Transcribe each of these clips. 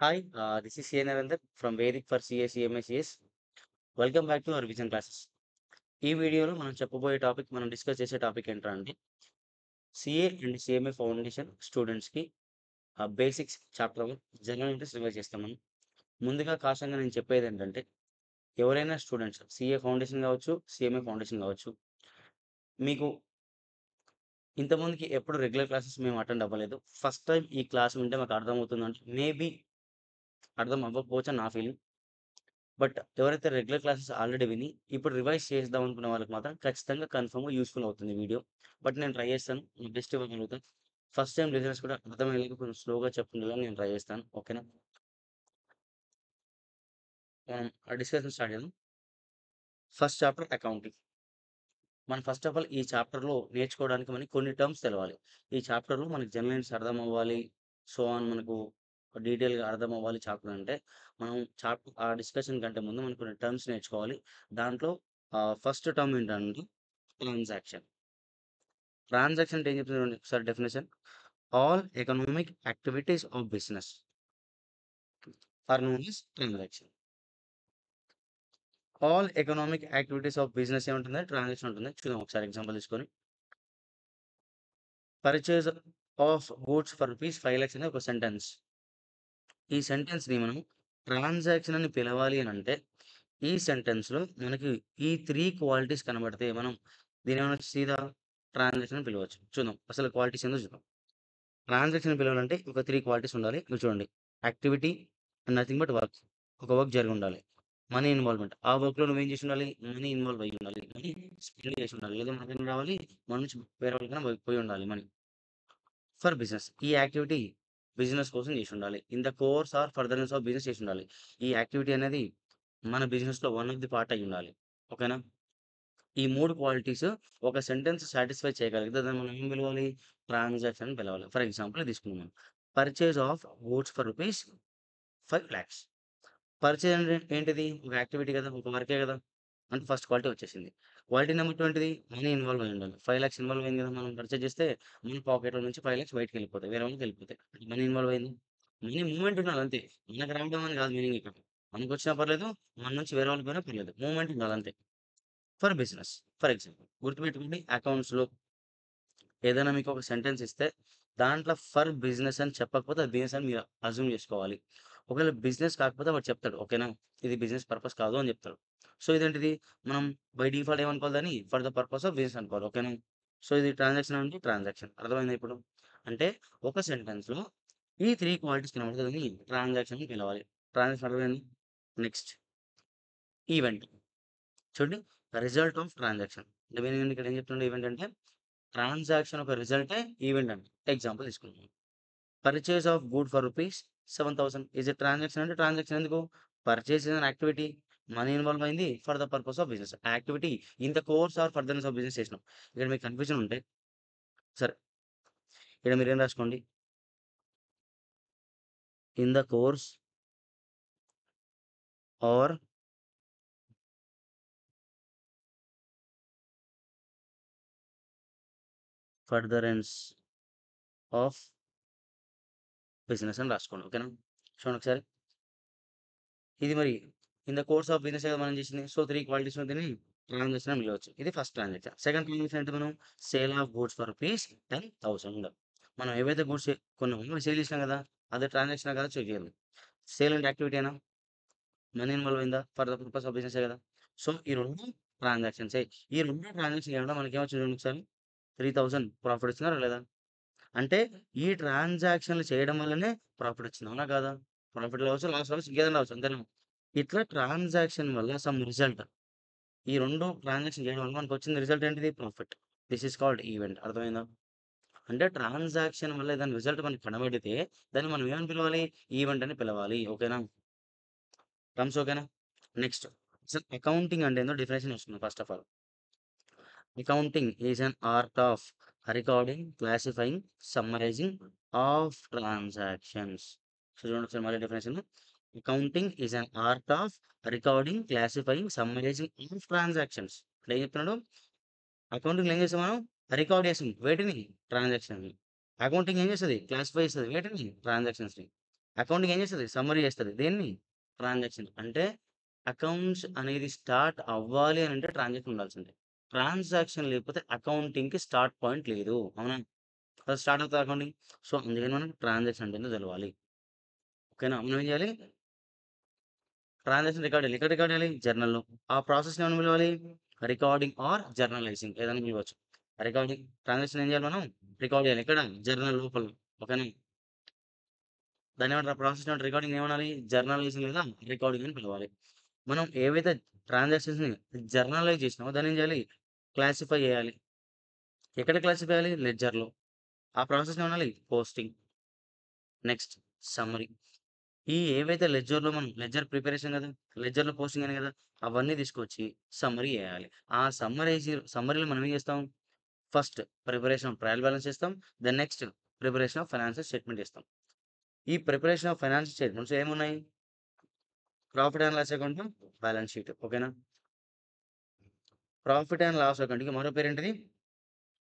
Hi, this is C. Narendra from Vedic for CA, CMA, CS. Welcome back to our vision classes. ఈ వీడియోలో మనం చెప్పబోయే topic, మనం discuss చేసే topic ఏంటంటే సిఏ అండ్ సిఎంఏ ఫౌండేషన్ స్టూడెంట్స్కి basics chapter 1 general interest revise చేస్తాం మనం. ముందుగా కాషంగా నేను చెప్పేది ఏంటంటే ఎవరైనా స్టూడెంట్స్ సిఏ ఫౌండేషన్ కావచ్చు, సిఎంఏ ఫౌండేషన్ కావచ్చు, మీకు ఇంతకుముందుకి ఎప్పుడు రెగ్యులర్ క్లాసెస్ మేము అటెండ్ అవ్వలేదు. ఫస్ట్ టైం ఈ క్లాస్ వింటే మాకు అర్థమవుతుందంటే మేబీ అర్థం అవ్వకపోవచ్చు అని నా ఫీలింగ్. బట్ ఎవరైతే రెగ్యులర్ క్లాసెస్ ఆల్రెడీ విని ఇప్పుడు రివైజ్ చేద్దాం అనుకున్న వాళ్ళకి మాత్రం ఖచ్చితంగా కన్ఫర్మ్‌గా యూజ్‌ఫుల్ అవుతుంది వీడియో. బట్ నేను ట్రై చేస్తాను. నా బెస్ట్ ఇవ్వగలుగుతాను. ఫస్ట్ టైమ్ లిజనర్స్ కూడా అర్థమయ్యేలాగా కొంచెం స్లోగా చెప్పుకునేలా నేను ట్రై చేస్తాను. ఓకేనా? మనం ఆ డిస్కషన్ స్టార్ట్ చేద్దాం. First chapter accounting. మనం ఫస్ట్ ఆఫ్ ఆల్ ఈ చాప్టర్‌లో నేర్చుకోవడానికి మనకి కొన్ని టర్మ్స్ తెలవాలి. ఈ చాప్టర్‌లో మనకి జనరల్ అర్థం అవ్వాలి. సో ఆన్ మనకు డీటెయిల్‌గా అర్థం అవ్వాలి చాప్టర్ అంటే, మనం ఆ డిస్కషన్ కంటే ముందు మనం కొన్ని టర్మ్స్ నేర్చుకోవాలి. దాంట్లో ఫస్ట్ టర్మ్ ఏంటంటే ట్రాన్సాక్షన్. ట్రాన్సాక్షన్ అంటే ఏం చెప్తుంది చూడండి ఒకసారి definition. All economic activities of business are known as transaction. All economic activities of business ఏముంటుంది? ట్రాన్సాక్షన్ ఉంటుంది. చూద్దాం ఒకసారి ఎగ్జాంపుల్ తీసుకొని. Purchase of goods for rupees 5 lakhs అనే ఒక సెంటెన్స్. ఈ సెంటెన్స్‌ని మనం ట్రాన్సాక్షన్ అని పిలవాలి అనంటే, ఈ సెంటెన్స్‌లో మనకి ఈ 3 క్వాలిటీస్ కనబడితే మనం దీన్నేమన్నా సీదా ట్రాన్సాక్షన్ అని పిలవచ్చు. చూద్దాం అసలు క్వాలిటీస్ ఏందో చూద్దాం. ట్రాన్సాక్షన్ అని పిలవాలంటే ఒక 3 క్వాలిటీస్ ఉండాలి. ఇవి చూడండి. Activity and nothing but work. ఒక వర్క్ జరిగుండాలి. Money involvement. ఆ వర్క్‌లో నువ్వేం చేసుండాలి? మనీ ఇన్వాల్వ్ అయ్యుండాలి. మనీ స్పెండ్ చేసుండాలి. లేదా మన దగ్గర రావాలి. మన నుంచి వేరే వాళ్ళకైనా పోయి ఉండాలి మనీ. For business. ఈ యాక్టివిటీ బిజినెస్ కోసం చేసుండాలి. In the course or furtherance of business చేసుండాలి. ఈ యాక్టివిటీ అనేది మన బిజినెస్‌లో వన్ ఆఫ్ ది పార్ట్ అయ్యుండాలి. ఓకేనా? ఈ 3 క్వాలిటీస్ ఒక సెంటెన్స్ సాటిస్ఫై చేయగలిగితే దాన్ని మనం ఏం పిలవాలి? ట్రాన్సాక్షన్ అని పిలవాలి. ఫర్ ఎగ్జాంపుల్ తీసుకుందాం మనం. Purchase of goods for rupees 5 lakhs. Purchase అంటే ఏంటిది? ఒక యాక్టివిటీ కదా! ఒక వర్కే కదా! అంటే ఫస్ట్ క్వాలిటీ వచ్చేసింది. క్వాలిటీ నెంబర్ 2 ఏంటిది? మనీ ఇన్వాల్వ్ అయ్యి ఉండాలి. 5 లాక్స్ ఇన్వాల్వ్ అయింది కదా! మనం పర్చేజ్ చేస్తే మన పాకెట్‌లో నుంచి 5 లాక్స్ బయటికెళ్ళిపోతాయి. వేరే వాళ్ళకెళ్ళిపోతాయి. అంటే మనీ ఇన్వాల్వ్ అయింది. మనీ మూవ్‌మెంట్ ఉండాలి అంతే. మనకు రావడం అని కాదు మీనింగ్ ఇక్కడ. మనకొచ్చినా పర్లేదు. మన నుంచి వేరే వాళ్ళకి పోయినా పర్లేదు. మూవ్‌మెంట్ ఉండాలి అంతే. For business. ఫర్ ఎగ్జాంపుల్ గుర్తుపెట్టుకోండి అకౌంట్స్‌లో ఏదైనా మీకొక సెంటెన్స్ ఇస్తే, దాంట్లో ఫర్ బిజినెస్ అని చెప్పకపోతే అది బిజినెస్ అని మీరు అజ్యూమ్ జేసుకోవాలి. ఒకవేళ బిజినెస్ కాకపోతే వాడు చెప్తాడు. ఓకేనా? ఇది బిజినెస్ పర్పస్ కాదు అని జెప్తాడు. సో, ఇదేంటిది? మనం బై డిఫాల్ట్ ఏమనుకోవాలి దాన్ని? For the purpose of business అనుకోవాలి. ఓకేనా? సో, ఇది ట్రాన్సాక్షన్ అంటే ట్రాన్సాక్షన్. అర్థమైందా ఇప్పుడు? అంటే ఒక సెంటెన్స్‌లో ఈ 3 క్వాలిటీస్ కనబడితే దాన్ని ట్రాన్సాక్షన్ అని పిలవాలి. ట్రాన్సాక్షన్ అర్థమైందా? Next event. చూడండి రిజల్ట్ ఆఫ్ ట్రాన్సాక్షన్. అంటే మీనింగ్ ఇక్కడ ఏం చెప్తుండే ఈవెంట్ అంటే ట్రాన్సాక్షన్ ఒక రిజల్టే ఈవెంట్ అండి. ఎగ్జాంపుల్ తీసుకుందాం. Purchase of good for rupees 7,000 is a transaction అంటే ట్రాన్సాక్షన్ ఎందుకు? Purchase is an activity. Money involve అయింది for the purpose of business. Activity in the course or furtherance of business చేసినాం. ఇక్కడ మీకు కన్‌ఫ్యూజన్ ఉంటే సరే ఇక్కడ మీరేం రాసుకోండి. In the course or furtherance of business అని రాసుకోండి. ఓకేనా? చూడండి ఒకసారి. ఇది మరి in the course of business కదా మనం చేసింది. సో, 3 క్వాలిటీస్ ఉన్న దీన్ని ట్రాన్సాక్షన్ అని పిలవచ్చు. ఇది ఫస్ట్ ట్రాన్సాక్షన్. సెకండ్ ట్రాన్సాక్షన్ అంటే మనం sale of goods for rupees 10,000. మనం ఏవైతే గూడ్స్ కొన్నామో అవి సేల్ చేసినాం కదా! అది ట్రాన్సాక్షనా కాదా చెక్ చేయాలి. సేల్ అంటే యాక్టివిటీయేనా? మనీ ఇన్వాల్వ్ అయిందా? ఫర్ ద పర్పస్ ఆఫ్ బిజినెసే కదా! సో, ఈ 2 ట్రాన్సాక్షన్సే. ఈ 2 ట్రాన్సాక్షన్ చేయడం మనకేమొచ్చింది చూడండి ఒకసారి. 3000 ప్రాఫిట్ వచ్చిందా? రాలేదా? అంటే ఈ ట్రాన్సాక్షన్‌లు చేయడం వల్లనే ప్రాఫిట్ వచ్చింది. అవునా? కాదా? ప్రాఫిట్ రావచ్చు, లాస్ రావచ్చు, ఇంకేదైనా రావచ్చు. అంతేనా? ఇట్లా ట్రాన్సాక్షన్ వల్ల సమ్ రిజల్ట్. ఈ 2 ట్రాన్సాక్షన్ చేయడం వల్ల మనకొచ్చిన రిజల్ట్ ఏంటిది? Profit. This is called event. అర్థమైందా? అంటే ట్రాన్సాక్షన్ వల్ల ఏదైనా రిజల్ట్ మనకు కనబడితే దాన్ని మనం ఏమని పిలవాలి? ఈవెంట్ అని పిలవాలి. ఓకేనా? టర్మ్స్ ఓకేనా? నెక్స్ట్ అసలు అకౌంటింగ్ అంటే ఏందో డెఫినిషన్ వస్తుంది first of all. Accounting is an art of recording, classifying, summarising of transactions. So చూడండి ఒకసారి మళ్ళీ definition. Accounting is an art of recording, classifying, summarising of transactions. అంటే ఏం చెప్తున్నాడు? అకౌంటింగ్‌లో ఏం చేస్తాం మనం? రికార్డ్ చేస్తాం. వేటిని? ట్రాన్సాక్షన్‌ని. అకౌంటింగ్ ఏం చేస్తది? క్లాసిఫై చేస్తది. వేటిని? ట్రాన్సాక్షన్స్‌ని. అకౌంటింగ్ ఏం చేస్తది? సమ్మరీ చేస్తది. దేన్ని? ట్రాన్సాక్షన్. అంటే అకౌంట్స్ అనేది స్టార్ట్ అవ్వాలి అనంటే ట్రాన్సాక్షన్ ఉండాల్సిందే. ట్రాన్సాక్షన్ లేకపోతే అకౌంటింగ్‌కి స్టార్ట్ పాయింట్ లేదు. అవునా? అది స్టార్ట్ అవుతదా అకౌంటింగ్? సో, అందుకని మనం ట్రాన్సాక్షన్ అంటే ఏంటో తెలవాలి. ఓకేనా? మనం ఏం చేయాలి? ట్రాన్సాక్షన్ రికార్డ్ చేయాలి. ఎక్కడ రికార్డ్ చేయాలి? జర్నల్‌లో. ఆ ప్రాసెస్‌ని ఏమని పిలవాలి? రికార్డింగ్ ఆర్ జర్నలైజింగ్ ఏదైనా పిలవచ్చు. రికార్డింగ్ ట్రాన్సాక్షన్ ఏం చేయాలి మనం? రికార్డ్ చేయాలి. ఎక్కడ? జర్నల్ లోపల. ఓకేనా? దాన్నేమంటారు? ఆ ప్రాసెస్‌ని ఏమంటారు? రికార్డింగ్‌ని ఏమనాలి? జర్నలైజింగ్ లేదా రికార్డింగ్ అని పిలవాలి. మనం ఏవైతే ట్రాన్సాక్షన్స్‌ని జర్నలైజ్ చేసినామో దాన్నేం చేయాలి? క్లాసిఫై చేయాలి. ఎక్కడ క్లాసిఫై చేయాలి? లెడ్జర్‌లో. ఆ ప్రాసెస్‌ని ఏమనాలి? పోస్టింగ్. Next summary. ఈ ఏవైతే లెడ్జర్‌లో మనం లెడ్జర్ ప్రిపరేషన్ కదా! లెడ్జర్‌లో పోస్టింగ్ అనే కదా! అవన్నీ తీసుకొచ్చి సమ్మరీ చేయాలి. ఆ సమ్మరీలో మనం ఏం చేస్తాం? First preparation of trial balance చేస్తాం. Then next preparation of financial statement చేస్తాం. ఈ ప్రిపరేషన్ ఆఫ్ ఫైనాన్షియల్ స్టేట్‌మెంట్స్ ఏమున్నాయి? Profit and loss account, balance sheet. ఓకేనా? ప్రాఫిట్ అండ్ లాస్ అకౌంట్‌కి మరో పేరేంటిది?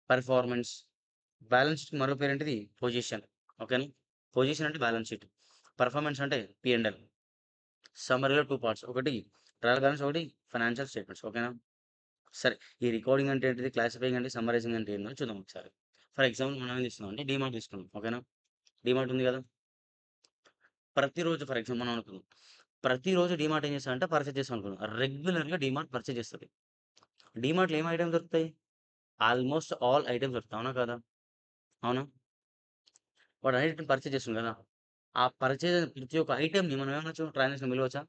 పెర్ఫార్మన్స్. బ్యాలెన్స్ షీట్‌కి మరో పేరేంటిది? పొజిషన్. ఓకేనా? పొజిషన్ అంటే బ్యాలెన్స్ షీట్. పెర్ఫార్మన్స్ అంటే పి అండ్ ఎల్. సమ్మరీలో 2 పార్ట్స్. ఒకటి ట్రయల్ బ్యాలెన్స్, ఒకటి ఫైనాన్షియల్ స్టేట్‌మెంట్స్. ఓకేనా? సరే. ఈ రికార్డింగ్ అంటే ఏంటిది? క్లాసిఫైయింగ్ అంటే సమ్మరైజింగ్ అంటే ఏందో చూద్దాం ఒకసారి. ఫర్ ఎగ్జాంపుల్ మనం ఏం తీసుకుందాం అంటే డీమార్ట్ తీసుకుందాం. ఓకేనా? డీమార్ట్ ఉంది కదా! ప్రతిరోజు ఫర్ ఎగ్జాంపుల్ మనం అనుకుందాం. ప్రతిరోజు డీమార్ట్ ఏం చేస్తదంటే పర్చేజ్ చేస్తాం అనుకుందాం. రెగ్యులర్‌గా డీమార్ట్ పర్చేజ్ చేస్తది. డీమార్ట్‌లో ఏం ఐటెమ్స్ దొరుకుతాయి? ఆల్‌మోస్ట్ ఆల్ ఐటెమ్స్ దొరుకుతాయి. అవునా? కాదా? అవునా? వాడు ఐటెమ్ పర్చేజ్ చేస్తుండు కదా! ఆ పర్చేజ్ ప్రతి ఒక్క ఐటెమ్‌ని మనం ఏమనొచ్చు? ట్రాన్సాక్షన్ పిలవచ్చా?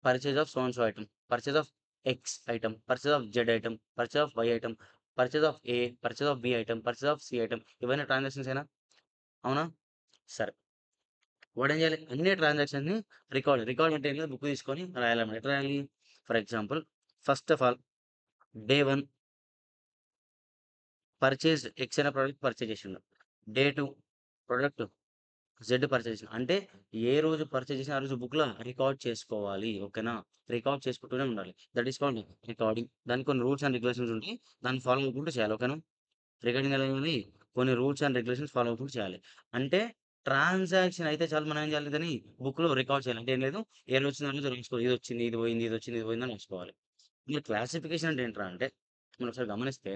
Purchase of so and so item, purchase of X item, purchase of Z item, purchase of Y item, purchase of A, purchase of B item, purchase of C item ఇవన్నీ ట్రాన్సాక్షన్సేనా? అవునా? సరే. వాడేం చేయాలి? అన్ని ట్రాన్సాక్షన్‌ని రికార్డ్ అంటే ఏం లేదు బుక్ తీసుకొని రాయాలన్నమాట. ఎట్లా రాయాలి? For example first of all day 1 purchased X అనే ప్రొడక్ట్ పర్చేజ్ చేసిండు. డే 2 ప్రొడక్ట్ జెడ్ పర్చేజ్ చేసిండు. అంటే ఏ రోజు పర్చేజ్ చేసినా ఆ రోజు బుక్‌లో రికార్డ్ చేసుకోవాలి. ఓకేనా? రికార్డ్ చేసుకుంటూనే ఉండాలి. That is called recording. దానికి కొన్ని రూల్స్ అండ్ రెగ్యులేషన్స్ ఉంటాయి. దాన్ని ఫాలో అవ్వుకుంటూ చేయాలి. ఓకేనా? రికార్డింగ్ అనేది కొన్ని రూల్స్ అండ్ రెగ్యులేషన్స్ ఫాలో అవ్వుకుంటూ చేయాలి. అంటే ట్రాన్సాక్షన్ అయితే చాలు మనం ఏం చేయాలి దాన్ని బుక్‌లో రికార్డ్ చేయాలి. అంటే ఏం లేదు ఏ రోజొచ్చిందో ఆ రోజు రాసుకోవాలి. ఇదొచ్చింది, ఇది పోయింది, ఇదొచ్చింది, ఇది పోయిందని రాసుకోవాలి. మీరు క్లాసిఫికేషన్ అంటే ఏంట్రా అంటే మనం ఒకసారి గమనిస్తే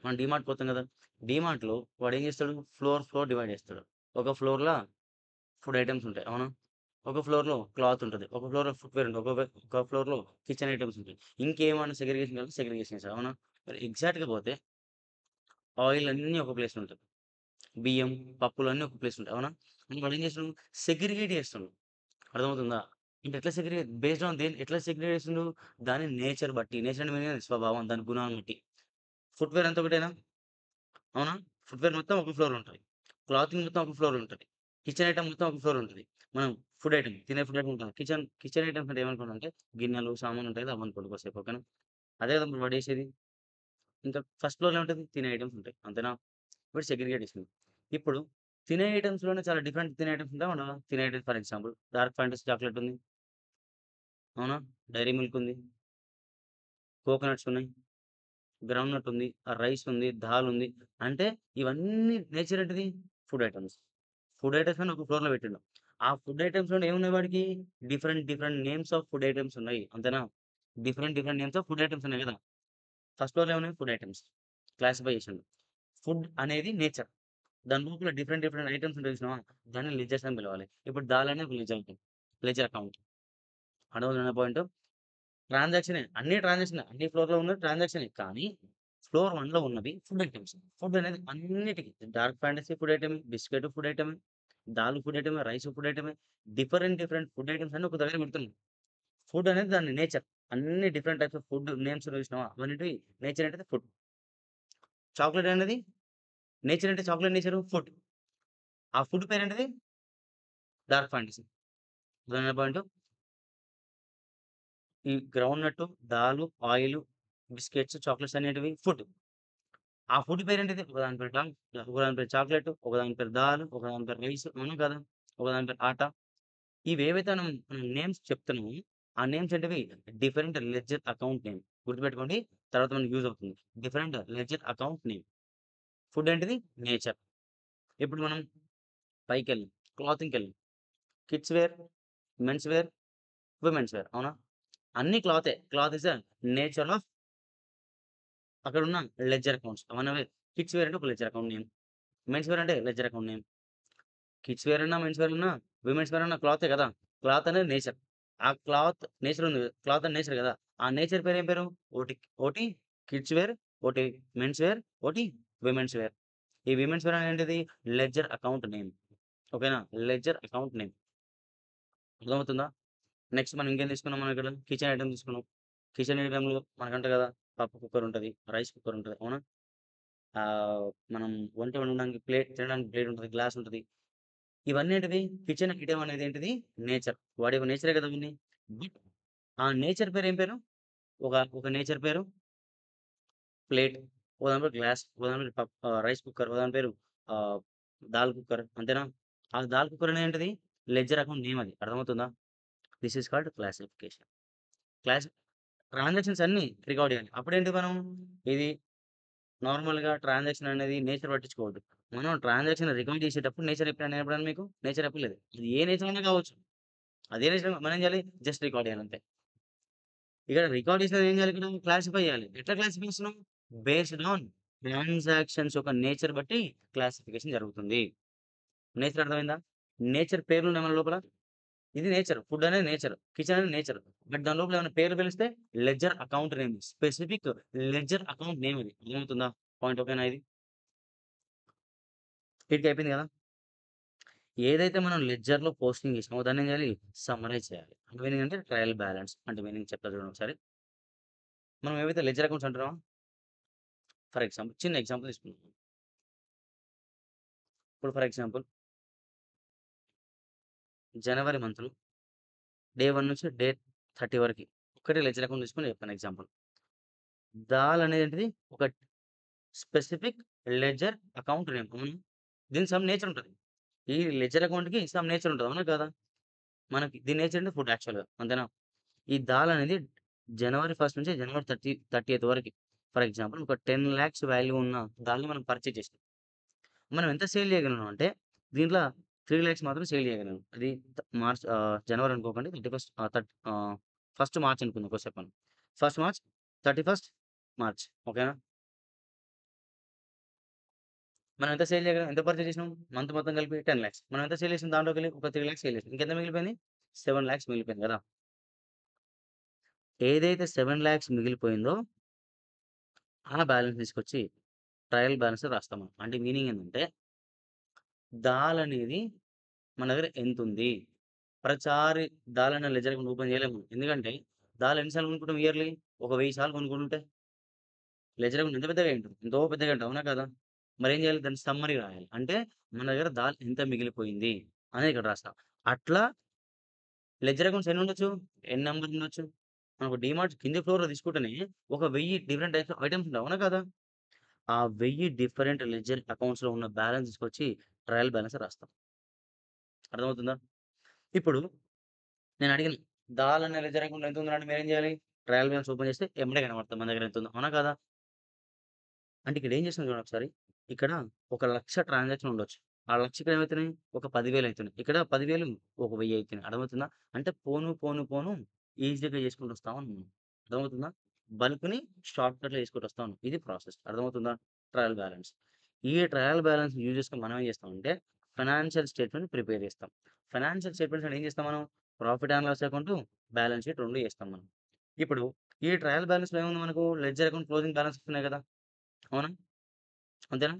మనం డీమార్ట్ పోతాం కదా! డీమార్ట్‌లో వాడేం చేస్తాడు ఫ్లోర్ డివైడ్ చేస్తాడు. ఒక ఫ్లోర్‌ల ఫుడ్ ఐటెమ్స్ ఉంటాయి. అవునా? ఒక ఫ్లోర్‌లో క్లాత్ ఉంటది. ఒక ఫ్లోర్‌లో ఫుట్‌వేర్ ఉంటది. ఒక ఫ్లోర్‌లో కిచెన్ ఐటెమ్స్ ఉంటాయి. ఇంకేమన్నా సెగ్రిగేషన్ కావాలంటే సెగ్రిగేషన్ చేశారు. అవునా? మరి ఎగ్జాక్ట్‌గా పోతే ఆయిల్ అన్నీ ఒక ప్లేస్‌లో ఉంటాయి. బియ్యం, పప్పులు అన్నీ ఒక ప్లేస్ ఉంటాయి. అవునా? కానీ వాడేం చేస్తుండు సెగ్రిగేట్ చేస్తుండు. అర్థమవుతుందా? అంటే ఎట్లా సెగ్రిగేట్ బేస్డ్ ఆన్ ఎట్లా సెగ్రిగేట్ చేస్తుండు? దాని నేచర్ బట్టి. నేచర్ అంటే మీనింగ్ స్వభావం, దాని గుణాలను బట్టి. ఫుట్‌వేర్ అంతా ఒకటేనా? అవునా? ఫుట్‌వేర్ మొత్తం ఒక ఫ్లోర్‌లో ఉంటది. క్లాతింగ్ మొత్తం ఒక ఫ్లోర్‌లో ఉంటది. కిచెన్ ఐటెమ్ మొత్తం ఒక ఫ్లోర్ ఉంటది. మనం ఫుడ్ ఐటెమ్, తినే ఫుడ్ ఐటెమ్ ఉంటాం. కిచెన్ ఐటెమ్స్ అంటే ఏమనుకున్నానంటే గిన్నెలు, సామాన్లు ఉంటాయి కదా! అవనుకోండి కొద్దిసేపు ఓకేనా? అదే కదా మరి వాడేసేది. ఇంకా ఫస్ట్ ఫ్లోర్‌లో ఏముంటది? తినే ఐటెమ్స్ ఉంటాయి. అంతేనా? ఇప్పుడు సెగ్రిగేట్ చేసింది. ఇప్పుడు తినే ఐటెమ్స్‌లోనే చాలా డిఫరెంట్ తినే ఐటెమ్స్ ఉంటాయా ఉండవా? తినే items for example dark fantasy chocolate ఉంది. అవునా? డైరీ మిల్క్ ఉంది. కోకోనట్స్ ఉన్నాయి. గ్రౌండ్ నట్ ఉంది. రైస్ ఉంది. దాల్ ఉంది. అంటే ఇవన్నీ నేచర్ ఏంటిది? Food items. ఫుడ్ ఐటెమ్స్ అని ఒక ఫ్లోర్‌లో పెట్టిండు. ఆ ఫుడ్ ఐటెమ్స్‌లోనే ఏమున్నాయి వాడికి? Different names of food items ఉన్నాయి. అంతేనా? Different names of food items ఉన్నాయి గదా! ఫస్ట్ ఫ్లోర్‌లో ఏమున్నాయి? Food items. క్లాసిఫై చేసిండు. ఫుడ్ అనేది నేచర్. దాని లోపల డిఫరెంట్ ఐటెమ్స్ ఉంటాయి చూసినావా? దాన్ని లెడ్జర్స్ అని పిలవాలి. ఇప్పుడు దాల్ అనేది ఒక లెడ్జర్ ఐటెమ్. Ledger account. అర్థమవుతుందా పాయింటు? ట్రాన్సాక్షనే. అన్ని ట్రాన్సాక్షనే. అన్ని ఫ్లోర్‌లో ఉన్నది ట్రాన్సాక్షనే. కానీ ఫ్లోర్ 1లో ఉన్నవి ఫుడ్ ఐటెమ్స్. ఫుడ్ అనేది అన్నిటికి డార్క్ ఫాంటసీ ఫుడ్ ఐటెమే, బిస్కెట్ ఫుడ్ ఐటెమే, దాల్ ఫుడ్ ఐటమే, రైస్ ఫుడ్ ఐటమే. డిఫరెంట్ ఫుడ్ ఐటెమ్స్ అన్ని ఒక దగ్గర పెడుతున్నాం. ఫుడ్ అనేది దాని నేచర్. అన్ని different types of food names చూసినావా? అవన్నిటివి నేచర్ ఏంటిది ఫుడ్. చాక్లేట్ అనేది నేచర్ అంటే చాక్లేట్ నేచరు ఫుడ్. ఆ ఫుడ్ పేరేంటిది? Dark Fantasy. అర్థమైందా పాయింటు? ఈ ground nut, dal, oil, biscuits, chocolates అనేటివి ఫుడ్. ఆ ఫుడ్ పేరేంటిది? ఒకదాని పేరు ఒకదాని పేరు చాక్లేటు, ఒకదాని పేరు దాల్, ఒకదాని పేరు రైస్ అవునా కాదా? ఒకదాని పేరు ఆట. ఇవేవైతే మనం నేమ్స్ చెప్తున్నామో, ఆ నేమ్స్ ఏంటివి? Different ledger account name. గుర్తుపెట్టుకోండి. తర్వాత మనకు యూజ్ అవుతుంది. Different ledger account name. Food ఏంటిది? నేచర్. ఇప్పుడు మనం పైకెళ్ళాం. క్లాతింగ్‌కెళ్ళాం. Kids wear, men's wear, women's wear. అవునా? అన్నీ క్లాతే. Cloth is the nature of అక్కడున్న లెడ్జర్ అకౌంట్స్. అవన్నవే కిడ్స్ వేర్ అంటే ఒక ledger account name. Men's wear అంటే ledger account name. Kids wear అన్నా, మెన్స్ వేర్ అన్నా, విమెన్స్ వేర్ అన్నా క్లాతే కదా! క్లాత్ అనేది నేచర్. ఆ క్లాత్ నేచర్ ఉంది. క్లాత్ అనేది నేచర్ కదా! ఆ నేచర్ పేరు ఏం పేరు? ఓటి కిడ్స్ వేర్, ఓటి మెన్స్ వేర్, ఓటి విమెన్స్ వేర్. ఈ విమెన్స్ వేర్ అనేదేంటిది? Ledger account name. ఓకేనా? Ledger account name. అర్థమవుతుందా? నెక్స్ట్ మనం ఇంకేం తీసుకున్నాం మనం ఇక్కడ? కిచెన్ ఐటెమ్ తీసుకున్నాం. కిచెన్ ఐటెమ్‌లో మనకంట కదా! పప్పు కుక్కర్ ఉంటది. రైస్ కుక్కర్ ఉంటది. అవునా? మనం వంట వండడానికి తినడానికి ప్లేట్ ఉంటది. గ్లాస్ ఉంటది. ఇవన్నీ ఏంటిది? కిచెన్ ఐటెమ్ అనేది ఏంటిది? నేచర్. వాడి యొక్క నేచరే కదా అవన్నీ. బట్ ఆ నేచర్ పేరు ఏం పేరు? ఒక నేచర్ పేరు ప్లేట్. ఒక దాని పేరు గ్లాస్. ఒక దాని పేరు రైస్ కుక్కర్. ఒక దాని పేరు ఆహ్, దాల్ కుక్కర్. అంతేనా? ఆ దాల్ కుక్కర్ అనేది ఏంటిది? లెడ్జర్ అకౌంట్ నేమ్ అది. అర్థమవుతుందా? This is called classification. Class transactions అన్నీ రికార్డ్ చేయాలి. అప్పుడేంటి మనం ఇది నార్మల్‌గా ట్రాన్సాక్షన్ అనేది నేచర్ పట్టించుకోవద్దు. మనం ట్రాన్సాక్షన్ రికార్డ్ చేసేటప్పుడు నేచర్ ఎప్పుడైనా మీకు? నేచర్ చెప్పలేదు. అది ఏ నేచర్ అయినా కావచ్చు. అదే నేచర్ మనం ఏం చేయాలి? జస్ట్ రికార్డ్ చేయాలి అంతే. ఇక్కడ రికార్డ్ చేసినది ఏం చేయాలి ఇక్కడ? క్లాసిఫై చేయాలి. ఎట్లా క్లాసిఫై చేస్తున్నాం? బేస్డ్ ఆన్ ట్రాన్సాక్షన్స్ యొక్క నేచర్ బట్టి క్లాసిఫికేషన్ జరుగుతుంది. నేచర్ అర్థమైందా? నేచర్ పేర్లున్నాయి మన లోపల. ఇది నేచర్. ఫుడ్ అనేది నేచర్. కిచెన్ అనేది నేచర్. బట్ దాని లోపల ఏమైనా పేర్లు పిలిస్తే ledger account name. Specific ledger account name ఇది. అర్థమవుతుందా? పాయింట్ ఓకేనా ఇది? ఈటికి అయిపోయింది కదా! ఏదైతే మనం లెడ్జర్‌లో పోస్టింగ్ చేసామో దాన్ని ఏం చేయాలి? సమ్మరైజ్ చేయాలి. అంటే మీనింగ్ అంటే ట్రయల్ బ్యాలెన్స్. అంటే మీనింగ్ చెప్తా చూడండి ఒకసారి. మనం ఏవైతే లెడ్జర్ అకౌంట్స్ అంటున్నామో ఫర్ ఎగ్జాంపుల్ చిన్న ఎగ్జాంపుల్ తీసుకుందాం. ఇప్పుడు ఫర్ ఎగ్జాంపుల్ జనవరి మంత్‌లో డే 1 నుంచి డే 30 వరకి ఒక్కటే లెడ్జర్ అకౌంట్ తీసుకొని చెప్తాను ఎగ్జాంపుల్. దాల్ అనేదేంటిది ఒక స్పెసిఫిక్ లెడ్జర్ అకౌంట్ నేమ్. అవునా? దీనికి సమ్ నేచర్ ఉంటది. ఈ లెడ్జర్ అకౌంట్‌కి సమ్ నేచర్ ఉంటది. అవునా? కాదా? మనకి దీని నేచర్ అంటే ఫుడ్ యాక్చువల్‌గా. అంతేనా? ఈ దాల్ అనేది జనవరి 1 నుంచి జనవరి 30థ్ వరకి. ఫర్ ఎగ్జాంపుల్ ఒక 10,00,000 వాల్యూ ఉన్న దాల్ని మనం పర్చేజ్ చేసాం. మనం ఎంత సేల్ చేయగలం అంటే దీంట్లో 3,00,000 మాత్రమే సేల్ చేయగలను. అది జనవరి అనుకోకండి. 31st ఫస్ట్ మార్చ్ అనుకుందాం ఫస్ట్ చెప్పండి. First March, 31st March. ఓకేనా? మనం ఎంత సేల్ చేయగలం? ఎంత పర్చేజ్ చేసినాం? మంత్ మొత్తం కలిపి 10,00,000. మనం ఎంత సేల్ చేసాం దాంట్లోకెళ్ళి? ఒక 3,00,000 సేల్ చేసాం. ఇంకెంత మిగిలిపోయింది? 7,00,000 మిగిలిపోయింది గదా! ఏదైతే 7,00,000 మిగిలిపోయిందో ఆ బ్యాలెన్స్ తీసుకొచ్చి ట్రయల్ బ్యాలెన్స్‌లో రాస్తాం మనం. అంటే మీనింగ్ ఏందంటే దాల్ అనేది మన దగ్గర ఎంతుంది? ప్రతిసారి దాల్ అనే లెడ్జర్ అకౌంట్ ఓపెన్ చేయలేము. ఎందుకంటే దాల్ ఎన్ని సార్లు కొనుక్కుంటాం ఇయర్‌లీ? ఒక 1000 సార్లు కొనుక్కుంటుంటే లెడ్జర్ అకౌంట్ ఎంత పెద్దగా అయ్యుంటది. ఎంతో పెద్దగా ఉంటది. అవునా కాదా? మరేం చేయాలి? దాన్ని సమ్మరీ రాయాలి. అంటే మన దగ్గర దాల్ ఎంత మిగిలిపోయింది అనేది ఇక్కడ రాస్తాం. అట్లా లెడ్జర్ అకౌంట్స్ ఎన్నుండొచ్చు? ఎన్ని నంబర్స్ ఉండొచ్చు? మనకు డీమార్ట్ కింది ఫ్లోర్‌లో తీసుకుంటేనే ఒక 1000 డిఫరెంట్ టైప్స్ ఆఫ్ ఐటెమ్స్ ఉంటాయి. అవునా కాదా? ఆ 1000 డిఫరెంట్ లెడ్జర్ అకౌంట్స్‌లో ఉన్న బ్యాలెన్స్ తీసుకొచ్చి ట్రయల్ బ్యాలెన్స్ రాస్తాం. అర్థమవుతుందా? ఇప్పుడు నేనడిగాను. దాల్ అనే లెడ్జర్ అకౌంట్‌లో ఎంతుందంటే మీరేం చేయాలి? ట్రయల్ బ్యాలెన్స్ ఓపెన్ చేస్తే ఎమ్మటే కనపడుతది మన దగ్గర ఎంతుందో. అవునా కాదా? అంటే ఇక్కడ ఏం చేసాం చూడండి ఒకసారి. ఇక్కడ ఒక 1,00,000 ట్రాన్సాక్షన్ ఉండొచ్చు. ఆ 1,00,000 ఏమైతున్నాయి? ఒక 10,000 అయితున్నాయి. ఇక్కడ 10,000 ఒక 1000 అయితున్నాయి. అర్థమవుతుందా? అంటే పోను ఈజీగా చేసుకుంటూ వస్తా ఉన్నాం. అర్థమవుతుందా? బల్క్‌ని షార్ట్‌కట్‌లో చేసుకుంటూ వస్తా ఉన్నాం. ఇది ప్రాసెస్. అర్థమవుతుందా? Trial balance. ఈ ట్రయల్ బ్యాలెన్స్ యూజ్ చేసుకొని మనం ఏం చేస్తామంటే ఫైనాన్షియల్ స్టేట్‌మెంట్ ప్రిపేర్ చేస్తాం. ఫైనాన్షియల్ స్టేట్మెంట్స్ అంటే ఏం చేస్తాం మనం? Profit and loss account, balance sheet 2 చేస్తాం మనం. ఇప్పుడు ఈ ట్రయల్ బ్యాలెన్స్‌లో ఏముంది మనకు? లెడ్జర్ అకౌంట్, క్లోజింగ్ బ్యాలెన్స్ ఉన్నాయి కదా! అవునా? అంతేనా?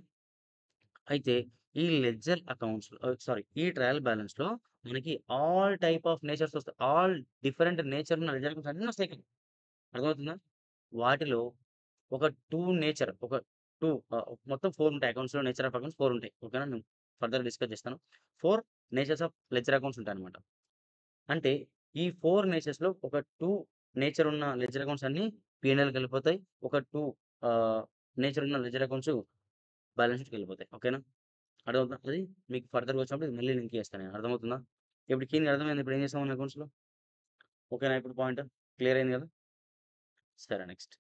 అయితే ఈ లెడ్జర్ అకౌంట్స్‌లో సారీ ఈ ట్రయల్ బ్యాలెన్స్‌లో మనకి ఆల్ టైప్ ఆఫ్ నేచర్స్ వస్తాయి. ఆల్ డిఫరెంట్ నేచర్ ఉన్న లెడ్జర్ అకౌంట్స్ అన్నీ వస్తాయి ఇక్కడ. అర్థమవుతుందా? వాటిలో ఒక 2 నేచర్ ఒక 2 మొత్తం 4 ఉంటాయి. అకౌంట్స్‌లో నేచర్ ఆఫ్ అకౌంట్స్ 4 ఉంటాయి. ఓకేనా? నేను ఫర్దర్ డిస్కస్ చేస్తాను. 4 నేచర్స్ ఆఫ్ లెడ్జర్ అకౌంట్స్ ఉంటాయన్నమాట. అంటే ఈ 4 నేచర్స్‌లో ఒక 2 నేచర్ ఉన్న లెడ్జర్ అకౌంట్స్ అన్నీ P&Lకెళ్ళిపోతాయి. ఒక 2 ఆహ్, నేచర్ ఉన్న లెడ్జర్ అకౌంట్స్ బ్యాలెన్స్ షీట్‌కెళ్ళిపోతాయి. ఓకేనా? అర్థమవుతుందా? అది మీకు ఫర్దర్‌గా వచ్చినప్పుడు మళ్ళీ లింక్ చేస్తాను నేను. అర్థమవుతుందా? ఇప్పుడు క్లీన్‌గా అర్థమైందా? ఇప్పుడు ఏం చేస్తాం మన అకౌంట్స్‌లో? ఓకేనా ఇప్పుడు పాయింట్? క్లియర్ అయింది కదా! సరే నెక్స్ట్.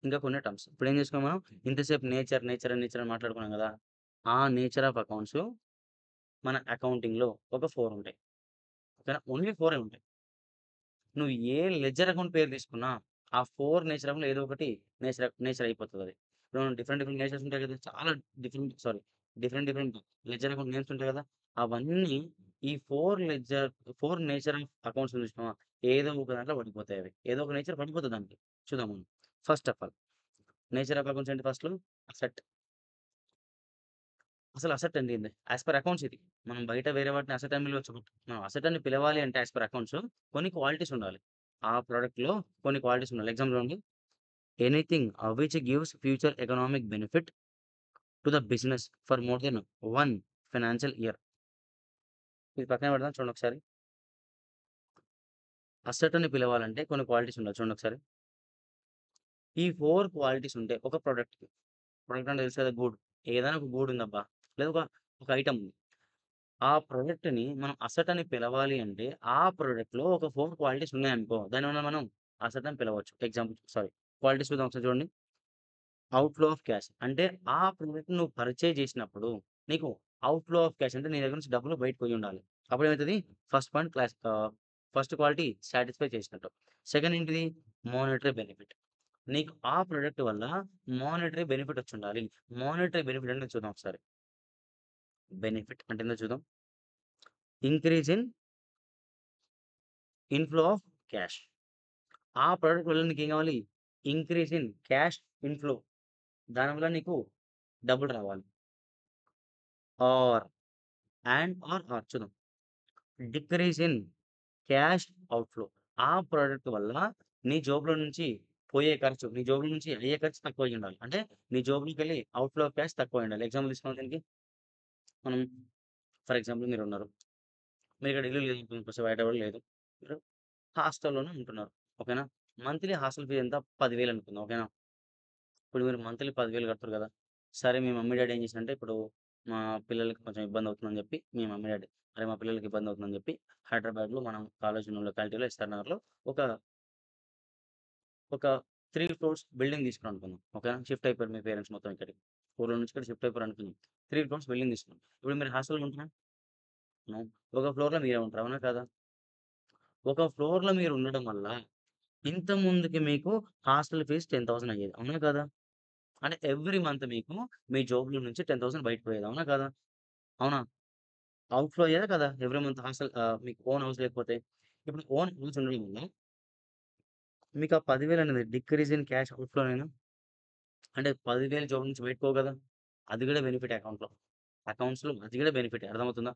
ఇంకా కొన్ని టర్మ్స్. ఇప్పుడేం చేసుకున్నాం మనం? ఇంతసేపు నేచర్ అని మాట్లాడుకున్నాం కదా! ఆ నేచర్ ఆఫ్ అకౌంట్స్ మన అకౌంటింగ్‌లో ఒక 4 ఉంటాయి. ఓకేనా? ఓన్లీ 4 ఉంటాయి. నువ్వు ఏ లెడ్జర్ అకౌంట్ పేరు తీసుకున్నా, ఆ 4 నేచర్ అకౌంట్‌లో ఏదో ఒకటి నేచర్ అయిపోతదది. ఇప్పుడు డిఫరెంట్ డిఫరెంట్ నేచర్స్ ఉంటాయి కదా! చాలా different different ledger account names ఉంటాయి కదా! అవన్నీ ఈ 4 నేచర్ ఆఫ్ అకౌంట్స్ చూసినావా? ఏదో ఒక దాంట్లో పడిపోతాయి అవి. ఏదో ఒక నేచర్ పడిపోతది దానికి. చూద్దాం మనం. First of all nature of accounts ఏంటి ఫస్ట్‌లో అసెట్. అసలు అసెట్ అంటే ఏంది? యాస్ పర్ అకౌంట్స్ ఇది. మనం బయట వేరే వాటిని అసెట్ అని పిలవచ్చు. బట్ మనం అసెట్ అని పిలవాలి అంటే యాస్ పర్ అకౌంట్స్ కొన్ని క్వాలిటీస్ ఉండాలి. ఆ ప్రొడక్ట్‌లో కొన్ని క్వాలిటీస్ ఉండాలి. ఎగ్జాంపుల్ చూడండి. Anything which gives future economic benefit to the business for more than 1 financial year. ఇది పక్కన పెడదాం చూడండి ఒకసారి. అసెట్ అని పిలవాలంటే కొన్ని క్వాలిటీస్ ఉండాలి. చూడండి ఒకసారి. ఈ 4 క్వాలిటీస్ ఉంటే ఒక ప్రొడక్ట్‌కి. ప్రొడక్ట్ అంటే తెలుసు కదా! గూడ్. ఏదైనా ఒక గూడ్ ఉందబ్బా! లేదా ఒక ఐటెమ్ ఉంది. ఆ ప్రొడక్ట్‌ని మనం అసెట్ అని పిలవాలి అంటే, ఆ ప్రొడక్ట్‌లో ఒక 4 క్వాలిటీస్ ఉన్నాయనుకో, దాన్నేమన్నా మనం అసెట్ అని పిలవచ్చు. క్వాలిటీస్ చూద్దాం ఒకసారి చూడండి. ఔట్‌ఫ్లో ఆఫ్ క్యాష్ అంటే ఆ ప్రొడక్ట్ నువ్వు పర్చేజ్ చేసినప్పుడు, నీకు ఔట్‌ఫ్లో ఆఫ్ క్యాష్ అంటే నీ దగ్గర నుంచి డబ్బులు బయటకి పోయుండాలి. అప్పుడేమైతది first point first quality satisfy చేసినట్టు. సెకండ్ ఏంటిది? Monetary benefit. నీకు ఆ ప్రొడక్ట్ వల్ల మానిటరీ బెనిఫిట్ వచ్చుండాలి. మానిటరీ బెనిఫిట్ అంటే చూద్దాం ఒకసారి. బెనిఫిట్ అంటే ఏందో చూద్దాం. Increase in inflow of cash. ఆ ప్రొడక్ట్ వల్ల నీకేం కావాలి? Increase in cash inflow. దానివల్ల నీకు డబ్బులు రావాలి. ఆర్ ఆర్ చూద్దాం. Decrease in cash outflow. ఆ ప్రొడక్ట్ వల్ల నీ జేబులో నుంచి నీ జేబులో నుంచి అయ్యే ఖర్చు తక్కువయ్యుండాలి. అంటే నీ జేబులోకెళ్ళి అవుట్‌ఫ్లో ఆఫ్ క్యాష్ తక్కువయ్యుండాలి. ఎగ్జాంపుల్ తీసుకుందాం దీనికి. మనం ఫర్ ఎగ్జాంపుల్ మీరున్నారు. మీరిక్కడ ఇల్లు లేదు కొంచెం బయట కూడా లేదు. మీరు హాస్టల్‌లోనే ఉంటున్నారు. ఓకేనా? మంత్లీ హాస్టల్ ఫీజ్ ఎంత? 10,000 అనుకుందాం. ఓకేనా? ఇప్పుడు మీరు మంత్లీ 10,000 కడతారు కదా! సరే మీ మమ్మీ డ్యాడీ ఏం చేశారంటే ఇప్పుడు మా పిల్లలకి కొంచెం ఇబ్బందవుతుందని చెప్పి మీ మమ్మీ డ్యాడీ అరే! మా పిల్లలకి ఇబ్బందవుతుందని చెప్పి హైదరాబాద్‌లో మనం కాలేజ్ ఉన్న లొకాలిటీలో ఎస్ఆర్ నగర్‌లో ఒక, ఒక 3 ఫ్లోర్స్ బిల్డింగ్ తీసుకున్నాం అనుకుందాం. ఓకేనా? షిఫ్ట్ అయిపోయారు మీ పేరెంట్స్ మొత్తం ఇక్కడికి. ఊర్లో నుంచి ఇక్కడ షిఫ్ట్ అయిపోయారు అనుకుందాం. 3 ఫ్లోర్స్ బిల్డింగ్ తీసుకున్నాం. ఇప్పుడు మీరు హాస్టల్‌లో ఉంటున్నారా? నో. ఒక ఫ్లోర్‌లో మీరే ఉంటారు. అవునా కాదా? ఒక ఫ్లోర్‌లో మీరు ఉండడం వల్ల ఇంత ముందుకి మీకు హాస్టల్ ఫీజ్ 10,000 అయ్యేది. అవునా కాదా? అంటే ఎవ్రీ మంత్ మీకు మీ జోబులో నుంచి 10,000 బయటకి పోయేది. అవునా కాదా? అవునా? ఔట్‌ఫ్లో అయ్యేదా కదా! ఎవ్రీ మంత్ మీకు ఓన్ హౌస్ లేకపోతే. ఇప్పుడు ఓన్ హౌస్ ఉండడం వల్ల మీకు ఆ 10,000 అనేది డిక్రీజ్ ఇన్ క్యాష్ ఔట్‌ఫ్లోనేనా? అంటే 10,000 జోబులో నుంచి బయటకి పోవు కదా! అది కూడా బెనిఫిటే అకౌంట్‌లో. అకౌంట్స్‌లో అది కూడా బెనిఫిటే అర్థమవుతుందా?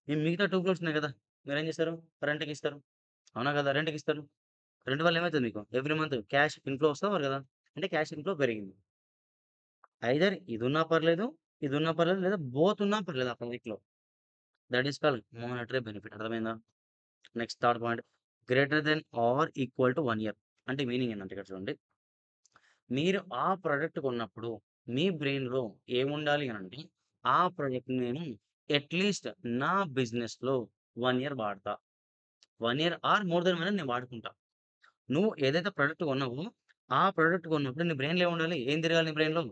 ఈ మిగతా 2 ఫ్లోర్స్ ఉన్నాయి కదా! మీరేం చేస్తారు? రెంట్‌కిస్తారు. అవునా కదా! రెంట్‌కిస్తారు. రెంట్ వల్ల ఏమైతది మీకు? ఎవ్రీ మంత్ క్యాష్ ఇన్‌ఫ్లో వస్తదా కదా! అంటే క్యాష్ ఇన్‌ఫ్లో పెరిగింది. ఐదర్ ఇదున్నా పర్లేదు, ఇదున్నా పర్లేదు లేదా బోత్ ఉన్నా పర్లేదు ఆ ప్రాజెక్ట్‌లో. That is called monetary benefit అర్థమైందా? Next third point greater than or equal to 1 year. అంటే మీనింగ్ ఏందంటే ఇక్కడ చూడండి. మీరు ఆ ప్రొడక్ట్ కొన్నప్పుడు మీ బ్రెయిన్‌లో ఏముండాలి అనంటే, ఆ ప్రొడక్ట్‌ని నేను అట్‌లీస్ట్ నా బిజినెస్‌లో 1 ఇయర్ వాడతా. 1 year or more than 1 year నేను వాడుకుంటా. నువ్వు ఏదైతే ప్రొడక్ట్ కొన్నావో, ఆ ప్రొడక్ట్ కొన్నప్పుడు నీ బ్రెయిన్‌లో ఏముండాలి? ఏం తిరగాలి నీ బ్రెయిన్‌లో?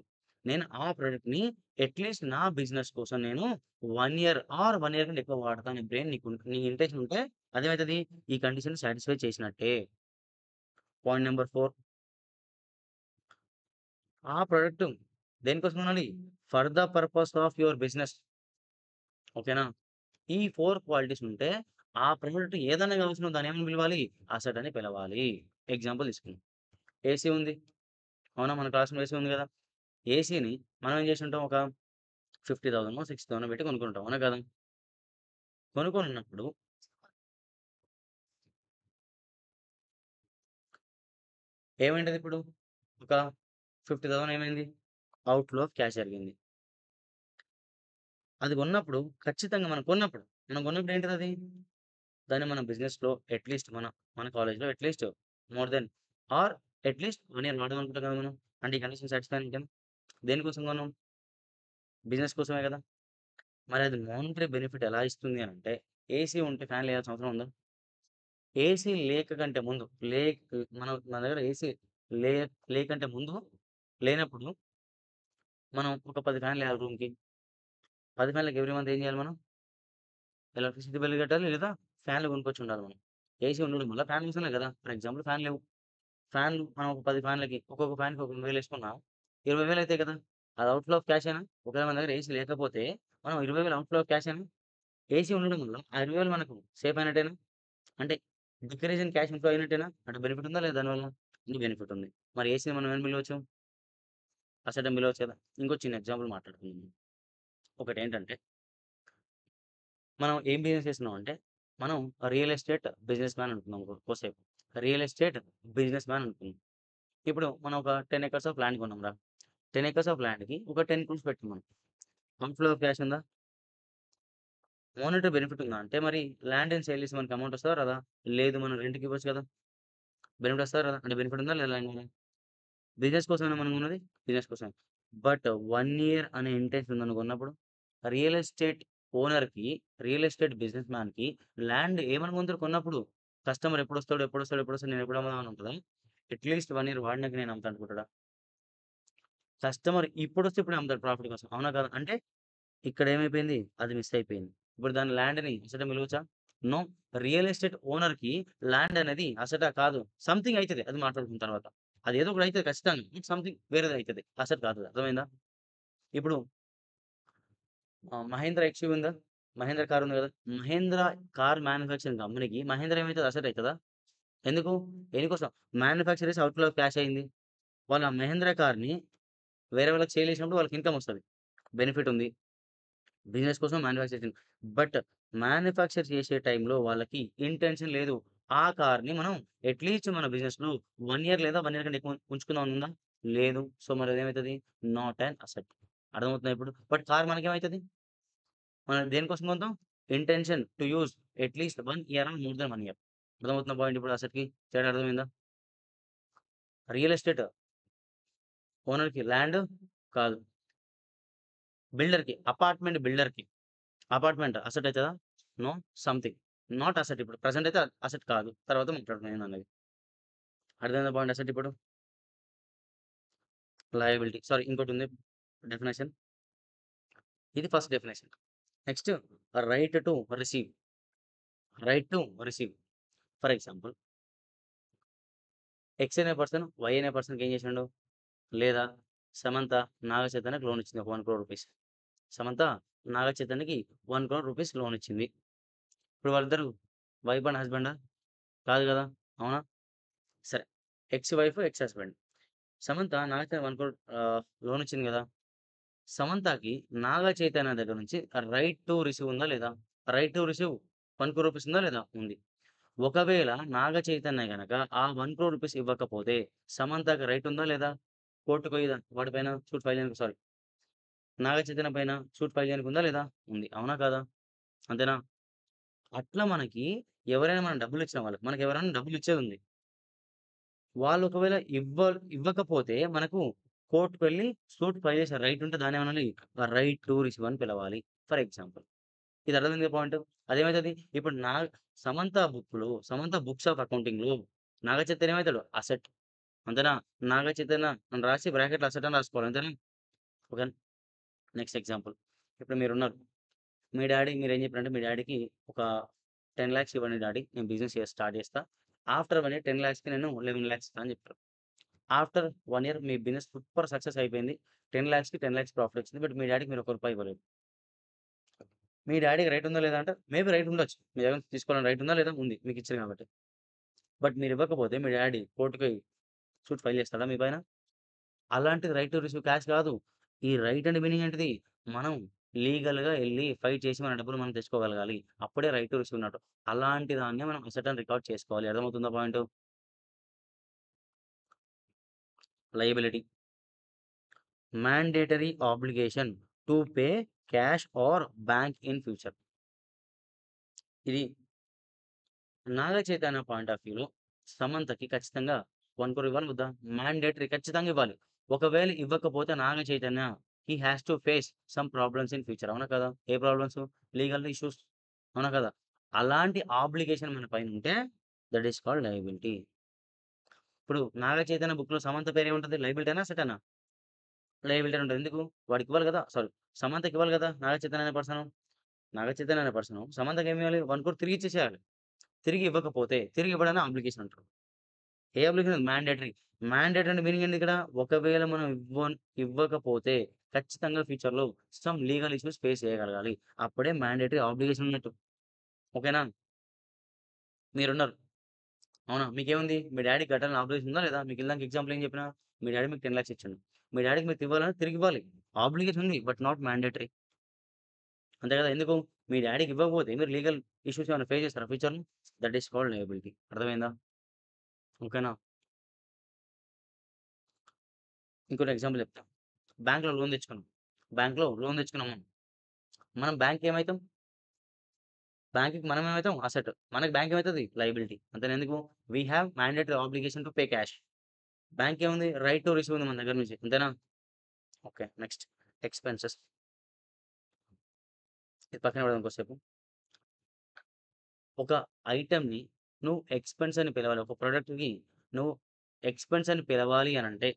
నేను ఆ ప్రొడక్ట్‌ని అట్‌లీస్ట్ నా బిజినెస్ కోసం నేను 1 ఇయర్ ఆర్ 1 ఇయర్ కంటే ఎక్కువ వాడతా అనే బ్రెయిన్ నీ ఇంటెన్షన్ ఉంటే అదేమైతది? ఈ కండిషన్ సాటిస్ఫై చేసినట్టే. పాయింట్ నంబర్ 4 ఆ ప్రొడక్ట్ దేనికోసం కొనాలి? For the purpose of your business. ఓకేనా? ఈ 4 క్వాలిటీస్ ఉంటే ఆ ప్రొడక్ట్ ఏదైనా కావచ్చు నువ్వు దాన్ని ఏమని పిలవాలి? అసెట్ అని పిలవాలి. ఎగ్జాంపుల్ తీసుకుందాం. ఏసీ ఉంది. అవునా? మన క్లాస్ రూమ్‌లో ఏసీ ఉంది గదా! ఏసీని మనం ఏం చేసుంటాం ఒక 50,000 60,000 పెట్టి కొనుక్కుంటాం. అవునా కాదా? కొనుక్కున్నప్పుడు ఏమైంటదిప్పుడు? ఒక 50,000 ఏమైంది? ఔట్‌ఫ్లో ఆఫ్ క్యాష్ జరిగింది. అది కొన్నప్పుడు ఖచ్చితంగా మనం కొన్నప్పుడు ఏంటిదది? దాన్ని మన బిజినెస్‌లో మన కాలేజ్‌లో more than or at least 1 year వాడదాం అనుకుంటాం కదా మనం. అంటే ఈ కండిషన్ సాటిస్ఫై అయినట్టేనా? దేనికోసం కొన్నాం? బిజినెస్ కోసమే కదా! మరి అది మానిటరీ బెనిఫిట్ ఎలా ఇస్తుంది అనంటే, ఏసీ ఉంటే ఫ్యాన్ లేయాల్సిన అవసరం ఉందా? ఏసీ లేక కంటే ముందు మన దగ్గర ఏసీ లే లేకంటే ముందు లేనప్పుడు మనం ఒక 10 ఫ్యాన్‌లేయాలి రూమ్‌కి. 10 ఫ్యాన్‌లకి ఎవ్రీ మంత్ ఏం చేయాలి మనం? ఎలక్ట్రిసిటీ బిల్ కట్టాలి లేదా ఫ్యాన్‌లు కొనుక్కొచ్చి ఉండాలి మనం. ఏసీ ఉండడం వల్ల ఫ్యాన్‌లు అవసరమే కదా! ఫర్ ఎగ్జాంపుల్ ఫ్యాన్ లేవు. ఫ్యాన్‌లు మనం ఒక 10 ఫ్యాన్‌లకి ఒక్కొక్క ఫ్యాన్‌కి ఒక 2000 ఏసుకున్నా 20,000 అయితాయి కదా! అది ఔట్‌ఫ్లో ఆఫ్ క్యాషేనా? ఒకవేళ మన దగ్గర ఏసీ లేకపోతే మనం 20,000 ఔట్‌ఫ్లో ఆఫ్ క్యాషేనా? ఏసీ ఉండడం వల్ల ఆ 20,000 మనకు సేఫ్ అయినట్టేనా? అంటే డిక్రీజ్ ఇన్ క్యాష్ ఇన్‌ఫ్లో అయినట్టేనా? అంటే బెనిఫిట్ ఉందా లేదా దానివల్ల? బెనిఫిట్ ఉంది. మరి ఏసీని మనం ఏమని పిలవచ్చు? అసెట్ అని పిలవచ్చు కదా! ఇంకో చిన్న ఎగ్జాంపుల్ మాట్లాడుకుందాం. ఒకటేంటంటే మనం ఏం బిజినెస్ చేస్తున్నామంటే, మనం రియల్ ఎస్టేట్ బిజినెస్ మ్యాన్ అనుకుందాం కోసేపు. రియల్ ఎస్టేట్ బిజినెస్ మ్యాన్ అనుకుందాం. ఇప్పుడు మనం ఒక 10 ఎకర్స్ ఆఫ్ ల్యాండ్ కొన్నాంరా. 10 ఎకర్స్ ఆఫ్ ల్యాండ్‌కి ఒక 10 క్రోర్స్ పెట్టాం మనం. అవుట్‌ఫ్లో ఆఫ్ క్యాష్ ఉందా? మానిటరీ బెనిఫిట్ ఉందా? అంటే మరి ల్యాండ్‌ని సేల్ చేసి మనకి అమౌంట్ వస్తదా? రాదా? లేదు మనం రెంట్‌కి ఇవ్వచ్చు కదా! బెనిఫిట్ వస్తదా? రాదా? అంటే బెనిఫిట్ ఉందా? లేదా ల్యాండ్ మీద? బిజినెస్ కోసమేనా మనం కొన్నది? బిజినెస్ కోసమే. బట్ 1 ఇయర్ అనే ఇంటెన్షన్ ఉందని కొన్నప్పుడు, రియల్ ఎస్టేట్ ఓనర్‌కి, రియల్ ఎస్టేట్ బిజినెస్ మ్యాన్‌కి ల్యాండ్ ఏమనుకుంటారు కొన్నప్పుడు? కస్టమర్ ఎప్పుడొస్తాడు? ఎప్పుడొస్తాడు? ఎప్పుడొస్తాడు? నేను ఎప్పుడు అమ్ముదాం అని ఉంటదా? అట్‌లీస్ట్ 1 ఇయర్ వాడినాక నేను అమ్ముతా అనుకుంటాడా? కస్టమర్ ఇప్పుడొస్తే ఇప్పుడే అమ్ముతాడు ప్రాఫిట్ కోసం. అవునా కాదా? అంటే ఇక్కడ ఏమైపోయింది? అది మిస్ అయిపోయింది. ఇప్పుడు దాని ల్యాండ్‌ని అసెట్ అని పిలవచ్చా? నో. రియల్ ఎస్టేట్ ఓనర్‌కి ల్యాండ్ అనేది అసెటా? కాదు. సంథింగ్ అయితది. అది మాట్లాడుకున్న తర్వాత. అది ఏదో ఒకటి అయితది ఖచ్చితంగా. సంథింగ్ వేరేది అయితది. అసెట్ కాదు. అర్థమైందా? ఇప్పుడు మహేంద్ర ఎక్స్‌యూవీ ఉందా? మహేంద్ర కార్ ఉంది కదా! మహేంద్ర కార్ మ్యానుఫ్యాక్చరింగ్ కంపెనీకి మహేంద్ర ఏమైతది? అసెట్ అయితదా? ఎందుకు? దేనికోసం? మ్యానుఫ్యాక్చర్ చేసి అవుట్‌ఫ్లో ఆఫ్ క్యాష్ అయింది. వాళ్ళ మహేంద్ర కార్‌ని వేరే వాళ్ళకి సేల్ చేసినప్పుడు వాళ్ళకి ఇన్‌కమ్ వస్తది. బెనిఫిట్ ఉంది. బిజినెస్ కోసం మ్యానుఫ్యాక్చరింగ్. బట్ మ్యానుఫ్యాక్చర్ చేసే టైంలో వాళ్ళకి ఇంటెన్షన్ లేదు. ఆ కార్‌ని మనం అట్‌లీస్ట్ మన బిజినెస్‌లో 1 ఇయర్ లేదా 1 ఇయర్ కంటే ఎక్కువ ఉంచుకుందాం అని ఉందా? లేదు. సో, మరి అదేమైతది? Not an asset. అర్థమవుతుందా ఇప్పుడు? బట్ కార్ మనకేమైతది? మనం దేనికోసం కొంటాం? Intention to use at least 1 year or more than 1 year. అర్థమవుతుందా పాయింట్ ఇప్పుడు అసెట్‌కి? తేడా అర్థమైందా? రియల్ ఎస్టేట్ ఓనర్‌కి ల్యాండ్ కాదు. అపార్ట్‌మెంట్ బిల్డర్‌కి అపార్ట్‌మెంట్ అసెట్ అయితదా? నో. సంథింగ్. నాట్ అసెట్ ఇప్పుడు. ప్రెజెంట్ అయితే అసెట్ కాదు. తర్వాత మాట్లాడుకుందాం ఏందనేది. అర్థమైందా పాయింట్ అసెట్ ఇప్పుడు? లయబిలిటీ. సారీ ఇంకోటుంది డెఫినిషన్. ఇది first definition. Next right to receive. Right to receive. For example X అనే పర్సన్ వై అనే పర్సన్‌కి ఏం చేసిండు? లేదా సమంత నాగ చైతన్యకి లోన్ ఇచ్చింది. ఒక 1,00,00,000 రూపీస్. సమంత నాగ చైతన్యకి 1,00,00,000 రూపీస్ లోన్ ఇచ్చింది. ఇప్పుడు వాళ్ళిద్దరు వైఫ్ అండ్ హస్బెండా? కాదు గదా! అవునా? సరే. Ex wife, ex husband. Samantha Naga Chaitanya 1,00,00,000 loan ఇచ్చింది గదా! సమంతకి నాగ చైతన్య దగ్గర నుంచి రైట్ టు రిసీవ్ ఉందా? లేదా? రైట్ టు రిసీవ్ 1,00,00,000 రూపీస్ ఉందా? లేదా? ఉంది. ఒకవేళ నాగ చైతన్య గనక ఆ 1,00,00,000 రూపీస్ ఇవ్వకపోతే సమంతకి రైట్ ఉందా? లేదా? కోర్ట్‌కి పోయి వాడి పైన సూట్ ఫైల్ చేయడానికి సారీ నాగ చైతన్య పైన సూట్ ఫైల్ చేయడానికి ఉందా? లేదా? ఉంది. అవునా? కాదా? అంతేనా? అట్లా మనకి ఎవరైనా మనం డబ్బులిచ్చిన వాళ్ళకి మనకెవరైనా డబ్బులిచ్చేదుంది. వాళ్ళు ఒకవేళ ఇవ్వకపోతే మనకు కోర్ట్‌కెళ్ళి సూట్ ఫైల్ చేసే రైట్ ఉంటే దాన్నేమనాలి? రైట్ టు రిసీవ్ అని పిలవాలి. For example. ఇది అర్థమైందా పాయింటు? అదేమైతది? ఇప్పుడు సమంత బుక్స్ ఆఫ్ అకౌంటింగ్‌లో నాగ చైతన్య ఏమైతాడు? అసెట్. అంతేనా? నాగ చైతన్య అని రాసి బ్రాకెట్‌లో అసెట్ అని రాసుకోవాలి. అంతేనా? ఓకేనా? Next example. ఇప్పుడు మీరున్నారు. మీరేం చెప్పారంటే మీ డ్యాడీకి ఒక 10,00,000 ఇవ్వండి డ్యాడీ నేను బిజినెస్ స్టార్ట్ చేస్తా. ఆఫ్టర్ 1 ఇయర్ 10,00,000కి నేను 11,00,000 ఇస్తా అని చెప్పారు. ఆఫ్టర్ 1 ఇయర్ మీ బిజినెస్ సూపర్ సక్సెస్ అయిపోయింది. 10,00,000కి 10,00,000 ప్రాఫిట్ వచ్చింది. బట్ మీ డ్యాడీకి మీరు ఒక్క రూపాయి ఇవ్వలేదు. మీ డ్యాడీకి రైట్ ఉందా లేదా అంటే మేబీ రైట్ ఉండొచ్చు. మీ దగ్గర నుంచి తీసుకోవాలని రైట్ ఉందా లేదా? ఉంది. మీకిచ్చారు కాబట్టి. బట్ మీరివ్వకపోతే మీ డ్యాడీ కోర్ట్‌కి సూట్ ఫైల్ చేస్తాడా మీ పైన? అలాంటిది రైట్ టు రిసీవ్ క్యాష్ కాదు. ఈ రైట్ అంటే మీనింగ్ ఏంటిది? మనం లీగల్‌గా ఎళ్లి ఫైట్ చేసి మన డబ్బులు మనం తెచ్చుకోగలగాలి. అప్పుడే రైట్ టు రిసీవ్ ఉన్నట్టు. అలాంటి దాన్నే మనం అసెట్ అని రికార్డ్ చేసుకోవాలి. అర్థమవుతుందా point? Liability. Mandatory obligation to pay cash or bank in future. ఇది నాగ చైతన్య పాయింట్ ఆఫ్ వ్యూలో సమంతకి ఖచ్చితంగా 1,00,00,000 ఇవ్వాలా వద్దా? మాండేటరీ ఖచ్చితంగా ఇవ్వాలి. ఒకవేళ ఇవ్వకపోతే Naga Chaitanya he has to face some problems in future. అవునా కదా? ఏ ప్రాబ్లమ్స్? Legal issues. అవునా కదా? అలాంటి ఆబ్లిగేషన్ మన పైన ఉంటే దట్ ఈస్ కాల్డ్ లయబిలిటీ. ఇప్పుడు నాగ చైతన్య బుక్‌లో సమంత పేరేముంటది? లయబిలిటీనా? అసెటనా? లయబిలిటీ అని ఉంటది. ఎందుకు? వాడికివ్వాలి కదా! సారీ సమంతకివ్వాలి కదా! నాగ చైతన్య అనే పర్సను. నాగచైతన్య అనే పర్సను సమంతకి ఏమి ఇవ్వాలి? 1,00,00,000 తిరిగి ఇచ్చేసేయాలి. తిరిగి ఇవ్వకపోతే తిరిగి ఇవ్వడాన్ని ఆబ్లిగేషన్ అంటారు. ఏ అబ్లిగేషన్? మ్యాండేటరీ. మ్యాండేటరీ అంటే మీనింగ్ ఏంటి ఇక్కడ? ఒకవేళ మనం ఇవ్వకపోతే ఖచ్చితంగా ఫ్యూచర్‌లో సమ్ లీగల్ ఇష్యూస్ ఫేస్ చేయగలగాలి. అప్పుడే మ్యాండేటరీ ఆబ్లిగేషన్ ఉన్నట్టు. ఓకేనా? మీరున్నారు. అవునా? మీకేముంది? మీ డ్యాడీకి కట్టాలని ఆబ్లిగేషన్ ఉందా లేదా? మీకు ఇందాక ఎగ్జాంపుల్ ఏం చెప్పినా? మీ డ్యాడీ మీకు 10,00,000 ఇచ్చిండు. మీ డ్యాడీకి మీకు ఇవ్వాలంటే తిరిగివ్వాలి. ఆబ్లిగేషన్ ఉంది. But not mandatory. అంతే కదా! ఎందుకు? మీ డ్యాడీకి ఇవ్వకపోతే మీరు లీగల్ ఇష్యూస్ ఏమైనా ఫేస్ చేస్తారా ఫ్యూచర్‌లో? That is called liability. అర్థమైందా? ఓకేనా? ఇంకోటి ఎగ్జాంపుల్ చెప్తా. బ్యాంక్‌లో లోన్ తెచ్చుకున్నాం. బ్యాంక్‌లో లోన్ తెచ్చుకున్నాం మనం. మనం బ్యాంక్‌కి ఏమైతాం? బ్యాంక్‌కి మనం ఏమైతాం? అసెట్. మనకి బ్యాంక్ ఏమైతది? లయబిలిటీ. అంతేనా ఎందుకు? We have mandatory obligation to pay cash. Bank ఏముంది? రైట్ టు రిసీవ్ ఉంది మన దగ్గర నుంచి. అంతేనా? ఓకే. Next expenses. ఇది పక్కన పెడదాం కొద్దిసేపు. ఒక ఐటెమ్‌ని నువ్వు ఎక్స్‌పెన్స్ అని పిలవాలి. ఒక ప్రొడక్ట్‌కి నువ్వు ఎక్స్‌పెన్స్ అని పిలవాలి అనంటే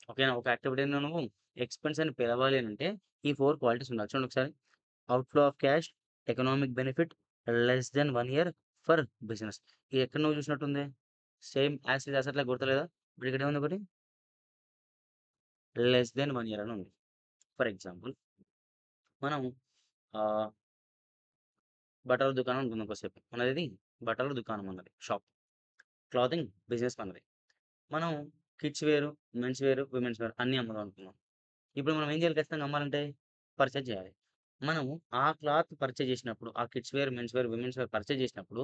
ఓకేనా? ఒక యాక్టివిటీని నువ్వు ఎక్స్‌పెన్స్ అని పిలవాలి అనంటే ఈ 4 క్వాలిటీస్ ఉండాలి. చూడండి ఒకసారి. Outflow of cash, economic benefit, less than 1 year for business. ఇది ఎక్కడ నువ్వు చూసినట్టుంది? సేమ్ యాస్ ఇట్ ఈజ్ అసెట్‌లా గుర్తులేదా? ఇప్పుడు ఇక్కడ ఏముంది ఒకటి? లెస్ థాన్ 1 ఇయర్ అని ఉంది. ఫర్ ఎగ్జాంపుల్ మనం ఆహ్, బట్టల దుకాణం అనుకుందాం కొద్దిసేపు. మనదేది బట్టల దుకాణం మనది. షాప్. క్లాతింగ్ బిజినెస్ మనది. మనం కిడ్స్ వేరు, మెన్స్ వేరు, విమెన్స్ వేర్ అన్నీ అమ్ముదాం అనుకున్నాం. ఇప్పుడు మనం ఏం చేయాలి ఖచ్చితంగా అమ్మాలంటే పర్చేజ్ చేయాలి. మనము ఆ క్లాత్ పర్చేజ్ చేసినప్పుడు, ఆ kids wear, men's wear, women's wear purchase చేసినప్పుడు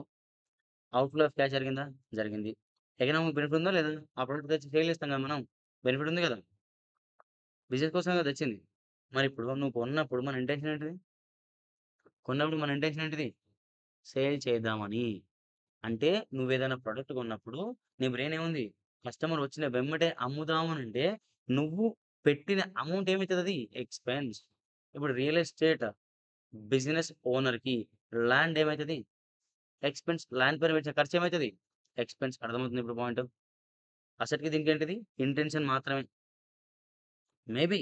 అవుట్‌ఫ్లో ఆఫ్ క్యాష్ జరిగిందా? జరిగింది. ఎకనామిక్ బెనిఫిట్ ఉందా లేదా? ఆ ప్రొడక్ట్ తెచ్చి సేల్ చేస్తాం కదా మనం. బెనిఫిట్ ఉంది కదా! బిజినెస్ కోసమే కదా తెచ్చింది. మరిప్పుడు నువ్వు కొన్నప్పుడు మన ఇంటెన్షన్ ఏంటిది? కొన్నప్పుడు మన ఇంటెన్షన్ ఏంటిది? సేల్ చేద్దామని. అంటే నువ్వేదైనా ప్రొడక్ట్ కొన్నప్పుడు నీ బ్రెయిన్ ఏముంది? కస్టమర్ వచ్చిన వెంబటే అమ్ముదామనంటే నువ్వు పెట్టిన అమౌంట్ ఏమైతదది? ఎక్స్‌పెన్స్. ఇప్పుడు రియల్ ఎస్టేట్ బిజినెస్ ఓనర్‌కి ల్యాండ్ ఏమైతది? ఎక్స్‌పెన్స్. ల్యాండ్ పైన పెట్టిన ఖర్చేమైతది? ఎక్స్‌పెన్స్. అర్థమవుతుందా ఇప్పుడు పాయింటు? అసెట్‌కి దీనికేంటిది? ఇంటెన్షన్ మాత్రమే. మేబీ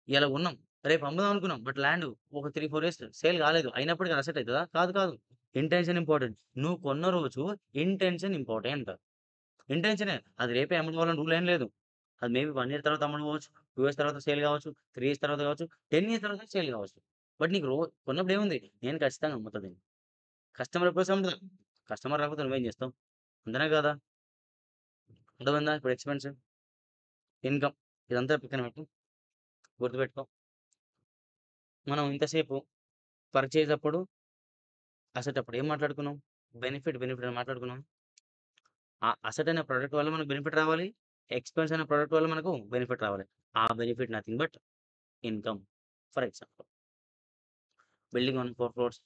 ఇయాల కొన్నాం. రేపు అమ్ముదాం అనుకున్నాం. బట్ ల్యాండ్ ఒక 3, 4 ఇయర్స్ సేల్ కాలేదు. అయినప్పటికి అది అసెట్ అయితదా? కాదు. కాదు. Intention important. నువ్వు కొన్న రోజు ఇంటెన్షన్ ఇంపార్టెంట్. ఇంటెన్షనే. అది రేపే అమ్ముకోవాలని రూల్ ఏం లేదు. అది మేబీ 1 ఇయర్ తర్వాత అమ్ముడుపోవచ్చు. 2 ఇయర్స్ తర్వాత సేల్ కావచ్చు. 3 ఇయర్స్ తర్వాత కావచ్చు. 10 ఇయర్స్ తర్వాత సేల్ కావచ్చు. బట్ నీకు కొన్నప్పుడు ఏముంది? నేను ఖచ్చితంగా అమ్ముతా దీన్ని. కస్టమర్ ఎప్పుడొస్తే అమ్ముతా. కస్టమర్ రాకపోతే నువ్వేం చేస్తావు? అంతేనా కాదా? అర్థమైందా? ఇప్పుడు ఎక్స్‌పెన్స్, ఇన్‌కమ్ ఇదంతా పక్కన పెట్టు. గుర్తుపెట్టుకో. మనం ఇంతసేపు పర్చేజ్ అప్పుడు, అసెట్ అప్పుడు ఏం మాట్లాడుకున్నాం? బెనిఫిట్ అని మాట్లాడుకున్నాం. ఆ అసెట్ అనే ప్రొడక్ట్ వల్ల మనకు బెనిఫిట్ రావాలి. ఎక్స్‌పెన్స్ అనే ప్రొడక్ట్ వల్ల మనకు బెనిఫిట్ రావాలి. ఆ benefit nothing but income. For example building on 4 floors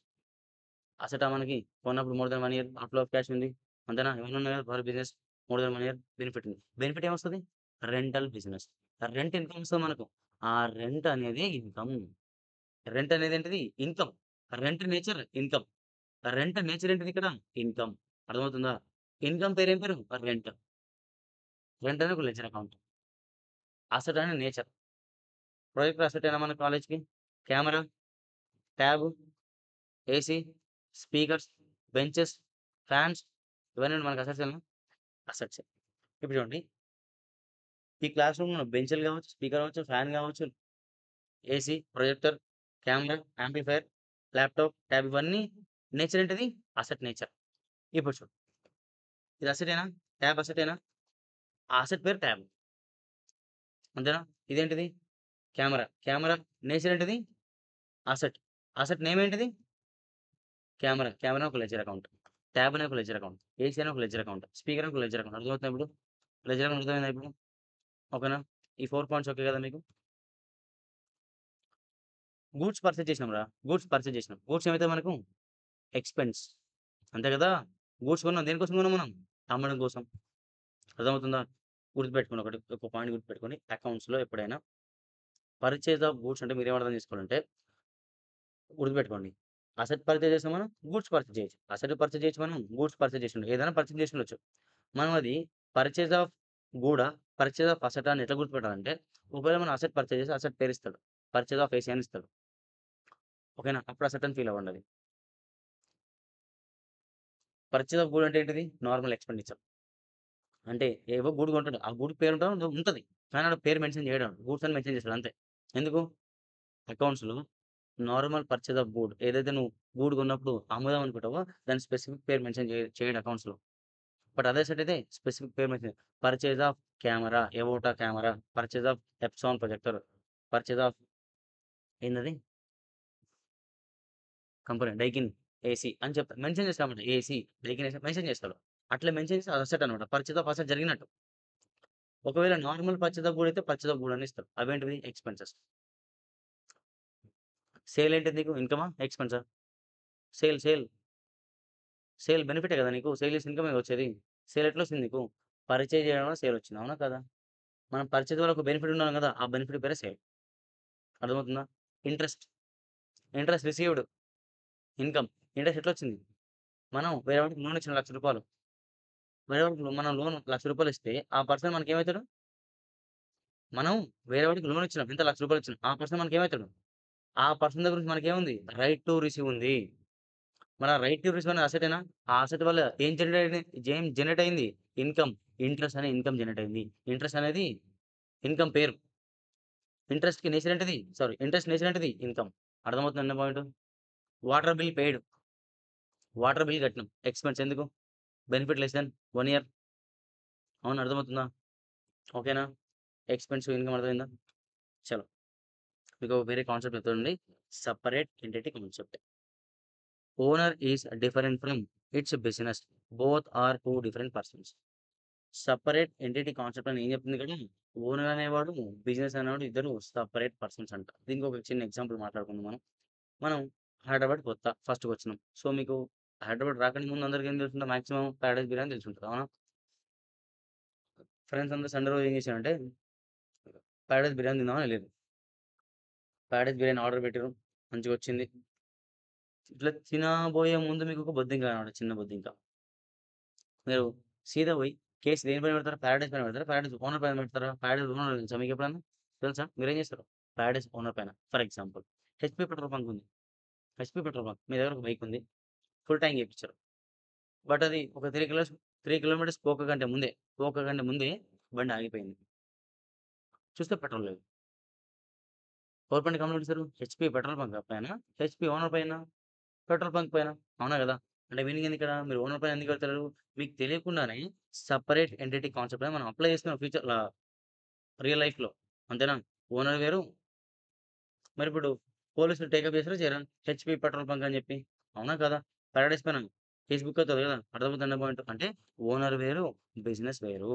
అసెటా మనకి కొన్నప్పుడు more than 1 year outflow of cash ఉంది. అంతేనా? ఇవన్నీ ఉన్నాయి కదా! For business more than 1 year benefit ఉంది. బెనిఫిట్ ఏమొస్తది? Rental business. రెంట్ ఇన్‌కమ్ వస్తది మనకు. ఆ రెంట్ అనేది ఇన్‌కమ్. రెంట్ అనేది ఏంటిది? Income. Rent nature income. Rent nature ఏంటిది ఇక్కడ? ఇన్‌కమ్. అర్థమవుతుందా? ఇన్‌కమ్ పేరేం పేరు? రెంట్. రెంట్ అనేది ఒక లెడ్జర్ అకౌంట్. అసెట్ అనేది నేచర్. ప్రొజెక్టర్ అసెట్ ఏనా మన కాలేజ్‌కి? Camera, tab, AC, speakers, benches, fans ఇవన్నీ మనకు అసెట్సేనా? అసెట్సే. ఇప్పుడు చూడండి ఈ క్లాస్ రూమ్‌లో బెంచులు కావచ్చు, స్పీకర్ కావచ్చు, ఫ్యాన్ కావచ్చు, AC, projector, camera, amplifier, laptop, tab ఇవన్నీ నేచర్ ఏంటిది? Asset nature. ఇప్పుడు చూడు ఇది అసెటేనా? ట్యాబ్ అసెటేనా? ఆ అసెట్ పేరు ట్యాబ్. అంతేనా? ఇదేంటిది? కెమెరా. కెమెరా నేచర్ ఏంటిది? అసెట్. అసెట్ నేమ్ ఏంటిది? కెమెరా. కెమెరా ఒక లెడ్జర్ అకౌంట్. ట్యాబ్ అనే ఒక లెడ్జర్ అకౌంట్. ఏసీ అనే ఒక లెడ్జర్ అకౌంట్. స్పీకర్ ఒక లెడ్జర్ అకౌంట్. అర్థమవుతుందా ఇప్పుడు? లెడ్జర్ అకౌంట్ అర్థమైందా ఇప్పుడు? ఓకేనా? ఈ 4 పాయింట్స్ ఓకే కదా మీకు? గూడ్స్ పర్చేజ్ చేసినాంరా. గూడ్స్ పర్చేజ్ చేసినాం. గూడ్స్ ఏమైతాయి మనకు? ఎక్స్‌పెన్స్. అంతే కదా! గూడ్స్ కొన్నాం. దేనికోసం కొన్నాం మనం? అమ్మడం కోసం. అర్థమవుతుందా? గుర్తుపెట్టుకోండి ఒకటి. ఒక పాయింట్ గుర్తుపెట్టుకోండి. అకౌంట్స్‌లో ఎప్పుడైనా పర్చేజ్ ఆఫ్ గూడ్స్ అంటే మీరేం అర్థం చేసుకోవాలంటే గుర్తుపెట్టుకోండి. అసెట్ పర్చేజ్ చేస్తాం మనం. గూడ్స్ పర్చేజ్ చేయొచ్చు. అసెట్ పర్చేజ్ చేయొచ్చు మనం. గూడ్స్ పర్చేజ్ చేసి ఏదైనా పర్చేజ్ చేసి ఉండొచ్చు. మనం అది పర్చేజ్ ఆఫ్ గూడా, పర్చేజ్ ఆఫ్ అసెటా అని ఎట్లా గుర్తుపెట్టాలంటే ఒకవేళ మనం అసెట్ పర్చేజ్ చేస్తే అసెట్ పేరిస్తాడు. పర్చేజ్ ఆఫ్ ఏసీ అని ఇస్తాడు. ఓకేనా? అప్పుడు అసెట్ అని ఫీల్ అవ్వండది. పర్చేజ్ ఆఫ్ గూడ్ అంటే ఏంటిది? Normal expenditure. అంటే ఏవో గూడ్ కొంటాడు. ఆ గూడ్ ఉంటది. కానీ ఆడ పేరు మెన్షన్ చేయడు. గూడ్స్ అని మెన్షన్ చేస్తాడు అంతే. ఎందుకు? అకౌంట్స్‌లో నార్మల్ పర్చేజ్ ఆఫ్ గూడ్ ఏదైతే నువ్వు గూడ్ కొన్నప్పుడు అమ్ముదాం అనుకుంటావో దాని స్పెసిఫిక్ పేరు మెన్షన్ చేయడు అకౌంట్స్‌లో. బట్ అదే సెట్ అయితే స్పెసిఫిక్ పేరు మెన్షన్ పర్చేజ్ ఆఫ్ కెమెరా, ఎవోటా camera, purchase of Epson projector, purchase of ఏందది? కంపెనీ డైకిన్ ఏసీ అని చెప్తా మెన్షన్ చేస్తామన్నమాట. ఏసీ, డైకిన్ ఏసీ మెన్షన్ చేస్తాడు. అట్లా మెన్షన్ చేస్తే అది అసెట్ అన్నమాట. పర్చేజ్ ఆఫ్ అసెట్ జరిగినట్టు. ఒకవేళ నార్మల్ పర్చేజ్ ఆఫ్ గూడ్ అయితే పర్చేజ్ ఆఫ్ గూడ్ అని ఇస్తాడు. అవేంటివి? ఎక్స్‌పెన్సెస్. సేల్ ఏంటిది నీకు? ఇన్‌కమా? ఎక్స్‌పెన్సా? సేల్. సేల్ బెనిఫిటే కదా నీకు. సేల్ చేసి ఇన్‌కమే వచ్చేది. సేల్ ఎట్లొస్తుంది నీకు? పర్చేజ్ చేయడం వల్ల సేల్ వచ్చింది. అవునా కాదా? మనం పర్చేజ్ వల్ల ఒక బెనిఫిట్ ఉన్నాం కదా! ఆ బెనిఫిట్ పేరే సేల్. అర్థమవుతుందా? Interest. Interest received. Income. Interest ఎట్లొచ్చింది? మనం వేరే వాడికి లోన్ ఇచ్చిన రూ. 1,00,000 వేరే వాడికి మనం లోన్ రూ. 1,00,000 ఇస్తే ఆ పర్సన్ మనకేమైతాడు? మనం వేరే వాడికి లోన్ ఇచ్చినాం. ఎంత? రూ. 1,00,000 ఇచ్చినాం. ఆ పర్సన్ మనకేమైతాడు? ఆ పర్సన్ దగ్గర నుంచి మనకేముంది? రైట్ టు రిసీవ్ ఉంది. మన రైట్ టు రిసీవ్ అనే అసెటేనా? ఆ అసెట్ వల్ల ఏం జనరేట్ అయింది? ఇన్‌కమ్. ఇంట్రెస్ట్ అనే ఇన్‌కమ్ జనరేట్ అయింది. ఇంట్రెస్ట్ అనేది ఇన్‌కమ్ పేరు. ఇంట్రెస్ట్ నేచర్ ఏంటిది? ఇన్‌కమ్. అర్థమవుతుందా point? Water bill paid. Water bill కట్టినాం. ఎక్స్‌పెన్స్ ఎందుకు? Benefit less than 1 year. అవునా? అర్థమవుతుందా? ఓకేనా? ఎక్స్‌పెన్స్, ఇన్‌కమ్ అర్థమైందా? చలో. మీకు వేరే కాన్సెప్ట్ చెప్తానండి. Separate entity concept. Owner is different from its business. Both are 2 different persons. Separate entity concept అని ఏం చెప్తుంది ఇక్కడ? ఓనర్ అనేవాడు, బిజినెస్ అనేవాడు ఇద్దరు సెపరేట్ పర్సన్స్ అంట. దీనికి ఒక చిన్న ఎగ్జాంపుల్ మాట్లాడుకుందాం మనం. మనం హైదరాబాద్ కొత్త ఫస్ట్‌గొచ్చినాం. సో, మీకు హైదరాబాద్ రాకంటే ముందు అందరికి ఏం తెలుసుంటది మాక్సిమం పారడైస్ బిర్యానీ తెలిసుంటది. అవునా? ఫ్రెండ్స్ అందరూ సండే రోజు ఏం చేశారంటే పారడైస్ బిర్యానీ తిందామని ఎళ్ళిర్రు. పారడైస్ బిర్యానీ ఆర్డర్ పెట్టిర్రు. మంచిగొచ్చింది. ఇట్లా తినబోయే ముందు మీకొక బొద్దింక కనపడ్డది. చిన్న బొద్దింక. మీరు సీదా పోయి కేస్ దేని పైన పెడతారు? పారడైస్ పైన పెడతారా? పారడైస్ ఓనర్ పైన పెడతారా? పారడైస్ ఓనర్ తెలుసా మీకెప్పుడన్నా? తెలుసా? మీరేం చేస్తారు? పారడైస్ ఓనర్ పైన for example HP petrol bunk ఉంది. HP petrol bunk. మీ దగ్గర ఒక బైక్ ఉంది. Full tank చేపిచ్చారు. బట్ అది ఒక 3 కిలోమీటర్స్ పోక కంటే ముందే బండి ఆగిపోయింది. చూస్తే పెట్రోల్ లేదు. ఎవరి పైన కంప్లెయింట్ ఇస్తారు? హెచ్‌పీ పెట్రోల్ బంక్ పైన, హెచ్‌పీ ఓనర్ పైన, పెట్రోల్ బంక్ పైన. అవునా గదా! అంటే మీనింగ్ ఏంది ఇక్కడ? మీరు ఓనర్ పైన ఎందుకు వెళ్తలేరు? మీకు తెలియకుండానే సెపరేట్ ఎంటిటీ కాన్సెప్ట్ అనేది మనం అప్లై చేసుకున్నాం రియల్ లైఫ్‌లో. అంతేనా? ఓనర్ వేరు. మరిప్పుడు పోలీసులు టేకప్ చేస్తారా? చేయరా? హెచ్‌పీ పెట్రోల్ బంక్ అని చెప్పి. అవునా కాదా? పారడైస్ పైన కేస్ బుక్ అవుతది కదా! అర్థమవుతుందా పాయింట్? అంటే ఓనర్ వేరు, బిజినెస్ వేరు.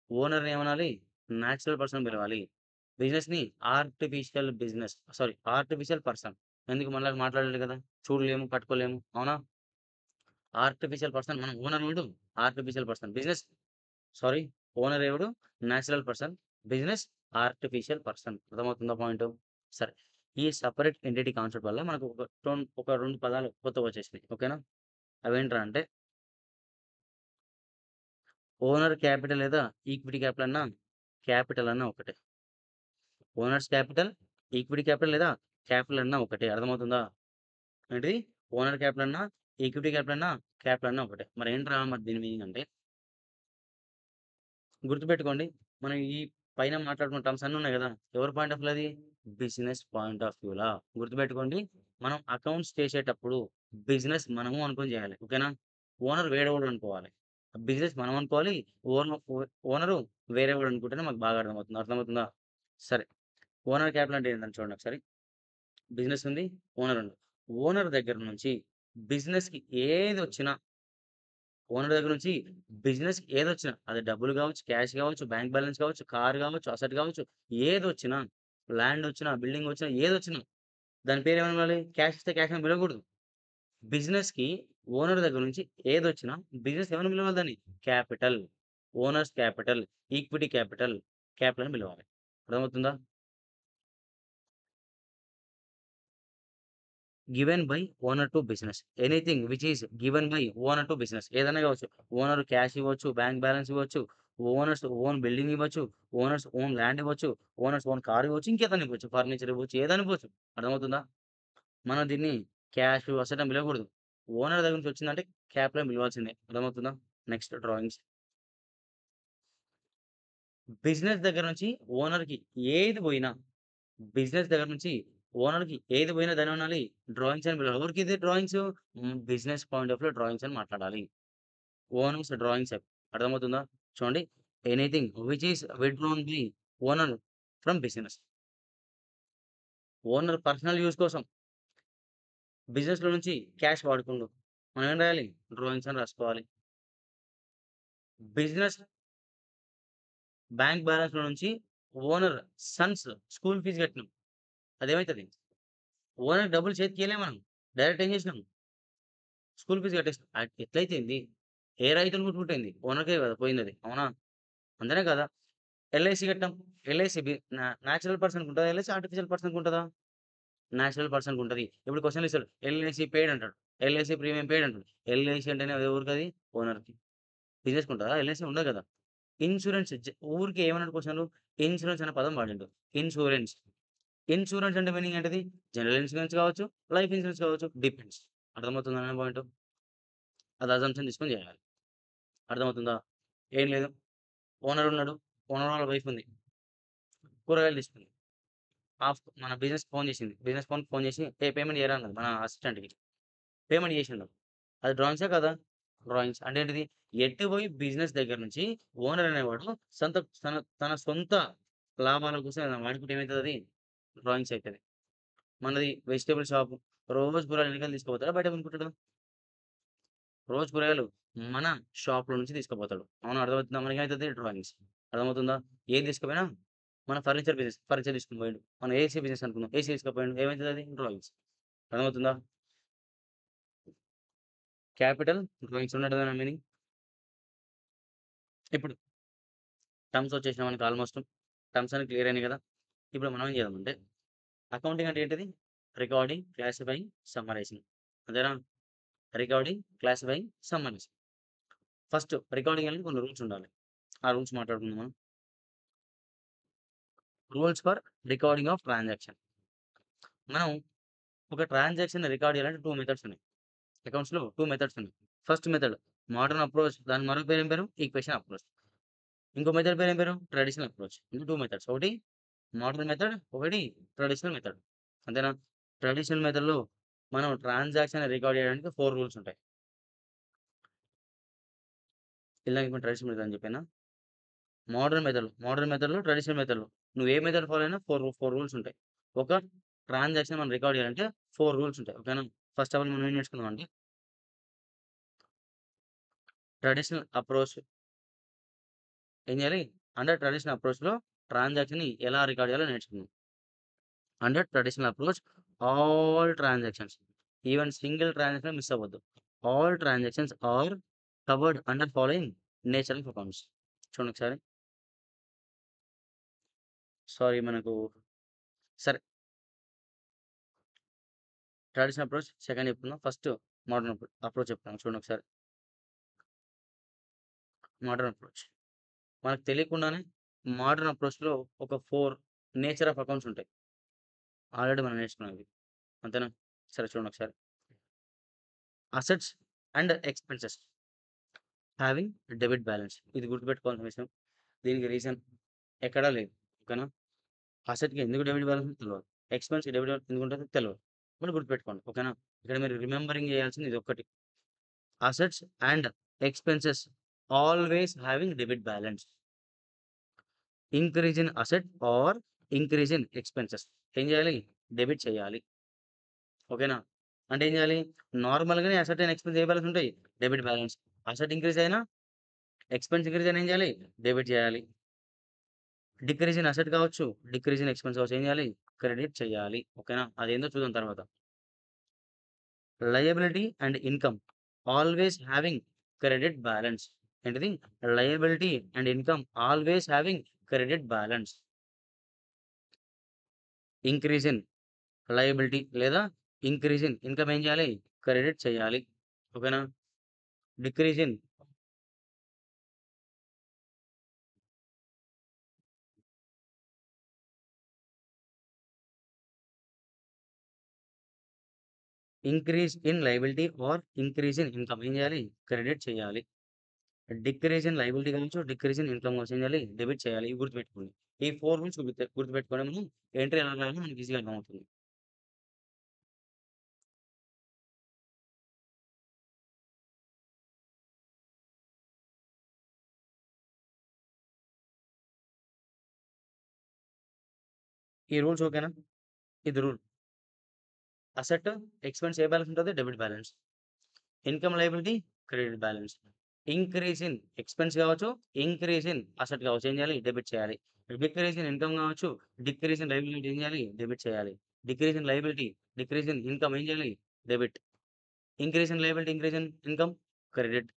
ఓనర్‌ని ఏమనాలి? నేచురల్ పర్సన్ అని పిలవాలి. బిజినెస్‌ని ఆర్టిఫిషియల్ పర్సన్. ఎందుకు మనలాగా మాట్లాడలేడు కదా! చూడలేము, పట్టుకోలేము. అవునా? ఆర్టిఫిషియల్ పర్సన్ మనం ఓనర్ ఎవడు? Artificial person. సారీ ఓనర్ ఎవడు? Natural person. Business artificial person. అర్థమవుతుందా పాయింటు? సరే. ఈ సెపరేట్ ఎంటిటీ కాన్సెప్ట్ వల్ల మనకు ఒక 2 పదాలు కొత్తవొచ్చేసినాయి. ఓకేనా? అవేంట్రా అంటే ఓనర్ క్యాపిటల్ లేదా ఈక్విటీ క్యాపిటల్ అన్నా ఒకటే. ఓనర్స్ క్యాపిటల్, ఈక్విటీ క్యాపిటల్ లేదా క్యాపిటల్ అన్నా ఒకటే. అర్థమవుతుందా? ఏంటిది? ఓనర్ క్యాపిటల్ అన్నా, ఈక్విటీ క్యాపిటల్ అన్నా ఒకటే. మరి దీని మీనింగ్ అంటే గుర్తుపెట్టుకోండి. మనం ఈ పైన మాట్లాడుకున్న టర్మ్స్ అన్నీ ఉన్నాయి గదా! ఎవరి పాయింట్ ఆఫ్ వ్యూలో అది? బిజినెస్ పాయింట్ ఆఫ్ వ్యూలా. గుర్తుపెట్టుకోండి. మనం అకౌంట్స్ చేసేటప్పుడు బిజినెస్ మనము అనుకోని చేయాలి. ఓకేనా? ఓనర్ వేరేవాడు అనుకోవాలి. బిజినెస్ మనం అనుకోవాలి. ఓన ఓ ఓనరు వేరేవాడు అనుకుంటేనే మాకు బాగా అర్థమవుతుంది. అర్థమవుతుందా? సరే. ఓనర్ క్యాపిటల్ అంటే ఏంటని చూడండి ఒకసారి. బిజినెస్ ఉంది. ఓనర్ ఉంది. ఓనర్ దగ్గర నుంచి బిజినెస్‌కి ఏదొచ్చినా ఓనర్ దగ్గర నుంచి బిజినెస్‌కి ఏదొచ్చినా అది డబ్బులు గావచ్చు, క్యాష్ గావచ్చు, బ్యాంక్ బ్యాలెన్స్ గావచ్చు, కార్ గావచ్చు, అసెట్ గావచ్చు, ఏదొచ్చినా ల్యాండొచ్చినా, బిల్డింగొచ్చినా, ఏదొచ్చినా దాని పేరేమని పిలవాలి? క్యాష్ ఇస్తే క్యాష్ అని పిలవకూడదు. బిజినెస్‌కి ఓనర్ దగ్గర నుంచి ఏదొచ్చినా బిజినెస్ ఏమని పిలవాలి దాన్ని? Capital. Owners capital, equity capital అని పిలవాలి. అర్థమవుతుందా? Given by owner to business. Anything which is given by owner to business. ఏదైనా కావచ్చు. ఓనర్ క్యాష్ ఇవ్వచ్చు, బ్యాంక్ బ్యాలెన్స్ ఇవ్వచ్చు, ఓనర్స్ ఓన్ బిల్డింగ్ ఇవ్వచ్చు, ఓనర్స్ ఓన్ ల్యాండ్ ఇవ్వచ్చు, ఓనర్స్ ఓన్ కార్ ఇవ్వచ్చు, ఇంకేదైనా ఇవ్వచ్చు. ఫర్నిచర్ ఇవ్వచ్చు, ఏదైనా ఇవ్వచ్చు. అర్థమవుతుందా? మనం దీన్ని క్యాష్, అసెట్ అని పిలవకూడదు. ఓనర్ దగ్గర నుంచి వచ్చిందంటే క్యాప్‌లో పిలవాల్సిందే. అర్థమవుతుందా? Next drawings. బిజినెస్ దగ్గర నుంచి ఓనర్‌కి ఏది పోయినా, బిజినెస్ దగ్గర నుంచి ఓనర్‌కి ఏది పోయినా దాన్నేమనాలి? డ్రాయింగ్స్ అని పిలవాలి. ఎవరికిది డ్రాయింగ్స్? బిజినెస్ పాయింట్ ఆఫ్ వ్యూలో డ్రాయింగ్స్ అని మాట్లాడాలి. ఓనర్స్ డ్రాయింగ్స్ అర్థమవుతుందా? చూడండి. Anything which is withdrawn by owner from business. Owner personal use కోసం బిజినెస్‌లో నుంచి క్యాష్ వాడుకుండు. మనం ఏం రాయాలి? డ్రాయింగ్స్ అని రాసుకోవాలి. బిజినెస్ బ్యాంక్ బ్యాలెన్స్‌లో నుంచి ఓనర్ సన్స్ స్కూల్ ఫీజ్ కట్టినాం. అదేమైతది? ఓనర్‌కి డబ్బులు చేతికియలే మనం. డైరెక్ట్ ఏం చేసినాం? స్కూల్ ఫీజ్ కట్టేసినాం. ఎట్లయితే ఏంది? ఏ రైతుని ముట్టుకుంటేంది? ఓనర్‌కే కదా పోయిందది. అవునా? అంతేనే కదా! ఎల్ఐసీ కట్టాం. ఎల్ఐసీ నేచురల్ పర్సన్‌కుంటదా ఎల్ఐసీ? ఆర్టిఫిషియల్ పర్సన్‌కుంటదా? నేచురల్ పర్సన్‌కుంటది. ఇప్పుడు క్వెషన్‌లు ఇస్తాడు. ఎల్ఐసీ పెయిడ్ అంటాడు. ఎల్ఐసీ ప్రీమియం పెయిడ్ అంటాడు. ఎల్ఐసీ అంటేనే అది ఎవరికది? ఓనర్‌కి. బిజినెస్‌కుంటదా? ఎల్ఐసీ ఉండదు కదా! ఇన్స్యూరెన్స్ ఊరికే ఏమన్నాడు క్వెషన్‌లు? ఇన్స్యూరెన్స్ అనే పదం వాడిండు. ఇన్స్యూరెన్స్. ఇన్స్యూరెన్స్ అంటే మీనింగ్ ఏంటిది? జనరల్ ఇన్స్యూరెన్స్ కావచ్చు, లైఫ్ ఇన్స్యూరెన్స్ కావచ్చు. డిపెండ్స్. అర్థమవుతుందా నా పాయింటు? అది అజంప్షన్ తీసుకొని చేయాలి. అర్థమవుతుందా? ఏం లేదు. ఓనర్ ఉన్నాడు. ఓనర్ వాళ్ళ వైఫ్ ఉంది. కూరగాయలు తీసుకుంది. మన బిజినెస్ ఫోన్ చేసింది. బిజినెస్ ఫోన్ చేసి పేమెంట్ చేయరా అన్నది మన అసిస్టెంట్‌కి. పేమెంట్ చేసిండు. అది డ్రాయింగ్సే కదా! డ్రాయింగ్స్ అంటే ఏంటిది? ఎటు పోయి బిజినెస్ దగ్గర నుంచి ఓనర్ అనేవాడు సొంత తన తన సొంత లాభాల కోసం ఏదైనా వాడుకుంటే ఏమైతదది? డ్రాయింగ్స్ అయితది. మనది వెజిటబుల్ షాపు. రోజు కూరగాయలు ఎన్ని తీసుకుపోతాడా? బయట కొనుక్కుంటాడా? రోజు కూరగాయలు మన షాప్‌లో నుంచి తీసుకుపోతాడు. అవునా? అర్థమవుతుందా? మనకేమైతది? డ్రాయింగ్స్. అర్థమవుతుందా? ఏది తీసుకుపోయినా మన ఫర్నిచర్ తీసుకొని పోయిండు. మనం ఏసీ బిజినెస్ అనుకుందాం. ఏసీ తీసుకుపోయిండు. ఏమైతదది? డ్రాయింగ్స్. అర్థమవుతుందా? క్యాపిటల్ డ్రాయింగ్స్ ఉన్నట్టు దాని మీనింగ్. ఇప్పుడు టర్మ్స్ వచ్చేసినాయి మనకి ఆల్‌మోస్ట్. టర్మ్స్ అన్ని క్లియర్ అయినాయి కదా! ఇప్పుడు మనం ఏం చేద్దామంటే అకౌంటింగ్ అంటే ఏంటిది? Recording, classifying, summarising. అంతేనా? Recording, classifying, summarising. First recording అనేది కొన్ని రూల్స్ ఉండాలి. ఆ రూల్స్ మాట్లాడుకుందాం మనం. Rules for recording of transaction. మనం ఒక ట్రాన్సాక్షన్‌ని రికార్డ్ చేయాలంటే 2 మెథడ్స్ ఉన్నాయి. అకౌంట్స్‌లో 2 మెథడ్స్ ఉన్నాయి. ఫస్ట్ మెథడ్ మోడర్న్ అప్రోచ్ దాని మరో పేరు ఏం పేరు? Equation approach. ఇంకో మెథడ్ పేరు ఏం పేరు? Traditional approach. ఇది 2 మెథడ్స్. ఒకటి మోడర్న్ మెథడ్, ఒకటి ట్రెడిషనల్ మెథడ్. అంతేనా? ట్రెడిషనల్ మెథడ్‌లో మనం ట్రాన్సాక్షన్ రికార్డ్ చేయడానికి 4 రూల్స్ ఉంటాయి. ఇందాక ఇప్పుడు ట్రెడిషనల్ మెథడ్ అని చెప్పానా? మోడర్న్ మెథడ్‌లో, ట్రెడిషనల్ మెథడ్‌లో నువ్వు ఏ మెథడ్ ఫాలో అయినా 4 రూల్స్ ఉంటాయి. ఒక ట్రాన్సాక్షన్ మనం రికార్డ్ చేయాలంటే 4 రూల్స్ ఉంటాయి. ఓకేనా? ఫస్ట్ ఆఫ్ ఆల్ మనం ఏం నేర్చుకుందాం అంటే ట్రెడిషనల్ అప్రోచ్ ఏం చేయాలి? అండర్ ట్రెడిషనల్ అప్రోచ్‌లో ట్రాన్సాక్షన్‌ని ఎలా రికార్డ్ చేయాలో నేర్చుకుందాం. Under traditional approach all transactions even single transaction miss అవ్వద్దు. All transactions are covered under following nature of accounts. చూడండి ఒకసారి. సారీ మనకు సరే ట్రెడిషనల్ అప్రోచ్ సెకండ్ చెప్పుకుందాం. ఫస్ట్ మోడర్న్ అప్రోచ్ చెప్తాను చూడండి ఒకసారి. Modern approach. మనకు తెలియకుండానే మోడర్న్ అప్రోచ్‌లో ఒక 4 నేచర్ ఆఫ్ అకౌంట్స్ ఉంటాయి. ఆల్రెడీ మనం నేర్చుకున్నాం ఇవి. అంతేనా? సరే చూడండి ఒకసారి. Assets and expenses having debit balance. ఇది గుర్తుపెట్టుకోవాల్సిన విషయం. దీనికి రీజన్ ఎక్కడా లేదు. ఓకేనా? అసెట్‌కి ఎందుకు డెబిట్ బ్యాలెన్స్ ఉందో తెలవదు. ఎక్స్‌పెన్స్‌కి డెబిట్ బ్యాలెన్స్ ఎందుకు ఉంటదో తెలవదు. మరి గుర్తుపెట్టుకోండి. ఓకేనా? ఇక్కడ మీరు రిమెంబరింగ్ చేయాల్సింది ఇదొక్కటి. Assets and expenses always having debit balance. Increase in asset or increase in expenses ఏం చేయాలి? డెబిట్ చేయాలి. ఓకేనా? అంటే ఏం చేయాలి? నార్మల్‌గానే అసెట్ అండ్ ఎక్స్‌పెన్స్ ఏ బ్యాలెన్స్ ఉంటాయి? Debit balance. అసెట్ ఇంక్రీజ్ అయినా, ఎక్స్‌పెన్స్ ఇంక్రీజ్ అయినా ఏం చేయాలి? డెబిట్ చేయాలి. డిక్రీజ్ ఇన్ అసెట్ కావచ్చు, డిక్రీజ్ ఇన్ ఎక్స్‌పెన్స్ కావచ్చు. ఏం చేయాలి? క్రెడిట్ చేయాలి. ఓకేనా? అదేందో చూద్దాం తర్వాత. Liability and income always having credit balance. ఏంటిది? Liability and income always having credit balance. Increase in liability లేదా ఇంక్రీజ్ ఇన్ ఇన్‌కమ్ ఏం చేయాలి? క్రెడిట్ చేయాలి. ఓకేనా? Decrease in increase in liability or increase in income ఏం చేయాలి? క్రెడిట్ చేయాలి. Decrease in liability కావచ్చు, డిక్రీజ్ ఇన్ ఇన్‌కమ్ కావచ్చు ఏం చేయాలి? డెబిట్ చేయాలి. ఇవి గుర్తుపెట్టుకోండి. ఈ 4 రూల్స్ గుర్తుపెట్టుకొని మనం ఎంట్రీ ఎలా రాయాలో మనకి ఈజీగా అర్థమవుతుంది. ఈ రూల్స్ ఓకేనా? ఇది రూల్. అసెట్, ఎక్స్‌పెన్స్ ఏ బ్యాలెన్స్ ఉంటది? Debit balance. Income, liability credit balance. Increase in expense కావచ్చు, ఇంక్రీజ్ ఇన్ అసెట్ కావచ్చు ఏం చేయాలి? డెబిట్ చేయాలి. డిక్రీజ్ ఇన్ ఇన్‌కమ్ కావచ్చు, డిక్రీజ్ ఇన్ లయబిలిటీ ఏం చేయాలి? డెబిట్ చేయాలి. Decrease in liability, decrease in income ఏం చేయాలి? Debit. Increase in liability, increase in income credit.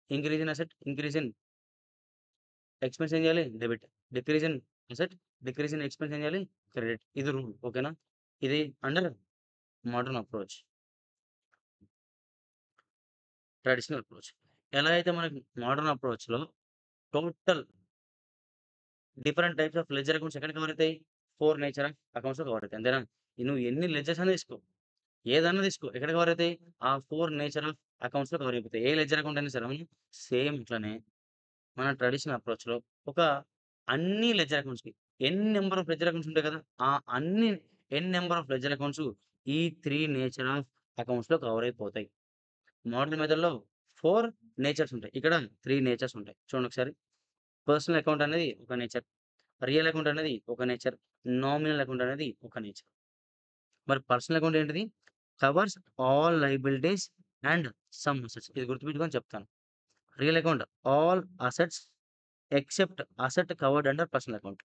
Increase in asset, increase in expense ఏం చేయాలి? Debit. Decrease in asset, decrease in expense ఏం చేయాలి? Credit. ఇది రూల్ ఓకేనా? ఇది under modern approach. Traditional approach. ఎలా అయితే మనకి మోడర్న్ అప్రోచ్‌లో total different types of ledger accounts ఎక్కడ కవర్ అయితాయి? 4 నేచర్ ఆఫ్ అకౌంట్స్‌లో కవర్ అయితాయి. అంతేనా? నువ్వు ఎన్ని లెడ్జర్స్ అన్నా తీసుకో. ఏదన్నా తీసుకో. ఎక్కడ కవర్ అయితాయి? ఆ 4 నేచర్ ఆఫ్ అకౌంట్స్‌లో కవర్ అయిపోతాయి. ఏ లెడ్జర్ అకౌంట్ అయినా సరే అవునా? సేమ్ ఇట్లనే మన ట్రెడిషనల్ అప్రోచ్‌లో ఒక అన్ని లెడ్జర్ అకౌంట్స్‌కి నంబర్ ఆఫ్ లెడ్జర్ అకౌంట్స్ ఉంటాయి కదా! ఆ అన్ని నంబర్ ఆఫ్ లెడ్జర్ అకౌంట్స్ ఈ 3 నేచర్ ఆఫ్ అకౌంట్స్‌లో కవర్ అయిపోతాయి. మోడల్ మెథడ్‌లో 4 నేచర్స్ ఉంటాయి. ఇక్కడ 3 నేచర్స్ ఉంటాయి. చూడండి ఒకసారి. పర్సనల్ అకౌంట్ అనేది ఒక నేచర్. రియల్ అకౌంట్ అనేది ఒక నేచర్. నామినల్ అకౌంట్ అనేది ఒక నేచర్. మరి పర్సనల్ అకౌంట్ ఏంటిది? Covers all liabilities and some assets. ఇది గుర్తుపెట్టుకొని చెప్తాను. Real account all assets except asset covered under personal account.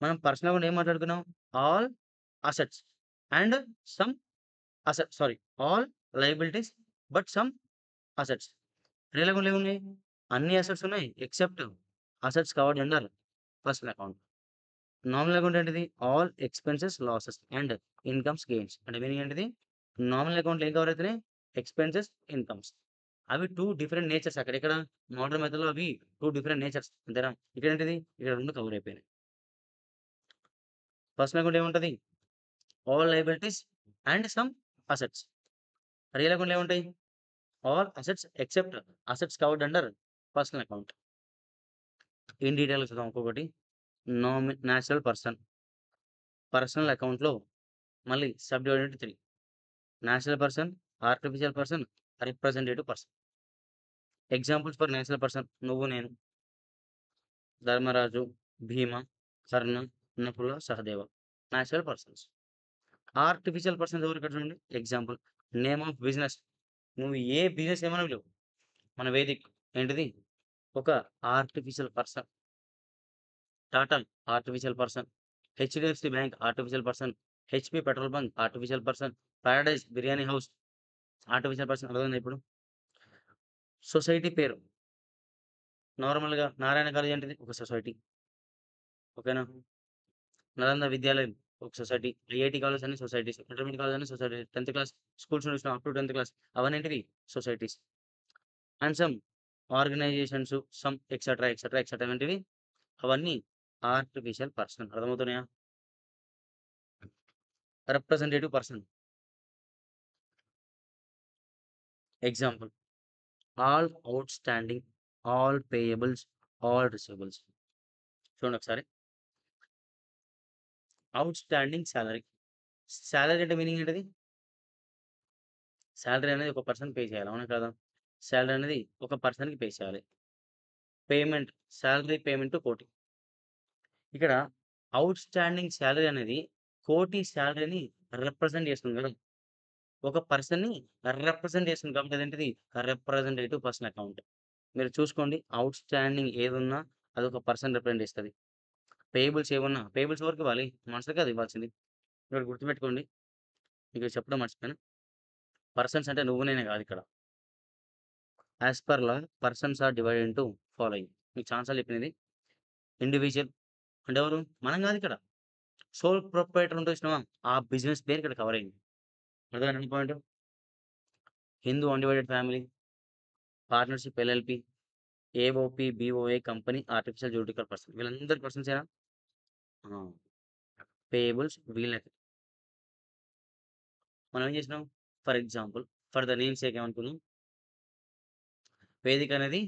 మనం పర్సనల్ అకౌంట్ ఏం మాట్లాడుకున్నాం? All assets and some sorry all liabilities but some assets. Real అకౌంట్‌లో ఏమున్నాయి? అన్ని అసెట్స్ ఉన్నాయి. Except assets covered under personal account. Nominal account ఏంటిది? All expenses, losses and incomes, gains. అంటే meaning ఏంటిది? నామినల్ అకౌంట్‌లో ఏం కవర్ అయితున్నాయి? Expenses, incomes. అవి 2 డిఫరెంట్ నేచర్స్ అక్కడ. ఇక్కడ మోడర్న్ మెథడ్‌లో అవి 2 డిఫరెంట్ నేచర్స్ అంతేనా? ఇక్కడేంటిది? ఇక్కడ 2 కవర్ అయిపోయినాయి. పర్సనల్ అకౌంట్ ఏముంటది? All liabilities and some assets. Real అకౌంట్‌లో ఏముంటాయి? All assets except assets covered under personal account. In డీటెయిల్‌గా చూద్దాం ఒక్కొక్కటి. Natural person. పర్సనల్ అకౌంట్‌లో మళ్ళీ sub divided into 3. Natural person, artificial person, representative person. Examples for natural person నువ్వు, నేను, Dharmaraju, Bhima, Karna, Nakula, Sahadeva. Natural persons. Artificial persons ఎవరు ఇక్కడ చూడండి. Example name of business. నువ్వు ఏ బిజినెస్ ఏమైనా పిలువు. మన వేదిక్ ఏంటిది? ఒక artificial person. Tata artificial person. HDFC bank artificial person. HP petrol bunk artificial person. Paradise biryani house artificial person. అర్థమైందా ఇప్పుడు? సొసైటీ పేరు. నార్మల్‌గా నారాయణ కాలేజ్ ఏంటిది? ఒక సొసైటీ. ఓకేనా? నలంద విద్యాలయం ఒక సొసైటీ. ఐఐటీ కాలేజ్ అన్ని సొసైటీస్. ఇంటర్మీడియేట్ కాలేజ్ అన్ని సొసైటీ. 10థ్ క్లాస్ స్కూల్స్ చూసినావా? అప్ టు 10థ్ క్లాస్ అవన్నేంటివి? Societies. And some organisations some etcetera, etcetera, etcetera వంటివి అవన్నీ ఆర్టిఫిషియల్ పర్సన్. అర్థమవుతున్నాయా? Representative person. Example all outstanding, all payables, all receivables. చూడండి ఒకసారి. Outstanding salary. సాలరీ అంటే మీనింగ్ ఏంటిది? సాలరీ అనేది ఒక పర్సన్ పే చేయాలి. అవునా కాదా? సాలరీ అనేది ఒక పర్సన్‌కి పే చేయాలి. పేమెంట్ సాలరీ పేమెంట్ కోటి. ఇక్కడ ఔట్‌స్టాండింగ్ సాలరీ అనేది కోటి సాలరీని రిప్రజెంట్ చేస్తుంది గదా! ఒక పర్సన్‌ని రిప్రజెంట్ చేస్తుంది కాబట్టి అదేంటిది? Representative person account. మీరు చూసుకోండి ఔట్‌స్టాండింగ్ ఏదున్నా అదొక పర్సన్ రిప్రజెంట్ చేస్తది. పేయబుల్స్ ఏవున్నా పేయబుల్స్ ఎవరికివ్వాలి? మనుషులకే కదా ఇవ్వాల్సింది. ఇక్కడ గుర్తుపెట్టుకోండి. మీకు చెప్పడం మర్చిపోయాను. పర్సన్స్ అంటే నువ్వు నేనే కాదిక్కడ. As per law persons are divided into following. మీకు చానా సార్లు చెప్పిన ఇది. ఇండివిడ్యువల్ అంటే ఎవరు? మనం కాదిక్కడ. సోల్ ప్రొప్రైటర్ ఉంటది చూసినావా? ఆ బిజినెస్ పేరు ఇక్కడ కవర్ అయింది. అర్థమైందా point? Hindu undivided family, partnership LLP, AOP, BOA company, artificial juridical person. వీళ్ళందరూ పర్సన్సేనా? ఆ! పేయబుల్స్ వీళ్ళకి. మనం ఏం చేసినాం? For example, for the name sake ఏమనుకుందాం, వేదిక అనేది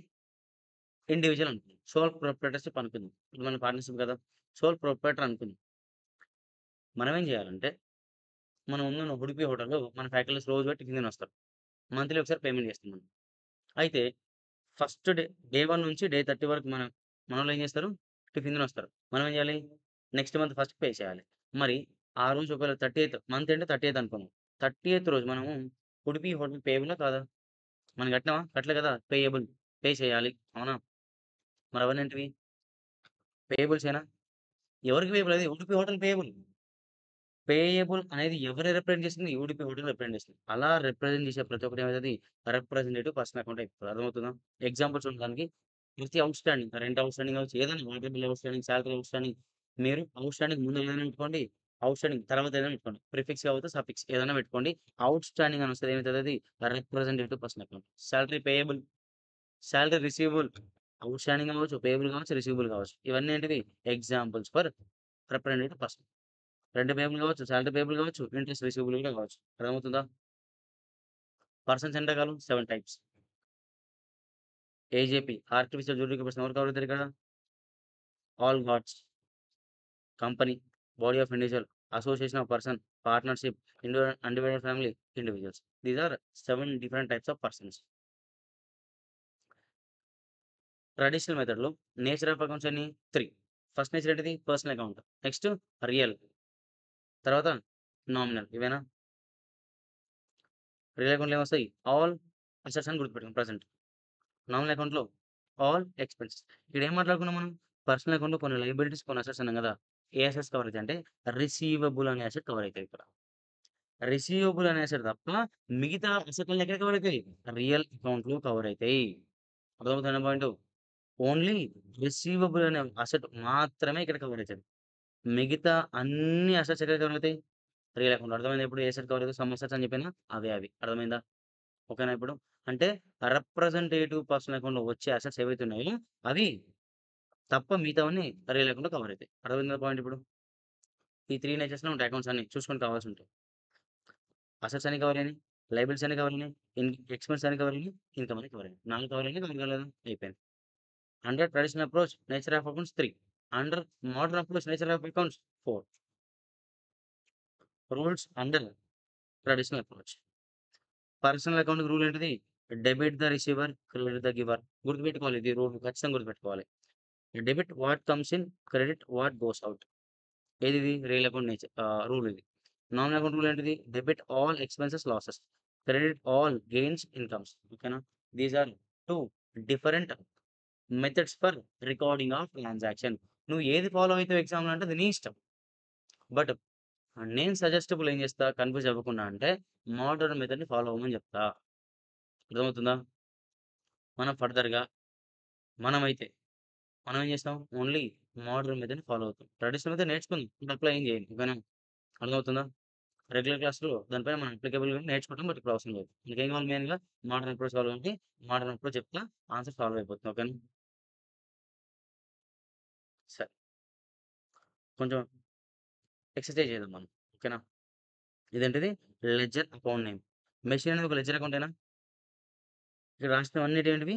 ఇండివిడ్యువల్ అనుకుందాం. సోల్ ప్రొప్రైటర్‌షిప్ అనుకుందాం. ఇది మన పార్ట్నర్‌షిప్ కదా! సోల్ ప్రొప్రైటర్ అనుకుందాం. మనం ఏం చేయాలంటే, మనం ఉన్న ఉడిపి హోటల్‌లో మన ఫ్యాకల్టీస్ రోజు టిఫిన్ తినొస్తారు. మంత్లీ ఒకసారి పేమెంట్ చేస్తాం మనం. అయితే ఫస్ట్ డే 1 నుంచి డే 30 వరకు మనోళ్ళు ఏం చేస్తారు? టిఫిన్ తినొస్తారు. మనం ఏం చేయాలి? నెక్స్ట్ మంత్ ఫస్ట్ పే చేయాలి. మరి ఆ రోజు ఒకవేళ 30థ్ మంత్ ఎండ్ 30థ్ అనుకుందాం. 30థ్ రోజు మనము ఉడిపి హోటల్ పేయబులా కాదా? మనం కట్టినామా? కట్టలే కదా! పేయబుల్. పే చేయాలి. అవునా? మరి అవన్నేంటివి? పేయబుల్సేనా? ఎవరికి పేయబుల్ అది? Udupi hotel payable. పేయబుల్ అనేది ఎవరిని రిప్రజెంట్ చేస్తుంది? యూడీపీ హోటల్‌ని రిప్రజెంట్ చేస్తుంది. అలా రిప్రజెంట్ చేసే ప్రతి ఒక్కటి ఏమైతది? రిప్రజెంటేటివ్ పర్సనల్ అకౌంట్ అయిపోతది. అర్థమవుతుందా? ఎగ్జాంపుల్స్ చూడడానికి ప్రతి ఔట్‌స్టాండింగ్, రెంట్ ఔట్‌స్టాండింగ్ అవ్వచ్చు, ఏదైనా water bill outstanding, salary outstanding, మీరు ఔట్‌స్టాండింగ్ ముందు ఏదైనా పెట్టుకోండి. ఔట్‌స్టాండింగ్ తర్వాత ఏదైనా పెట్టుకోండి. ప్రిఫిక్స్ కాకపోతే సఫిక్స్ ఏదైనా పెట్టుకోండి. ఔట్‌స్టాండింగ్ అని వస్తది ఏమైతది అది? Representative personal account. Salary payable, salary receivable, outstanding అవ్వచ్చు, పేయబుల్ కావచ్చు, రిసీవబుల్ కావచ్చు. ఇవన్నీ ఏంటివి? Examples for representative person. Rent payable కావచ్చు, సాలరీ పేయబుల్ కావచ్చు, ఇంట్రెస్ట్ రిసీవబుల్ కూడా కావచ్చు. అర్థమవుతుందా? పర్సన్స్ ఎన్ని రకాలు? 7 types. AJP artificial judicial person ఎవరు కవర్ అవుతారు ఇక్కడ? All gods, company, body of individual, association of person, partnership, undivided family, individuals. These are 7 different types of persons. Traditional మెథడ్‌లో నేచర్ ఆఫ్ అకౌంట్స్ ఎన్ని? 3. ఫస్ట్ నేచర్ ఏంటిది? Personal account. Next real. తర్వాత nominal. ఇవేనా? Real అకౌంట్‌లో ఏమొస్తాయి? All assets అని గుర్తుపెట్టుకోండి present. Nominal అకౌంట్‌లో ఆల్ ఎక్స్‌పెన్సెస్. ఇక్కడ ఏం మాట్లాడుకున్నాం మనం? పర్సనల్ అకౌంట్‌లో కొన్ని లయబిలిటీస్, కొన్ని అసెట్స్ అన్నాం గదా! ఏ అసెట్స్ కవర్ అయితాయి అంటే రిసీవబుల్ అనే అసెట్ కవర్ అయితాయి ఇక్కడ. రిసీవబుల్ అనే అసెట్ తప్ప మిగతా అసెట్‌లన్నీ ఎక్కడ కవర్ అయితాయి? రియల్ అకౌంట్‌లో కవర్ అయితాయి. అర్థమవుతుందా పాయింటు? ఓన్లీ రిసీవబుల్ అనే అసెట్ మాత్రమే ఇక్కడ కవర్ అయితది. మిగతా అన్ని అసెట్స్ ఎక్కడ కవర్ అవుతాయి? రియల్ అకౌంట్‌లో. అర్థమైందా ఇప్పుడు ఏ అసెట్ కవర్ అయితదో? సమ్ అసెట్స్ అని చెప్పానా? అవే అవి. అర్థమైందా? ఓకేనా ఇప్పుడు? అంటే రిప్రజెంటేటివ్ పర్సనల్ అకౌంట్‌లో వచ్చే అసెట్స్ ఏవైతే ఉన్నాయో అవి తప్ప మిగతావన్నీ రియల్ అకౌంట్‌లో కవర్ అయితాయి. అర్థమైందా పాయింట్ ఇప్పుడు? ఈ 3 నేచర్స్‌లో ఉంటాయి అకౌంట్స్ అన్నీ చూసుకొని కావాల్సుంటాయి. అసెట్స్ అన్ని కవర్ అయినాయి. లయబిలిటీస్ అన్ని కవర్ అయినాయి. ఎక్స్‌పెన్స్ అన్ని కవర్ అయినాయి. ఇన్‌కమ్ అని కవర్ అయినాయి. 4 కవర్ అయినాయి. కవర్ కాలేదా? అయిపోయింది. Under traditional approach nature of accounts 3. Under modern approach nature of accounts 4. Rules under traditional approach. Personal అకౌంట్‌కి రూల్ ఏంటిది? Debit the receiver, credit the giver. గుర్తుపెట్టుకోవాలి. ఇది రూల్ ఖచ్చితంగా గుర్తుపెట్టుకోవాలి. Debit what comes in, credit what goes out. ఏదిది? Real account rule ఇది. Non account rule ఏంటిది? Debit all expenses, losses. Credit all gains, incomes. ఓకేనా? These are 2 different methods for recording of transaction. నువ్వు ఏది follow అయితావు ఎగ్జామ్‌లో అంటే అది నీ ఇష్టం. బట్ నేను సజెస్టబుల్ ఏం చేస్తా కన్‌ఫ్యూజ్ అవ్వకుండా అంటే మోడర్న్ మెథడ్‌ని ఫాలో అవ్వమని చెప్తా. అర్థమవుతుందా? మనం ఫర్దర్‌గా మనమైతే మనం ఏం చేస్తాం? ఓన్లీ మోడర్న్ మెథడ్‌ని ఫాలో అవుతాం. ట్రెడిషనల్ మెథడ్ నేర్చుకుందాం. బట్ అప్లై ఏం చేయం. ఓకేనా? అర్థమవుతుందా? రెగ్యులర్ క్లాస్‌లో దానిపైన మనం అప్లికబుల్‌గా నేర్చుకుంటాం. బట్ ఇప్పుడు అవసరం లేదు. మీకేం కావాలి మెయిన్‌గా మోడర్న్ అప్రోచ్ కావాలంటే మోడర్న్ అప్రోచ్ చెప్తా. ఆన్సర్ సాల్వ్ అయిపోతుంది. ఓకేనా? సరే. కొంచెం ఎక్సర్‌సైజ్ చేద్దాం మనం. ఓకేనా? ఇదేంటిది? Ledger account name. మెషిన్ అనేది ఒక లెడ్జర్ అకౌంటేనా? ఇక్కడ రాసినవన్నిటేంటివి?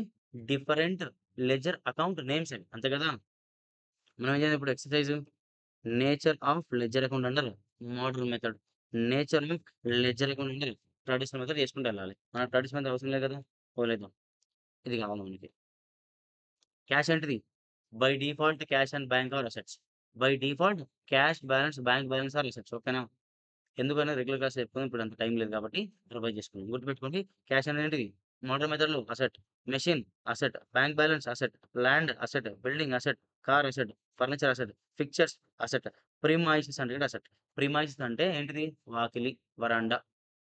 డిఫరెంట్ లెడ్జర్ అకౌంట్ నేమ్స్ అండి. అంతే కదా! మనం ఏం చేయాలి ఇప్పుడు exercise? Nature of ledger account under modern method. Nature of ledger account under traditional method చేసుకుంటూ వెళ్ళాలి. మనకు ట్రెడిషనల్ మెథడ్ అవసరం లేదు కదా! వదిలేద్దాం. ఇది కావాలి మనకి. క్యాష్ ఏంటిది? By default cash and bank are assets. By default cash balance, bank balance are assets. ఓకేనా? ఎందుకని రెగ్యులర్ క్లాస్ చెప్పుకుందాం. ఇప్పుడు అంత టైం లేదు కాబట్టి రివైజ్ చేసుకుందాం. గుర్తుపెట్టుకోండి. క్యాష్ అనేది ఏంటిది? మోడర్న్ మెథడ్‌లో asset. Machine asset. Bank balance asset. Land asset. Building asset. Car asset. Furniture asset. Fixtures asset. Premises అంటే ఏంటి అసెట్. ప్రిమైసెస్ అంటే ఏంటిది? వాకిలి, వరాండా,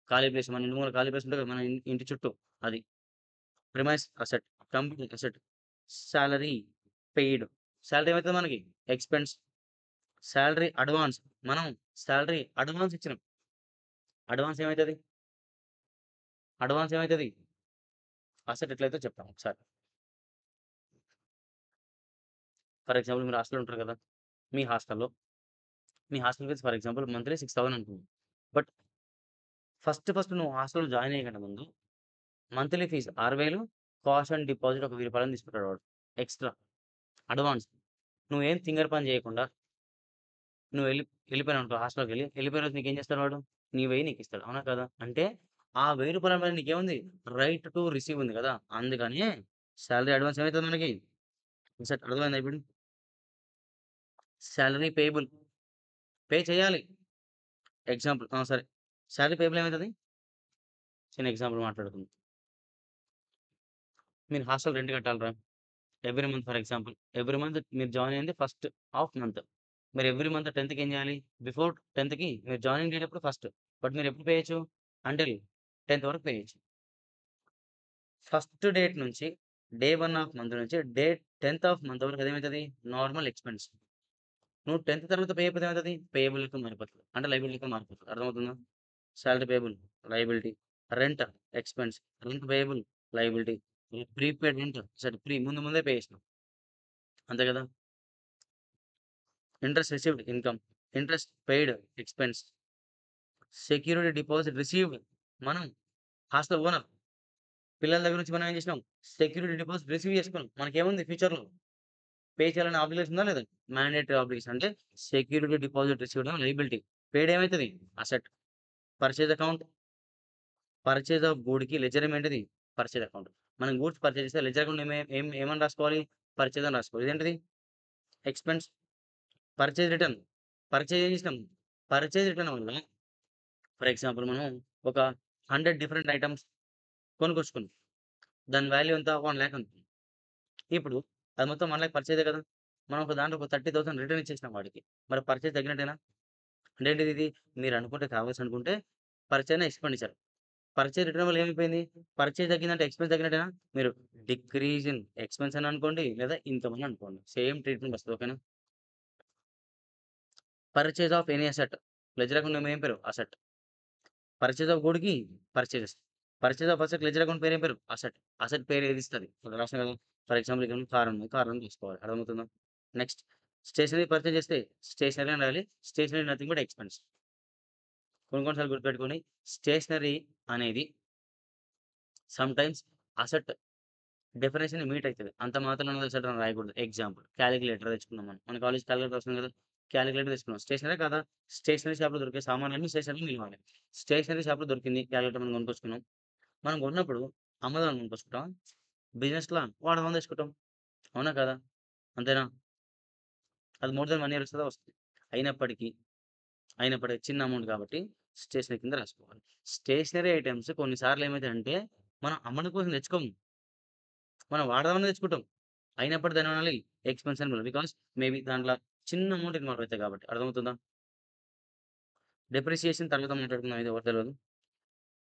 ఖాళీ ప్లేస్. మన ఇంటి ముంగల ఖాళీ ప్లేస్ ఉంటది కదా! మన ఇంటి చుట్టూ అది. Premise asset. Complete asset. Salary paid. Salary ఏమైతది మనకి? ఎక్స్‌పెన్స్. Salary advance. మనం సాలరీ అడ్వాన్స్ ఇచ్చినాం. అడ్వాన్స్ ఏమైతది? అడ్వాన్స్ ఏమైతది? అసెట్ ఎట్లయితే చెప్తాను ఒకసారి. ఫర్ ఎగ్జాంపుల్ మీరు హాస్టల్‌లో ఉంటారు కదా! మీ హాస్టల్‌లో మీ hostel fees for example monthly 6000 అనుకుందాం. బట్ ఫస్ట్ నువ్వు హాస్టల్‌లో జాయిన్ అయ్యేకంటే ముందు monthly fees 6,000 cost and deposit ఒక 1000 రూపాయలని తీసుకుంటాడు వాడు. Extra advance. నువ్వేం తింగర పని చేయకుండా నువ్వు ఎళ్ళిపోయినావనుకో హాస్టల్‌కెళ్ళి, ఎళ్ళిపోయిన రోజు నీకేం చేస్తాడు వాడు? నీ 1000 నీకిస్తాడు. అవునా కాదా? అంటే ఆ రూ. 1000 మీద నీకేముంది? రైట్ టు రిసీవ్ ఉంది కదా! అందుకని సాలరీ అడ్వాన్స్ ఏమైతది మనకి? సెట్ అర్థమైందా ఇప్పుడు? Salary payable. పే చేయాలి. ఎగ్జాంపుల్ సరే. సాలరీ పేయబుల్ ఏమైతది? చిన్న ఎగ్జాంపుల్ మాట్లాడుకుందాం. మీరు హాస్టల్ రెంట్ కట్టాలిరా. Every month for example. Every month మీరు జాయిన్ అయింది ఫస్ట్ ఆఫ్ మంత్. మీరు ఎవ్రీ మంత్ 10థ్‌కి ఏం చేయాలి? బిఫోర్ 10థ్‌కి మీరు జాయినింగ్ డేట్ ఎప్పుడు ఫస్ట్. బట్ మీరు ఎప్పుడు పే చేయొచ్చు? అంటిల్ 10థ్ వరకు పే చేయొచ్చు. ఫస్ట్ డేట్ నుంచి డే 1 ఆఫ్ మంత్ నుంచి డే 10థ్ ఆఫ్ మంత్ వరకు అదేమైతది? Normal expense. నువ్వు 10థ్ తర్వాత పే అయిపోతే ఏమైతది? పేయబుల్ లెక్క మారిపోతది. అంటే లయబిలిటీ లెక్క మారిపోతది. అర్థమవుతుందా? Salary payable liability. Rent expense. Rent payable liability. Prepaid rent ముందే పే చేసినాం. అంతే కదా! Interest received income. Interest paid expense. Security deposit received. మనం హాస్టల్ ఓనర్. పిల్లల దగ్గర నుంచి మనం ఏం చేసినాం? సెక్యూరిటీ డిపాజిట్ రిసీవ్ చేసుకున్నాం. మనకేముంది ఫ్యూచర్‌లో పే చేయాలనే ఆబ్లిగేషన్ ఉందా లేదా? Mandatory obligation. అంటే సెక్యూరిటీ డిపాజిట్ రిసీవ్డ్ ఏమో లయబిలిటీ. పెయిడ్ ఏమైతది? Asset. Purchase account. Purchase of గూడ్‌కి లెడ్జర్ ఏంటిది? Purchase account. మనం గూడ్స్ పర్చేజ్ చేస్తే లెడ్జర్ అకౌంట్ ఏమని రాసుకోవాలి? పర్చేజ్ అని రాసుకోవాలి. ఇదేంటిది? ఎక్స్‌పెన్స్. Purchase return. పర్చేజ్ ఏం చేసినాం? పర్చేజ్ రిటర్న్ వల్ల ఫర్ ఎగ్జాంపుల్ మనం ఒక 100 డిఫరెంట్ ఐటెమ్స్ కొనుక్కొచ్చుకున్నాం. దాని వాల్యూ ఎంత? 1,00,000 అనుకుందాం. ఇప్పుడు అది మొత్తం 1,00,000 పర్చేజే కదా! మనం ఒక దాంట్లో ఒక 30,000 రిటర్న్ ఇచ్చేసినాం వాడికి. మరి పర్చేజ్ తగ్గినట్టేనా? అంటే ఏంటిది ఇది? మీరనుకుంటే కావాల్సనుకుంటే పర్చేజ్‌నే ఎక్స్‌పెండిచర్. పర్చేజ్ రిటర్న్ వల్ల ఏమైపోయింది? పర్చేజ్ తగ్గిందంటే ఎక్స్‌పెన్స్ తగ్గినట్టేనా? మీరు డిక్రీజ్ ఇన్ ఎక్స్‌పెన్స్ అని అనుకోండి, లేదా ఇన్‌కమ్ అని అనుకోండి. సేమ్ ట్రీట్‌మెంట్ వస్తది. ఓకేనా? Purchase of any asset. Ledger account name ఏం పేరు? అసెట్. పర్చేజ్ ఆఫ్ గూడ్‌కి purchases. Purchase of asset ledger account పేరు ఏం పేరు? అసెట్. అసెట్ పేరు ఏది ఇస్తది? ఇక్కడ రాసిన కదా! ఫర్ ఎగ్జాంపుల్ ఇక్కడ కార్ ఉంది. కార్ అని తీసుకోవాలి. అర్థమవుతుందా? నెక్స్ట్ స్టేషనరీ పర్చేజ్ చేస్తే స్టేషనరీ అని రాయాలి. Stationery nothing but expense. కొన్ని సార్లు గుర్తుపెట్టుకోండి. స్టేషనరీ అనేది సమ్‌టైమ్స్ అసెట్ డెఫినిషన్ మీట్ అయితది. అంత మాత్రాన అసెట్ అని రాయకూడదు. ఎగ్జాంపుల్ కాలిక్యులేటర్ తెచ్చుకున్నాం మనం. మన కాలేజ్ కాలిక్యులేటర్ వస్తుంది కదా! కాలిక్యులేటర్ తెచ్చుకున్నాం. స్టేషనరీ కాదా? స్టేషనరీ షాప్‌లో దొరికే సామాన్లన్నీ స్టేషనరీలో నిలవాలి. స్టేషనరీ షాప్‌లో దొరికింది కాలిక్యులేటర్ మనం కొనుక్కొచ్చుకున్నాం. మనం కొన్నప్పుడు అమ్మదాన్ని కొనుక్కొచ్చుకుంటామా? బిజినెస్‌లా వాడదామని తెచ్చుకుంటాం. అవునా కాదా? అంతేనా? అది మోర్ థాన్ 1 ఇయర్ వస్తదా? వస్తది. అయినప్పటికీ, చిన్న అమౌంట్ కాబట్టి స్టేషనరీ కింద రాసుకోవాలి. స్టేషనరీ ఐటెమ్స్ కొన్ని సార్లు ఏమైతాయంటే మనం అమ్మడం కోసం తెచ్చుకోము. మనం వాడదామని తెచ్చుకుంటాం. అయినప్పటికి దాన్నేమనాలి? ఎక్స్‌పెన్స్ అని పిలవాలి. బికాజ్ మేబీ దాంట్ల చిన్న అమౌంట్ ఇన్వాల్వ్ అయితాయి కాబట్టి. అర్థమవుతుందా? డెప్రిసియేషన్ తర్వాత మాట్లాడుకుందాం. ఇది ఎవరికీ తెలవదు.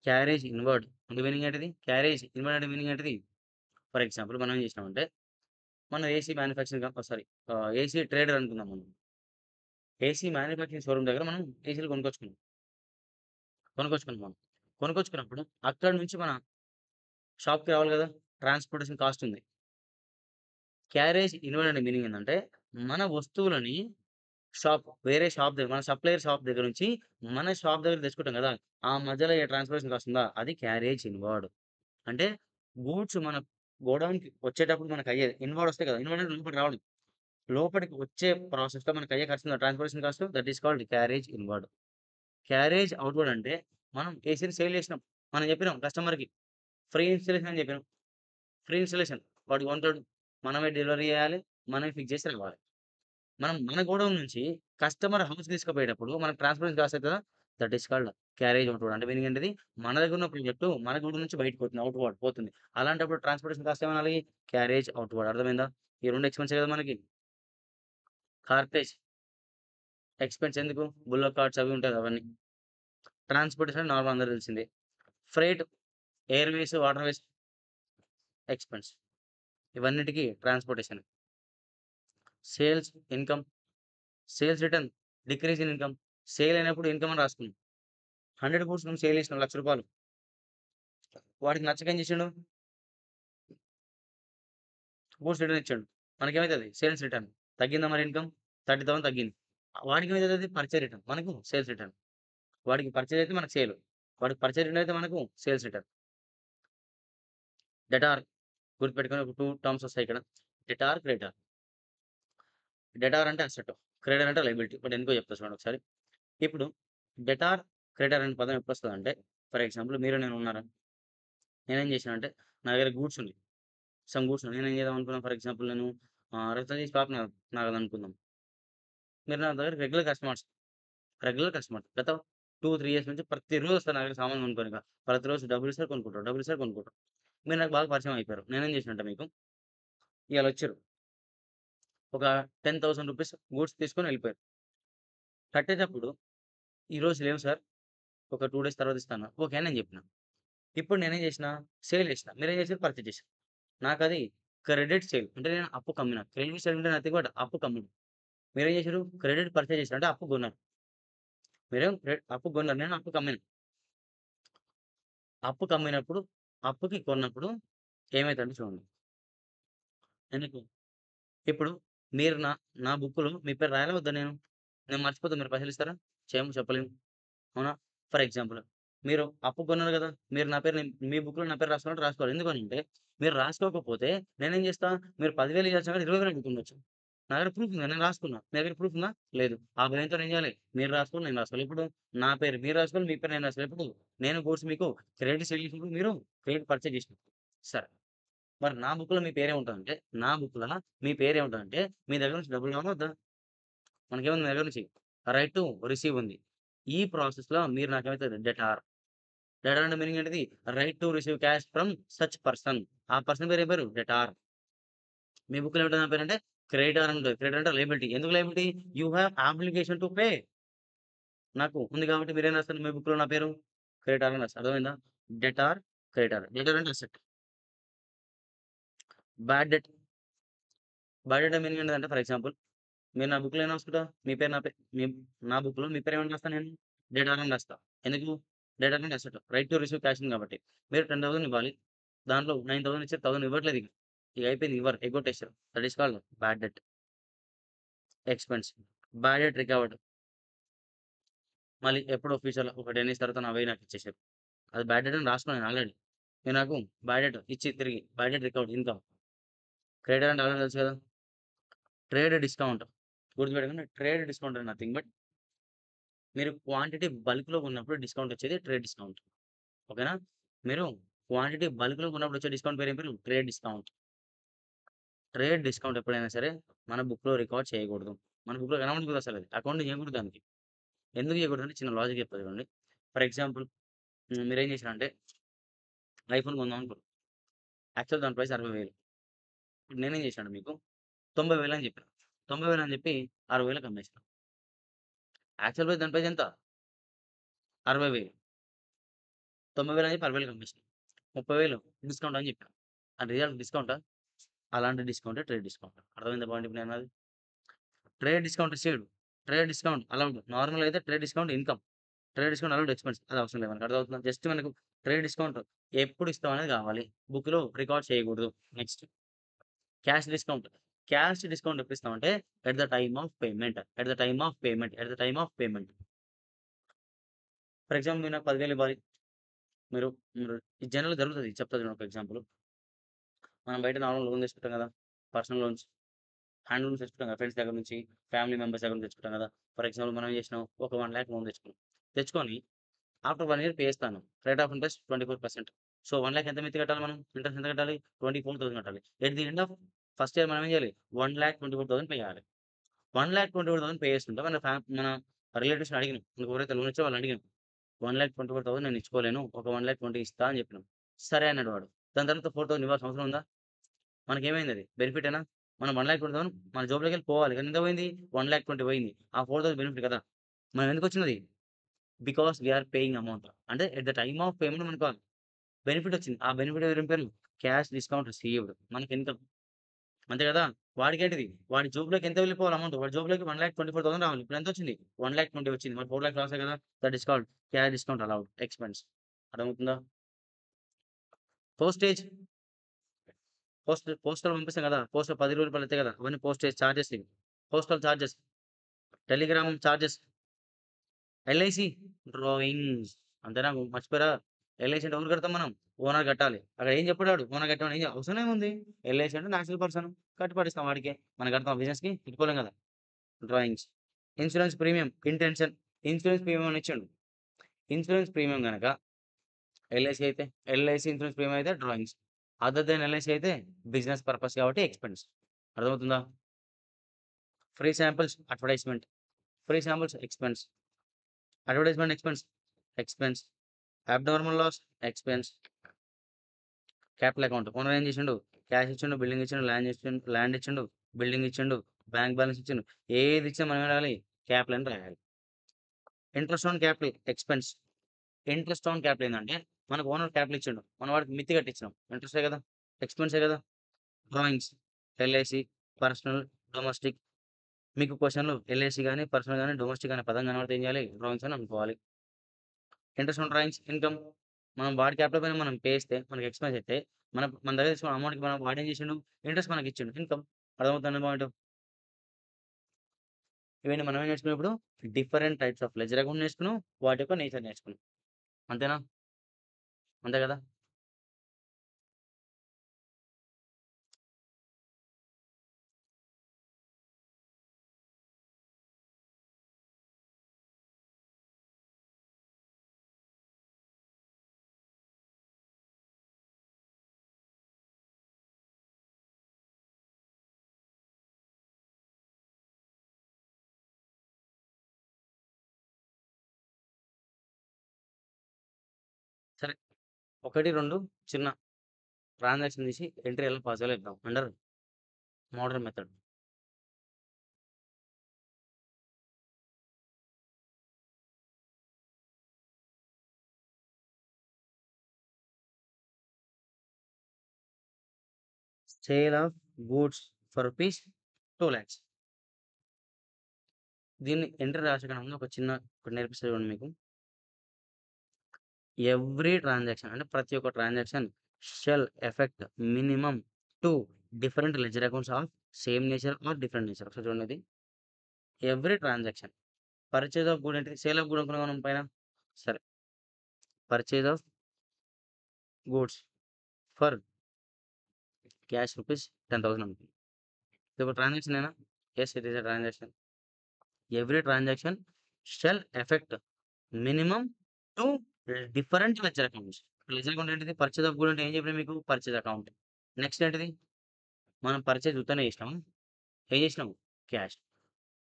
క్యారేజ్ ఇన్వార్డ్ అంటే మీనింగ్ ఏంటిది? క్యారేజ్ ఇన్వార్డ్ అంటే మీనింగ్ ఏంటిది? ఫర్ ఎగ్జాంపుల్ మనం ఏం చేసినామంటే మనం AC manufacturing sorry AC trader అనుకుందాం మనం. ఏసీ మ్యానుఫ్యాక్చరింగ్ షోరూమ్ దగ్గర మనం ఏసీలు కొనుక్కొచ్చుకున్నాం మనం. కొనుక్కొచ్చుకున్నప్పుడు అక్కడి నుంచి మన షాప్‌కి రావాలి కదా! ట్రాన్స్‌పోర్టేషన్ కాస్ట్ ఉంది. క్యారేజ్ ఇన్వార్డ్ అంటే మీనింగ్ ఏందంటే మన వస్తువులని వేరే షాప్ దగ్గర మన సప్లయర్ షాప్ దగ్గర నుంచి మన షాప్ దగ్గర తెచ్చుకుంటాం గదా! ఆ మధ్యలో ఏ ట్రాన్స్‌పోర్టేషన్ కాస్ట్ ఉందా? అది క్యారేజ్ ఇన్వార్డ్. అంటే గూడ్స్ మన గోడౌన్‌కి వచ్చేటప్పుడు మనకయ్యేది. ఇన్వార్డ్ వస్తాయి కదా! ఇన్వార్డ్ అంటే లోపలికి రావడం. లోపటికి వచ్చే ప్రాసెస్‌లో మనకయ్యే ఖర్చుందా transportation cost that is called carriage inward. Carriage outward అంటే మనం ఏసీని సేల్ చేసినాం. మనం చెప్పినాం కస్టమర్‌కి ఫ్రీ ఇన్‌స్టాలేషన్ అని చెప్పినాం. Free installation. వాడు కొంటాడు. మనమే డెలివరీ చేయాలి. మనమే ఫిక్స్ చేసి రావాలి. మనం మన గోడౌన్ నుంచి కస్టమర్ హౌస్‌కి తీసుకుపోయేటప్పుడు మనకు ట్రాన్స్‌పోర్టేషన్ కాస్ట్ అయితదా? That is called carriage outward. అంటే మీనింగ్ ఏంటిది? మన దగ్గర ఉన్న ప్రొడక్ట్ మన గోడౌన్ నుంచి బయటికి పోతుంది. ఔట్‌వర్డ్ పోతుంది. అలాంటప్పుడు ట్రాన్స్‌పోర్టేషన్ కాస్ట్ ఏమనాలి? Carriage outward. అర్థమైందా? ఈ 2 ఎక్స్‌పెన్సే కదా మనకి. కార్టేజ్ ఎక్స్‌పెన్స్ ఎందుకు? బుల్లక్ కార్ట్స్ అవి ఉంటాయి అవన్నీ. ట్రాన్స్‌పోర్టేషన్ నార్మల్ అందరికి తెలిసిందే. Freight, airways, waterways expense. ఇవన్నిటికి transportation. Sales, income, sales return, decrease in income. Sale అయినప్పుడు ఇన్‌కమ్ అని రాసుకున్నాం. 100 గూడ్స్ మనం సేల్ చేసినాం రూ. 1,00,000 వాడికి నచ్చక ఏం చేసిండు? గూడ్స్ రిటర్న్ ఇచ్చాడు. మనకేమైతది? Sales return. తగ్గిందా మరి ఇన్‌కమ్? 30,000 తగ్గింది. వాడికేమైతది? Purchase return. మనకు సేల్స్ రిటర్న్. వాడికి పర్చేజ్ అయితే మనకు సేల్. వాడికి పర్చేజ్ రిటర్న్ అయితే మనకు సేల్స్ రిటర్న్. డెటార్ గుర్తుపెట్టుకొని ఒక 2 టర్మ్స్ వస్తాయి ఇక్కడ. Debtor, creditor. డెటార్ అంటే అసెట్. క్రెడిటార్ అంటే లయబిలిటీ. బట్ ఎందుకో చెప్తా చూడండి ఒకసారి. ఇప్పుడు డెటార్, క్రెడిటార్ అనే పదం ఎప్పుడొస్తదంటే ఫర్ ఎగ్జాంపుల్ మీరు నేను ఉన్నారా? నేనేం చేశానంటే నా దగ్గర గూడ్స్ ఉన్నాయి. సమ్ గూడ్స్ ఉన్నాయి. నేనేం చేద్దాం అనుకున్నా ఫర్ ఎగ్జాంపుల్ నేను రత్నదీప్ షాప్ నాదనుకుందాం. మీరు నా దగ్గర రెగ్యులర్ కస్టమర్. గత 2, 3 ఇయర్స్ నుంచి ప్రతిరోజు వస్తారు నా దగ్గర సామాన్లు కొనుక్కోనిక. ప్రతిరోజు డబ్బులిస్తారు కొనుక్కుంటారు. డబ్బులిస్తారు కొనుక్కుంటారు. మీరు నాకు బాగా పరిచయం అయిపోయారు. నేనేం చేశానంటే మీకు ఇయాలొచ్చారు. ఒక 10,000 రూపీస్ గూడ్స్ తీసుకొని వెళ్ళిపోయారు. కట్టేటప్పుడు ఈరోజు లేవు సార్. ఒక 2 డేస్ తర్వాత ఇస్తా అన్నారు. ఓకే అని నేను చెప్పిన. ఇప్పుడు నేనేం చేసినా సేల్ చేసిన. మీరేం చేసారు పర్చేజ్ చేశారు. నాకది క్రెడిట్ సేల్. అంటే నేను అప్పు కమ్మిన. క్రెడిట్ సేల్ అంటే నథింగ్ బట్ అప్పు కమ్ముడు. మీరేం చేశారు క్రెడిట్ పర్చేజ్ చేశారు. అంటే అప్పు కొన్నారు. మీరేం అప్పు కొన్నారు. నేను అప్పు కమ్మిన. అప్పు కమ్మినప్పుడు, అప్పుకి కొన్నప్పుడు ఏమైతదంటే చూడండి. ఎందుకు? ఇప్పుడు మీరు నా బుక్‌లో మీ పేరు రాయాలా వద్దా నేను? నేను మర్చిపోతే మీరు పైసలిస్తారా? చెప్పలేము. అవునా? ఫర్ ఎగ్జాంపుల్ మీరు అప్పు కొన్నారు గదా! మీరు నా పేరు మీ బుక్‌లో నా పేరు రాసుకోవాలంటే రాసుకోవాలి. ఎందుకనంటే మీరు రాసుకోకపోతే నేనేం చేస్తా? మీరు 10,000 ఇయ్యాల్సిన కాడ 20,000 అడుగుతుండొచ్చు. నా దగ్గర ప్రూఫ్ ఉంది. నేను రాసుకున్నా. మీ దగ్గర ప్రూఫ్ ఉందా? లేదు. ఆ భయంతో ఏం చేయాలి? మీరు రాసుకోవాలి, నేను రాసుకోవాలి. ఇప్పుడు నా పేరు మీరు రాసుకోవాలి, మీ పేరు నేను రాసుకోవాలి. ఇప్పుడు నేను గూడ్స్ మీకు క్రెడిట్ సేల్ చేసినప్పుడు మీరు క్రెడిట్ పర్చేజ్ చేసినప్పుడు. సరే. మరి నా బుక్‌లో మీ పేరేముంటదంటే, నా బుక్‌ల మీ పేరేముంటదంటే, మీ దగ్గర నుంచి డబ్బులు కావాలా వద్దా? మనకేముంది మీ దగ్గర నుంచి? రైట్ టు రిసీవ్ ఉంది. ఈ ప్రాసెస్‌లో మీరు నాకేమైతే డెటార్. డెటార్ అంటే మీనింగ్ ఏంటిది? Right to receive cash from such person. ఆ పర్సన్ పేరు ఏం పేరు? డెటార్. మీ బుక్‌లో ఏముంటది నా పేరంటే క్రెడిటార్ అని ఉంటది. క్రెడిటార్ అంటే లయబిలిటీ. ఎందుకు liability? You have obligation to pay. నాకు ఉంది కాబట్టి మీరేం రాస్తారు మీ బుక్‌లో నా పేరు? క్రెడిటార్ అని రాస్తారు. అర్థమైందా? Debtor, creditor. డెటార్ అంటే asset. Bad debt. Bad debt meaning ఏంటిదంటే ఫర్ ఎగ్జాంపుల్ మీరు నా బుక్‌లో ఏం రాసుకుంటా? మీ పేరు నా బుక్‌లో మీ పేరు ఏమని రాస్తా నేను? డేటార్ అని రాస్తా. ఎందుకు? డేటార్ అంటే asset. Right to receive cash ఉంది కాబట్టి. మీరు 10,000 ఇవ్వాలి. దాంట్లో 9,000 ఇచ్చారు. 1,000 ఇవ్వట్లేదు ఇక. ఇక అయిపోయింది ఇవ్వరు. ఎగ్గొట్టేసారు. That is called bad debt. Expense. Bad debt recovered. మళ్ళీ ఎప్పుడో ఫ్యూచర్‌లో ఒక 10 ఇయర్స్ తర్వాత నా 1000 నాకు ఇచ్చేసారు. అది బాడ్ డెట్ అని రాసుకున్నా నేను ఆల్రెడీ. మీరు నాకు బాడ్ డెట్ ఇచ్చి తిరిగి bad debt recovered income. Creditor అంటే ఆల్రెడీ తెలుసు కదా! Trade discount. గుర్తుపెట్టుకోండి. ట్రేడ్ డిస్కౌంట్ అంటే నథింగ్ బట్ మీరు క్వాంటిటీ బల్క్‌లో కొన్నప్పుడు డిస్కౌంట్ వచ్చేది ట్రేడ్ డిస్కౌంట్. ఓకేనా? మీరు క్వాంటిటీ బల్క్‌లో కొన్నప్పుడు వచ్చే డిస్కౌంట్ పేరు ఏం పేరు? Trade discount. ట్రేడ్ డిస్కౌంట్ ఎప్పుడైనా సరే మన బుక్‌లో రికార్డ్ చేయకూడదు. మన బుక్‌లో కనబడకూడదు అసలది. అకౌంట్ చేయకూడదు దానికి. ఎందుకు చేయకూడదంటే చిన్న లాజిక్ చెప్తా చూడండి. ఫర్ ఎగ్జాంపుల్ మీరేం చేశారంటే ఐఫోన్ కొందాం అనుకున్నారు. యాక్చువల్ దాని ప్రైస్ 60,000. ఇప్పుడు నేనేం చేశాను మీకు 90,000 అని చెప్పిన. 90,000 అని చెప్పి 60,000కి అమ్మేసిన. యాక్చువల్ ప్రైస్ దాని ప్రైస్ ఎంత? 60,000. 90,000 అని చెప్పి 60,000కి అమ్మేసిన. 30,000 డిస్కౌంట్ అని చెప్పాను. అది రియల్ డిస్కౌంటా? అలాంటి డిస్కౌంటే ట్రేడ్ డిస్కౌంట్. అర్థమైందా పాయింట్ ఇప్పుడు నేనన్నది? Trade discount received. Trade discount allowed. నార్మల్‌గా అయితే trade discount income. Trade discount allowed expense. అది అవసరం లేదు మనకు అర్థమవుతుందా? జస్ట్ మనకు ట్రేడ్ డిస్కౌంట్ ఎప్పుడు ఇస్తాం అనేది కావాలి. బుక్‌లో రికార్డ్ చేయకూడదు. Next cash discount. Cash discount ఎప్పుడు ఇస్తామంటే at the time of payment. At the time of payment. At the time of payment. For example మీరు నాకు 10,000 ఇవ్వాలి. మీరు మీరు ఇది జనరల్‌గా జరుగుతది. చెప్తా చూడండి ఒక ఎగ్జాంపుల్. మనం బయట నార్మల్ లోన్ తీసుకుంటాం కదా! Personal loans. హ్యాండ్ లోన్స్ తెచ్చుకుంటాం కదా! ఫ్రెండ్స్ దగ్గర నుంచి, ఫ్యామిలీ మెంబర్స్ దగ్గర నుంచి తెచ్చుకుంటాం కదా! ఫర్ ఎగ్జాంపుల్ మనం ఏం చేసినాం ఒక 1,00,000 లోన్ తెచ్చుకున్నాం. తెచ్చుకొని ఆఫ్టర్ 1 ఇయర్ పే చేస్తాను. Rate of interest 24%. సో, 1,00,000 ఎంత మిత్తి కట్టాలి మనం? ఇంట్రెస్ట్ ఎంత కట్టాలి? 24,000 కట్టాలి. At the end of first year మనం ఏం చేయాలి? 1,24,000 పే చేయాలి. 1,24,000 పే చేస్తుంటే మన రిలేటివ్స్‌ని అడిగినాం. మనకు ఎవరైతే లోన్ ఇచ్చారో వాళ్ళని అడిగాం. 1,24,000 నేను ఇచ్చుకోలేను. ఒక 1,20,000 ఇస్తా అని చెప్పినాం. సరే అన్నాడు వాడు. దాని తర్వాత 4,000 ఇవ్వాల్సిన అవసరం ఉందా? మనకేమైందది? బెనిఫిటేనా? మనం 1,20,000 మన జేబులోకెళ్ళి పోవాలి. కానీ ఎంత పోయింది? 1,20,000 పోయింది. ఆ 4,000 బెనిఫిట్ కదా! మనం ఎందుకొచ్చినది? Because we are paying amount. అంటే at the time of payment మనకు బెనిఫిట్ వచ్చింది. ఆ బెనిఫిట్ ఎవరి పేరు? Cash discount received. మనకి ఇన్‌కమ్. అంతే కదా! వాడికేంటిది? వాడి జేబులోకి ఎంత వెళ్ళిపోవాలి అమౌంట్? వాడి జేబులోకి 1,24,000 రావాలి. ఇప్పుడు ఎంతొచ్చింది? 1,20,000 వచ్చింది. మరి 4,00,000 లాసే కదా! That is called cash discount allowed expense. అర్థమవుతుందా? పోస్టేజ్. పోస్టల్ పంపిస్తాం కదా! పోస్ట్‌లో రూ. 10 ఎత్తాయి కదా! అవన్నీ పోస్టేజ్ చార్జెస్ ఇవి. Postal charges, Telegram charges, LIC drawings. అంతేనా? మర్చిపోయారా? ఎల్ఐసి అంటే ఎవరు కడతాం మనం? ఓనర్ కట్టాలి. అక్కడ ఏం చెప్పాడు వాడు? ఓనర్ కట్టమని అవసరం ఏముంది? ఎల్ఐసి అంటే నేచురల్ పర్సన్. కట్టి పడేస్తాం వాడికే. మనం కడతామా బిజినెస్‌కి? పెట్టుకోలేం కదా! Drawings. Insurance premium, intention. Insurance premium అని ఇచ్చిండు. ఇన్స్యూరెన్స్ ప్రీమియం గనక ఎల్ఐసి అయితే ఎల్ఐసి ఇన్స్యూరెన్స్ ప్రీమియం అయితే డ్రాయింగ్స్. అదర్ దెన్ ఎల్ఐసి అయితే బిజినెస్ పర్పస్ కాబట్టి ఎక్స్‌పెన్స్. అర్థమవుతుందా? Free samples advertisement. Free samples expense. Advertisement expense. Expense. Abnormal loss expense. Capital account. Owner ఏం చేసిండు? క్యాష్ ఇచ్చిండు, బిల్డింగ్ ఇచ్చిండు, ల్యాండ్ ఇచ్చిండు, బిల్డింగ్ ఇచ్చిండు, బ్యాంక్ బ్యాలెన్స్ ఇచ్చిండు. ఏది ఇచ్చినా మనం ఏం రాయాలి? క్యాపిటల్ అని రాయాలి. Interest on capital expense. Interest on capital ఏందంటే మనకు ఓనర్ క్యాపిటల్ ఇచ్చిండు. మనం వాడికి మిత్తి కట్టించినాం. ఇంట్రెస్టే కదా! ఎక్స్‌పెన్సే కదా! డ్రాయింగ్స్. LIC, personal, domestic. మీకు క్వెషన్‌లో ఎల్ఐసి గాని, పర్సనల్ గాని, డొమెస్టిక్ అనే పదం కనపడితే ఏం చేయాలి? డ్రాయింగ్స్ అని అనుకోవాలి. Interest on drawings income. మనం వాడి క్యాపిటల్ పైన మనం పే చేస్తే మనకి ఎక్స్‌పెన్స్ అయితే మన దగ్గర తీసుకున్న అమౌంట్‌కి వాడేం చేసిండు? ఇంట్రెస్ట్ మనకిచ్చిండు. ఇన్‌కమ్. అర్థమవుతుందా పాయింటు? ఇవన్నీ మనం ఏం నేర్చుకున్నాం ఇప్పుడు? Different types of ledger account నేర్చుకున్నాం. వాటి యొక్క నేచర్ నేర్చుకున్నాం. అంతేనా? అంతే కదా! సరే. 1, 2 చిన్న ట్రాన్సాక్షన్ తీసి ఎంట్రీ ఎలా పాస్ చేయాలో చెప్దాం. Under modern method. Sale of goods for rupees 2,00,000. దీన్ని ఎంట్రీ రాసే కన్నా ముందు ఒక చిన్న ఒకటి నేర్పిస్తా చూడండి మీకు. ఎవ్రీ ట్రాన్సాక్షన్ అంటే ప్రతి ఒక్క transaction shall effect minimum 2 different ledger accounts of same nature or different nature. ఒకసారి చూడండి ఇది. Every transaction purchase of good ఏంటిది? సేల్ ఆఫ్ గూడ్ అనుకున్నాం మనం పైన. సరే. Purchase of goods for cash rupees 10,000 అనుకుందాం. ఇది ఒక ట్రాన్సాక్షనేనా? Yes, it is a transaction. Every transaction shall effect minimum 2 different ledger accounts. Ledger account ఏంటిది? పర్చేజ్ ఆఫ్ గూడ్ అంటే ఏం చెప్పినా మీకు? Purchase account. నెక్స్ట్ ఏంటిది? మనం పర్చేజ్ ఉత్తనే చేసినామా? ఏం చేసినాము? క్యాష్.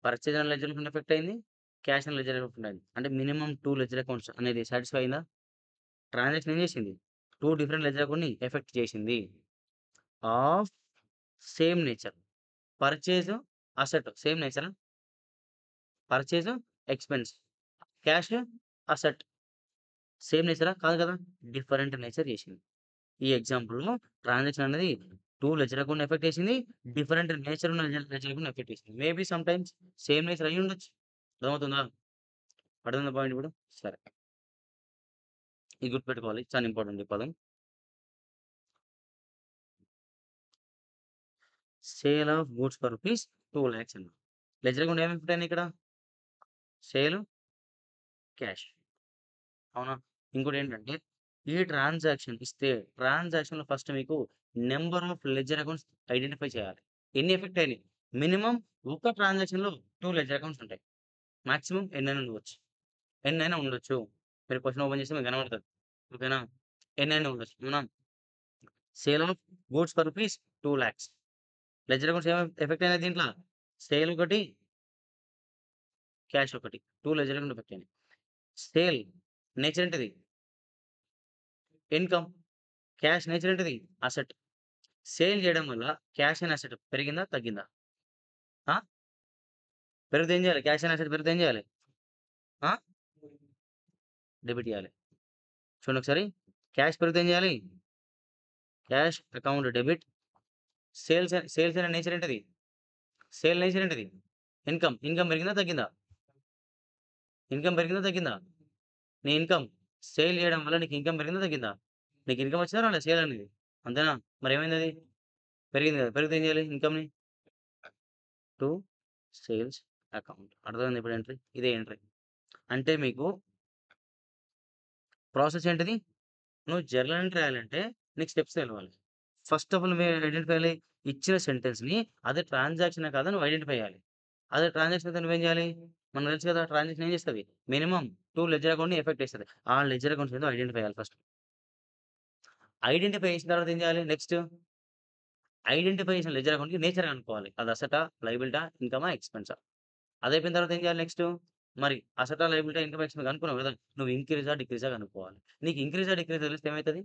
పర్చేజ్ అనే లెడ్జర్ అకౌంట్ ఎఫెక్ట్ అయింది. క్యాష్ అనే లెడ్జర్ అకౌంట్ అయింది. అంటే మినిమమ్ 2 లెడ్జర్ అకౌంట్స్ అనేది సాటిస్ఫై అయిందా? ట్రాన్సాక్షన్ ఏం చేసింది? 2 డిఫరెంట్ లెడ్జర్ అకౌంట్‌ని ఎఫెక్ట్ చేసింది. Of same nature. Purchase, asset same నేచరా? Purchase, expense. Cash, asset same నేచరా? కాదు కదా! డిఫరెంట్ నేచర్ చేసింది. ఈ ఎగ్జాంపుల్‌లో ట్రాన్సాక్షన్ అనేది 2 లెడ్జర్ అకౌంట్‌ని ఎఫెక్ట్ చేసింది. డిఫరెంట్ నేచర్ ఉన్న లెడ్జర్ అకౌంట్‌ని ఎఫెక్ట్ చేసింది. మేబీ సమ్‌టైమ్స్ సేమ్ నేచర్ అయ్యుండొచ్చు. అర్థమవుతుందా? అర్థమైందా పాయింట్ ఇప్పుడు? సరే. ఇది గుర్తుపెట్టుకోవాలి. చాలా ఇంపార్టెంట్ ఈ పదం. Sale of goods for rupees 2,00,000 అన్నాం. లెడ్జర్ అకౌంట్ ఏమేమి ఎఫెక్ట్ అయినాయి ఇక్కడ? Sale, cash. అవునా? ఇంకోటేంటంటే ఈ ట్రాన్సాక్షన్ ఇస్తే ట్రాన్సాక్షన్‌లో ఫస్ట్ మీకు number of ledger accounts identify చేయాలి. ఎన్ని ఎఫెక్ట్ అయినాయి? మినిమమ్ ఒక ట్రాన్సాక్షన్‌లో 2 లెడ్జర్ అకౌంట్స్ ఉంటాయి. మాక్సిమం ఎన్నైనా ఉండవచ్చు. ఎన్నైనా ఉండొచ్చు. మీరు క్వెషన్ ఓపెన్ చేస్తే మీకు కనబడతది. ఓకేనా? ఎన్నైనా ఉండొచ్చు. అవునా? Sale of goods for rupees 2,00,000. Ledger accounts ఏమేమి ఎఫెక్ట్ అయినాయి దీంట్ల? సేల్ ఒకటి, క్యాష్ ఒకటి. 2 లెడ్జర్ అకౌంట్ ఎఫెక్ట్ అయినాయి. సేల్ నేచర్ ఏంటిది? ఇన్‌కమ్. క్యాష్ నేచర్ ఏంటిది? అసెట్. సేల్ చేయడం వల్ల క్యాష్ అండ్ అసెట్ పెరిగిందా? తగ్గిందా? ఆ! పెరిగితే ఏం చేయాలి? క్యాష్ అండ్ అసెట్ పెరిగితే ఏం చేయాలి? ఆ! డెబిట్ చేయాలి. చూడండి ఒకసారి. క్యాష్ పెరిగితే ఏం చేయాలి? Cash account debit. సేల్స్ అనే నేచర్ ఏంటిది? సేల్ నేచర్ ఏంటిది? ఇన్‌కమ్. ఇన్‌కమ్ పెరిగిందా? తగ్గిందా? ఇన్‌కమ్ పెరిగిందా? తగ్గిందా? నీ ఇన్‌కమ్ సేల్ చేయడం వల్ల నీకు ఇన్‌కమ్ పెరిగిందా? తగ్గిందా? నీకు ఇన్‌కమ్ వచ్చిందా? రాలేదా సేల్ అనేది? అంతేనా? మరేమైందది? పెరిగింది కదా! పెరిగితే ఏం చేయాలి ఇన్‌కమ్‌ని? To sales account. అర్థమైందా ఇప్పుడు ఎంట్రీ? ఇదే ఎంట్రీ. అంటే మీకు ప్రాసెస్ ఏంటిది? నువ్వు జర్నల్ ఎంట్రీ రాయాలంటే నీకు స్టెప్స్ తెలవాలి. ఫస్ట్ ఆఫ్ ఆల్ నువ్వు ఐడెంటిఫై చేయాలి. ఇచ్చిన సెంటెన్స్‌ని అది ట్రాన్సాక్షనా కాదా నువ్వు ఐడెంటిఫై చేయాలి. అదే ట్రాన్సాక్షన్ అయితే నువ్వేం చేయాలి? మనకు తెలుసు కదా! ట్రాన్సాక్షన్ ఏం చేస్తది? మినిమమ్ 2 లెడ్జర్ అకౌంట్‌ని ఎఫెక్ట్ చేస్తది. ఆ లెడ్జర్ అకౌంట్స్ ఏదో ఐడెంటిఫై చేయాలి ఫస్ట్. ఐడెంటిఫై చేసిన తర్వాత ఏం చేయాలి నెక్స్ట్? ఐడెంటిఫై చేసిన లెడ్జర్ అకౌంట్‌కి నేచర్ కనుక్కోవాలి. అది అసెటా? లయబిలిటా? ఇన్‌కమా? ఎక్స్‌పెన్సా? అదయిపోయిన తర్వాత ఏం చేయాలి నెక్స్ట్? మరి అసెటా? లయబిలిటా? ఇన్‌కమ్, ఎక్స్‌పెన్స్ కనుక్కున్నావు కదా! నువ్వు ఇంక్రీజా? డిక్రీజా కనుక్కోవాలి. నీకు ఇంక్రీజా? డిక్రీజా తెలిస్తే ఏమైతది?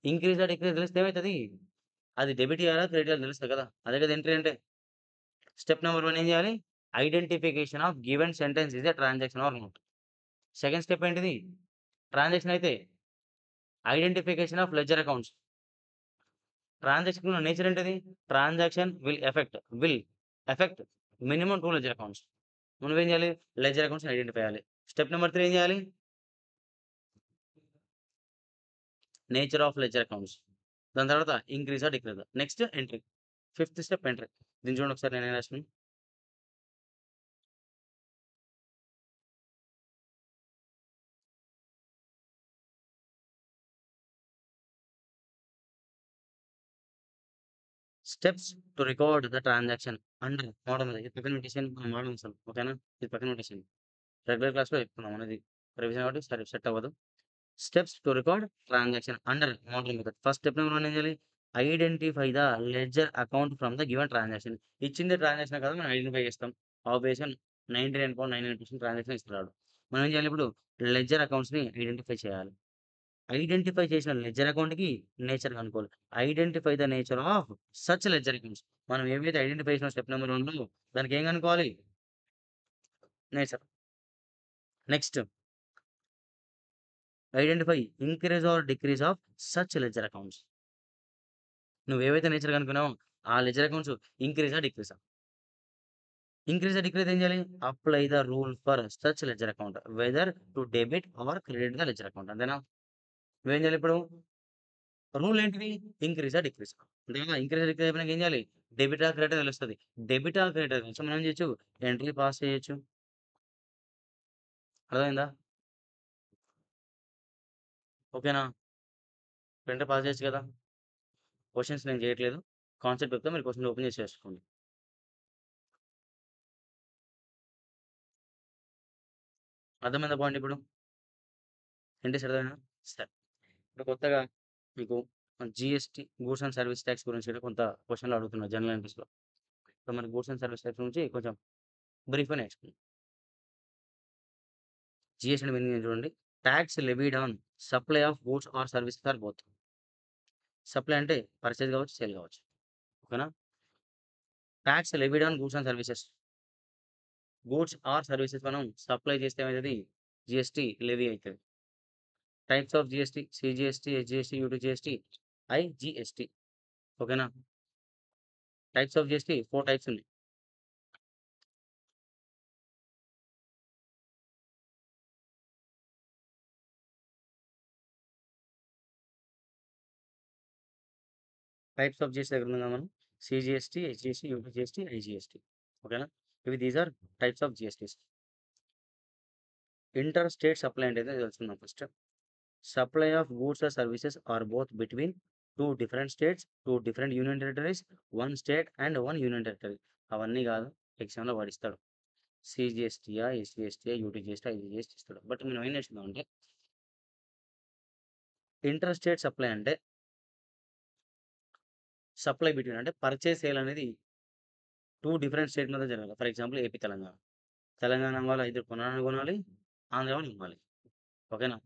ఇంక్రీజా? డిక్రీజా తెలిస్తే ఏమైతది? అది డెబిట్ చేయాలా? క్రెడిట్ చేయాలా తెలుస్తది కదా! అదే కదా ఎంట్రీ అంటే. స్టెప్ నంబర్ 1 ఏం చేయాలి? Identification of given sentence is a transaction or not. Second step ఏంటిది? ట్రాన్సాక్షన్ అయితే identification of ledger accounts. Transaction nature ఏంటిది? Transaction will effect minimum 2 ledger accounts. నువ్వేం చేయాలి? లెడ్జర్ అకౌంట్స్‌ని ఐడెంటిఫై చేయాలి. స్టెప్ నంబర్ 3 ఏం చేయాలి? Nature of ledger accounts. దాని తర్వాత ఇంక్రీజా? డిక్రీజా? Next entry. Fifth step entry. దీన్ని చూడండి ఒకసారి నేనేం రాసినాను. Steps to record the transaction under model ఇది పక్కన పెట్టేసేయండి. మనం వాడము అసలు. ఓకేనా? ఇది పక్కన పెట్టేసేయండి. రెగ్యులర్ క్లాస్‌లో చెప్తున్నాం అనేది. రివిజన్ కాబట్టి సరే సెట్ అవ్వదు. Steps to record transaction under model method. First step number 1 ఏం చేయాలి? Identify the ledger account from the given transaction. ఇచ్చింది ట్రాన్సాక్షన్ కదా! మనం ఐడెంటిఫై చేస్తాం. ఆబ్వియస్‌గా 99.99% ట్రాన్సాక్షన్ ఇస్తున్నాడు. మనం ఏం చేయాలి ఇప్పుడు? లెడ్జర్ అకౌంట్స్‌ని ఐడెంటిఫై చేయాలి. ఐడెంటిఫై చేసిన లెడ్జర్ అకౌంట్‌కి నేచర్ కనుక్కోవాలి. Identify the nature of such ledger accounts. మనం ఏవైతే ఐడెంటిఫై చేసిన స్టెప్ నంబర్ 1లో దానికి ఏం కనుక్కోవాలి? Nature. Next identify increase or decrease of such ledger accounts. నువ్వేవైతే నేచర్ కనుక్కున్నావో ఆ లెడ్జర్ అకౌంట్స్ ఇంక్రీజా? డిక్రీజా? ఇంక్రీజ్ ఆర్ డిక్రీజ్ ఏం చేయాలి? Apply the rule for such ledger account. Whether to debit or credit the ledger account. అంతేనా? నువ్వేం చేయాలి ఇప్పుడు? రూల్ ఏంటిది? ఇంక్రీజా? డిక్రీజా? అంతే కదా! ఇంక్రీజ్, డిక్రీజ్ అయిపోయినాక ఏం చేయాలి? డెబిటా? క్రెడిటా తెలుస్తది. డెబిటా? క్రెడిటా తెలిస్తే మనం ఏం చేయొచ్చు? ఎంట్రీ పాస్ చేయొచ్చు. అర్థమైందా? ఓకేనా? ఎంట్రీ పాస్ చేయొచ్చు కదా! క్వెషన్స్ నేను చేయట్లేదు. కాన్సెప్ట్ చెప్తా మీరు క్వెషన్ ఓపెన్ చేసి చేసుకోండి. అర్థమైందా పాయింట్ ఇప్పుడు? ఏంటి అర్థమైందా? సరే. ఇప్పుడు కొత్తగా మీకు GST goods and service tax గురించి కూడా కొంత క్వెషన్‌లు అడుగుతున్నారు జనరల్ ఎంట్రీస్‌లో. సో, మరి గూడ్స్ అండ్ సర్వీస్ టాక్స్ గురించి కొంచెం బ్రీఫ్‌గా నేర్చుకుందాం. జీఎస్టీ అంటే మీనింగ్ ఏంటి చూడండి. Tax levied on supply of goods or services or both. Supply అంటే పర్చేజ్ కావచ్చు, సేల్ కావచ్చు. ఓకేనా? Tax levied on goods and services. Goods or services మనం సప్లై చేస్తే ఏమైతది? జీఎస్టీ లెవీ అయితది. Types of GST CGST, SGST, UTGST, IGST. ఓకేనా? Types of GST 4 types ఉన్నాయి. టైప్స్ ఆఫ్ జీఎస్టీ దగ్గర ఉన్నాం మనం. CGST, SGST, UTGST, IGST. ఓకేనా? These are types of GSTs. Inter state supply అంటే ఏందో తెలుసుకుందాం first. Supply of goods or services or both between 2 different states, 2 different union territories, 1 state and 1 union territory. అవన్నీ కాదు. ఎగ్జామ్‌లో వాడిస్తాడు. సీజీఎస్టీయా, ఎస్జీఎస్టీయా, యూటీజీఎస్టీ, ఐజీఎస్టీ ఇస్తాడు. బట్ మనం ఏం నేర్చుకుందామంటే ఇంటర్ స్టేట్ సప్లై అంటే సప్లై బిట్వీన్ అంటే పర్చేజ్ సేల్ అనేది 2 డిఫరెంట్ స్టేట్ మధ్య జరగాలి. For example AP, Telangana. Telangana వాళ్ళు అయితే కొనాలి. ఆంధ్ర వాళ్ళు అమ్మాలి. ఓకేనా?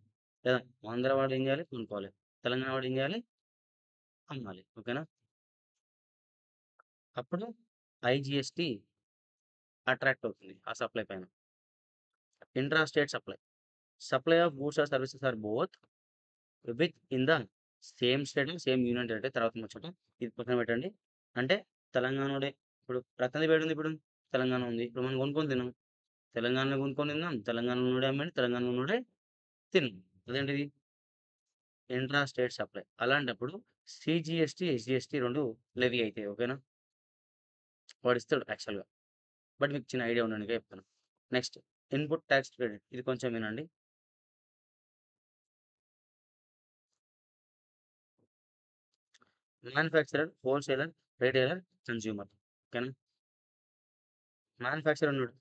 లేదా ఆంధ్ర వాడు ఏం చేయాలి? కొనుక్కోవాలి. తెలంగాణ వాడు ఏం చేయాలి? అమ్మాలి. ఓకేనా? అప్పుడు ఐజీఎస్టీ అట్రాక్ట్ అవుతుంది ఆ సప్లై పైన. Intra state supply. Supply of goods or services or both within the same state, same union territory. తర్వాత ముచ్చట. ఇది పక్కన పెట్టండి. అంటే తెలంగాణోడే ఇప్పుడు రత్నది ఏడుంది ఇప్పుడు? తెలంగాణ ఉంది. ఇప్పుడు మనం కొనుక్కొని తిన్నాం. తెలంగాణలో కొనుక్కొని తిన్నాం. తెలంగాణలోడే అమ్మాడు. తెలంగాణలోడే తిన్నాం. అదేంటిది? Intra state supply. అలాంటప్పుడు సీజీఎస్టీ, ఎస్జీఎస్టీ 2 లెవీ అయితాయి. ఓకేనా? వాడిస్తాడు యాక్చువల్‌గా. బట్ మీకు చిన్న ఐడియా ఉండడానికే చెప్తున్నా. Next input tax credit. ఇది కొంచెం వినండి. Manufacturer, wholesaler, retailer, consumer. ఓకేనా? మ్యానుఫ్యాక్చరర్ ఉన్నాడు.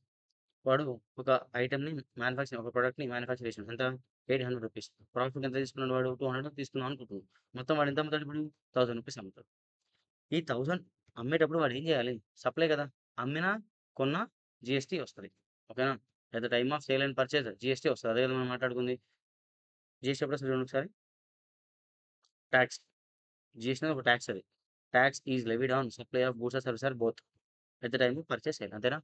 వాడు ఒక ఐటెమ్‌ని ఒక ప్రొడక్ట్‌ని మ్యానుఫ్యాక్చర్ చేసిండు. ఎంత? రూ. 800. ప్రాఫిట్ ఎంత తీసుకున్నాడు వాడు? 200 తీసుకుందాం అనుకుంటున్నాడు. మొత్తం వాడు ఎంత అమ్ముతాడు ఇప్పుడు? రూ. 1000 అమ్ముతాడు. ఈ 1000 అమ్మేటప్పుడు వాడు ఏం చేయాలి? సప్లై కదా! అమ్మినా, కొన్నా జీఎస్టీ వస్తది. ఓకేనా? At the time of sale and purchase GST వస్తది. అదే కదా మనం మాట్లాడుకుంది. జీఎస్టీ ఎప్పుడొస్తది చూడండి ఒకసారి. టాక్స్. జీఎస్టీ అనేది ఒక టాక్స్ అది. Tax is levied on supply of goods or services or both at the time of purchase sale. అంతేనా?